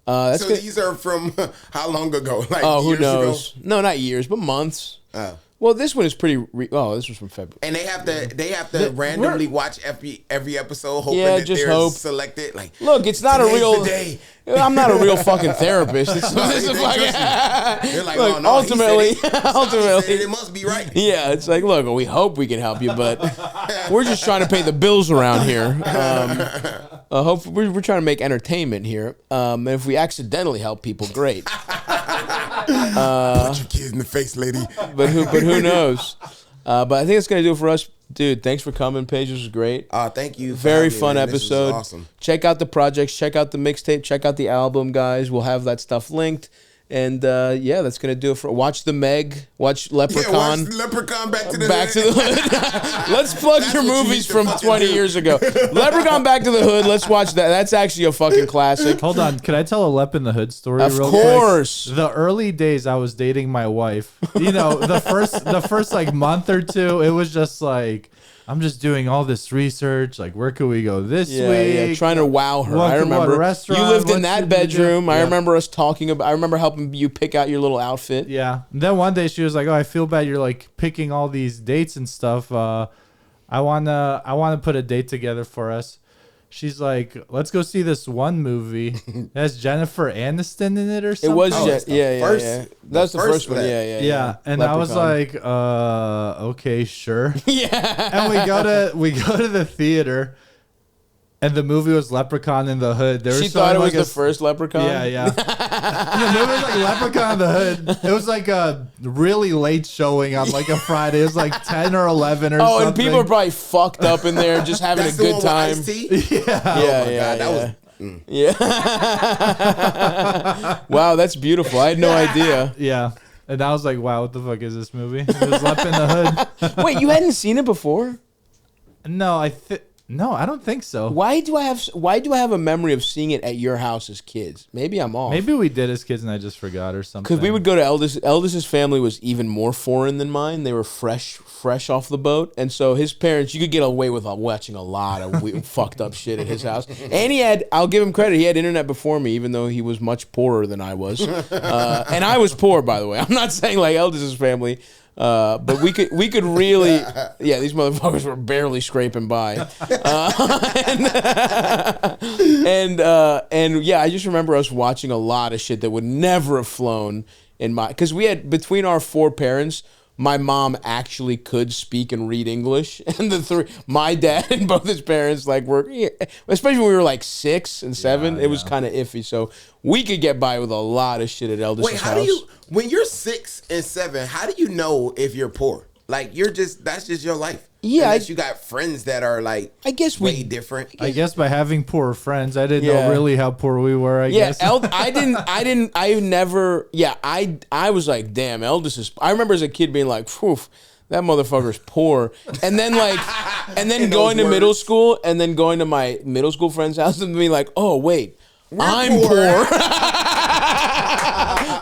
Speaker 1: that's
Speaker 2: so
Speaker 1: good.
Speaker 2: These are from how long ago? Like
Speaker 1: who
Speaker 2: years
Speaker 1: knows?
Speaker 2: Ago?
Speaker 1: No, not years, but months.
Speaker 2: Oh.
Speaker 1: Well, this one is pretty. This was from February.
Speaker 2: And they have to randomly watch every episode, hoping
Speaker 1: Yeah,
Speaker 2: that
Speaker 1: just
Speaker 2: they're
Speaker 1: hope.
Speaker 2: selected. Like,
Speaker 1: Look, it's not a
Speaker 2: today's
Speaker 1: real.
Speaker 2: the day.
Speaker 1: I'm not a real fucking therapist. It's,
Speaker 2: No,
Speaker 1: this is
Speaker 2: they
Speaker 1: fucking,
Speaker 2: trust you. They're like,
Speaker 1: look,
Speaker 2: oh no,
Speaker 1: ultimately,
Speaker 2: he said it.
Speaker 1: ultimately,
Speaker 2: He said it must be right.
Speaker 1: yeah, it's like, look, we hope we can help you, but we're just trying to pay the bills around here. Hope we're trying to make entertainment here. And if we accidentally help people, great.
Speaker 2: Punch your kids in the face, lady.
Speaker 1: But who knows? But I think it's gonna do it for us, dude. Thanks for coming, Paige. This was great.
Speaker 2: Thank you.
Speaker 1: Very
Speaker 2: for
Speaker 1: fun
Speaker 2: having me, man. This was
Speaker 1: episode.
Speaker 2: awesome.
Speaker 1: Check out the projects. Check out the mixtape. Check out the album, guys. We'll have that stuff linked. And yeah, that's gonna do it for. Watch the Meg. Watch Leprechaun.
Speaker 2: Yeah, watch Leprechaun Back to the
Speaker 1: Back to the Hood. Let's plug
Speaker 2: That's
Speaker 1: your
Speaker 2: what you
Speaker 1: movies
Speaker 2: need to
Speaker 1: from
Speaker 2: fucking
Speaker 1: 20
Speaker 2: do.
Speaker 1: years ago. Leprechaun Back to the Hood. Let's watch that. That's actually a fucking classic.
Speaker 4: Hold on, can I tell a Lep in the Hood story?
Speaker 1: Of
Speaker 4: real
Speaker 1: course.
Speaker 4: quick? The early days I was dating my wife. You know, the first like month or two, it was just like, I'm just doing all this research. Like, where could we go this week?
Speaker 1: Yeah, trying to wow her.
Speaker 4: What-
Speaker 1: I remember
Speaker 4: what restaurant?
Speaker 1: you lived in
Speaker 4: What
Speaker 1: that
Speaker 4: should we do?
Speaker 1: bedroom. I
Speaker 4: Yeah.
Speaker 1: remember us talking about. I remember helping you pick out your little outfit.
Speaker 4: Yeah. And then one day she was like, "Oh, I feel bad. You're like picking all these dates and stuff. I wanna put a date together for us." She's like, "Let's go see this one movie that has Jennifer Aniston in it or
Speaker 1: It
Speaker 4: something."
Speaker 1: was
Speaker 2: it's the
Speaker 1: yeah.
Speaker 2: first-
Speaker 1: That's the
Speaker 2: the
Speaker 1: first
Speaker 2: first
Speaker 1: one.
Speaker 2: of that.
Speaker 1: Yeah.
Speaker 4: Yeah, and I was
Speaker 1: Leprechaun.
Speaker 4: like, okay, sure.
Speaker 1: yeah.
Speaker 4: And we go to the theater, and the movie was Leprechaun in the Hood. They were
Speaker 1: She
Speaker 4: showing,
Speaker 1: thought it was
Speaker 4: like,
Speaker 1: the first Leprechaun.
Speaker 4: Yeah. The movie was like Leprechaun in the Hood. It was like a really late showing on like a Friday. It was like 10 or 11 or
Speaker 1: Oh,
Speaker 4: something.
Speaker 1: and people are probably fucked up in there, just having
Speaker 2: That's
Speaker 1: a
Speaker 2: the
Speaker 1: good
Speaker 2: one
Speaker 1: time.
Speaker 2: with Ice-T?
Speaker 1: Yeah,
Speaker 2: Oh my
Speaker 1: yeah,
Speaker 2: God, that was.
Speaker 1: yeah. Wow, that's beautiful. I had no idea.
Speaker 4: Yeah. And I was like, wow, what the fuck is this movie? It was Lep in the Hood.
Speaker 1: Wait, you hadn't seen it before?
Speaker 4: No, I don't think so.
Speaker 1: Why do I have a memory of seeing it at your house as kids? Maybe I'm off.
Speaker 4: Maybe we did as kids and I just forgot or something.
Speaker 1: Because we would go to Eldis's family was even more foreign than mine. They were fresh off the boat, and so his parents, you could get away with watching a lot of fucked up shit at his house. And I'll give him credit, he had internet before me, even though he was much poorer than I was. And I was poor, by the way. I'm not saying like Eldis's family. But we could really, yeah, these motherfuckers were barely scraping by, and yeah, I just remember us watching a lot of shit that would never have flown in because we had, between our 4 parents, my mom actually could speak and read English, and my dad and both his parents were, especially when we were like 6 and 7, it was kind of iffy. So we could get by with a lot of shit at Eldis's
Speaker 2: Wait,
Speaker 1: house.
Speaker 2: how do you, when you're 6 and 7, how do you know if you're poor? Like, that's just your life.
Speaker 1: Yeah,
Speaker 2: Unless you got friends that are like,
Speaker 1: I guess
Speaker 2: way different.
Speaker 4: I guess by having poor friends, I didn't
Speaker 1: Yeah.
Speaker 4: know really how poor we were. I guess.
Speaker 1: I was like, damn, Eldest is. I remember as a kid being like, phew, that motherfucker's poor. And then going to
Speaker 2: words.
Speaker 1: middle school, and then going to my middle school friend's house and being like, oh wait, I'm poor.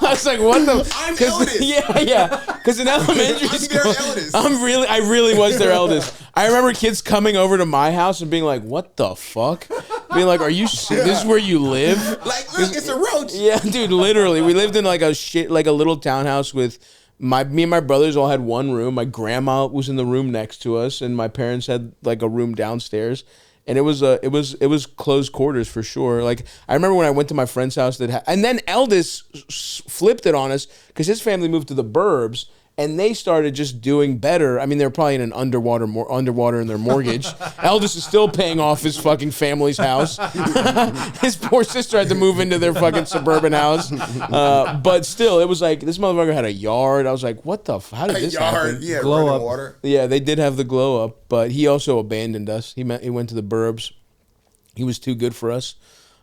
Speaker 1: I was like, what the?
Speaker 2: I'm eldest.
Speaker 1: Yeah. Because in elementary school,
Speaker 2: their eldest.
Speaker 1: I really was their eldest. I remember kids coming over to my house and being like, what the fuck? Being like, are you sick? This is where you live?
Speaker 2: Like, look, it's a roach.
Speaker 1: Yeah, dude, literally. We lived in like a little townhouse with me and my brothers all had one room. My grandma was in the room next to us, and my parents had like a room downstairs. And it was closed quarters for sure. Like I remember when I went to my friend's house and then eldest flipped it on us because his family moved to the burbs. And they started just doing better. I mean, they're probably in an underwater in their mortgage. Eldest is still paying off his fucking family's house. His poor sister had to move into their fucking suburban house. But still, it was like, this motherfucker had a yard. I was like, what the how did this happen?
Speaker 2: Yeah,
Speaker 4: Glow
Speaker 2: running
Speaker 4: up.
Speaker 2: water.
Speaker 1: Yeah, they did have the glow up, but he also abandoned us. He went to the burbs. He was too good for us.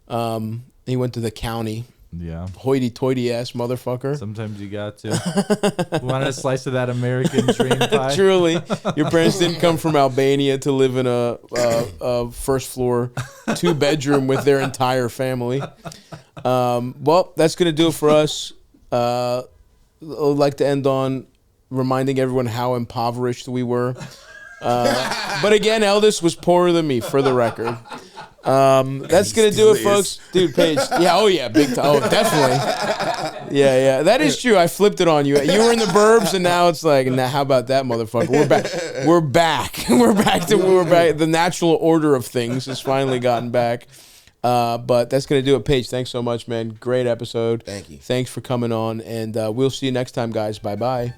Speaker 1: He went to the county.
Speaker 4: Yeah.
Speaker 1: Hoity-toity ass motherfucker.
Speaker 4: Sometimes you got to. Want a slice of that American dream pie?
Speaker 1: Truly, your parents didn't come from Albania to live in a first floor 2-bedroom with their entire family. Well, that's gonna do it for us. I'd like to end on reminding everyone how impoverished we were. But again, eldest was poorer than me, for the record. That's gonna do it, folks. Dude, Paige. Yeah, oh yeah, big time. Oh, definitely. Yeah. That is true. I flipped it on you. You were in the burbs, and now it's like, now how about that, motherfucker? We're back. We're back to where we're back. The natural order of things has finally gotten back. But that's gonna do it, Paige. Thanks so much, man. Great episode.
Speaker 2: Thank you.
Speaker 1: Thanks for coming on, and we'll see you next time, guys. Bye bye.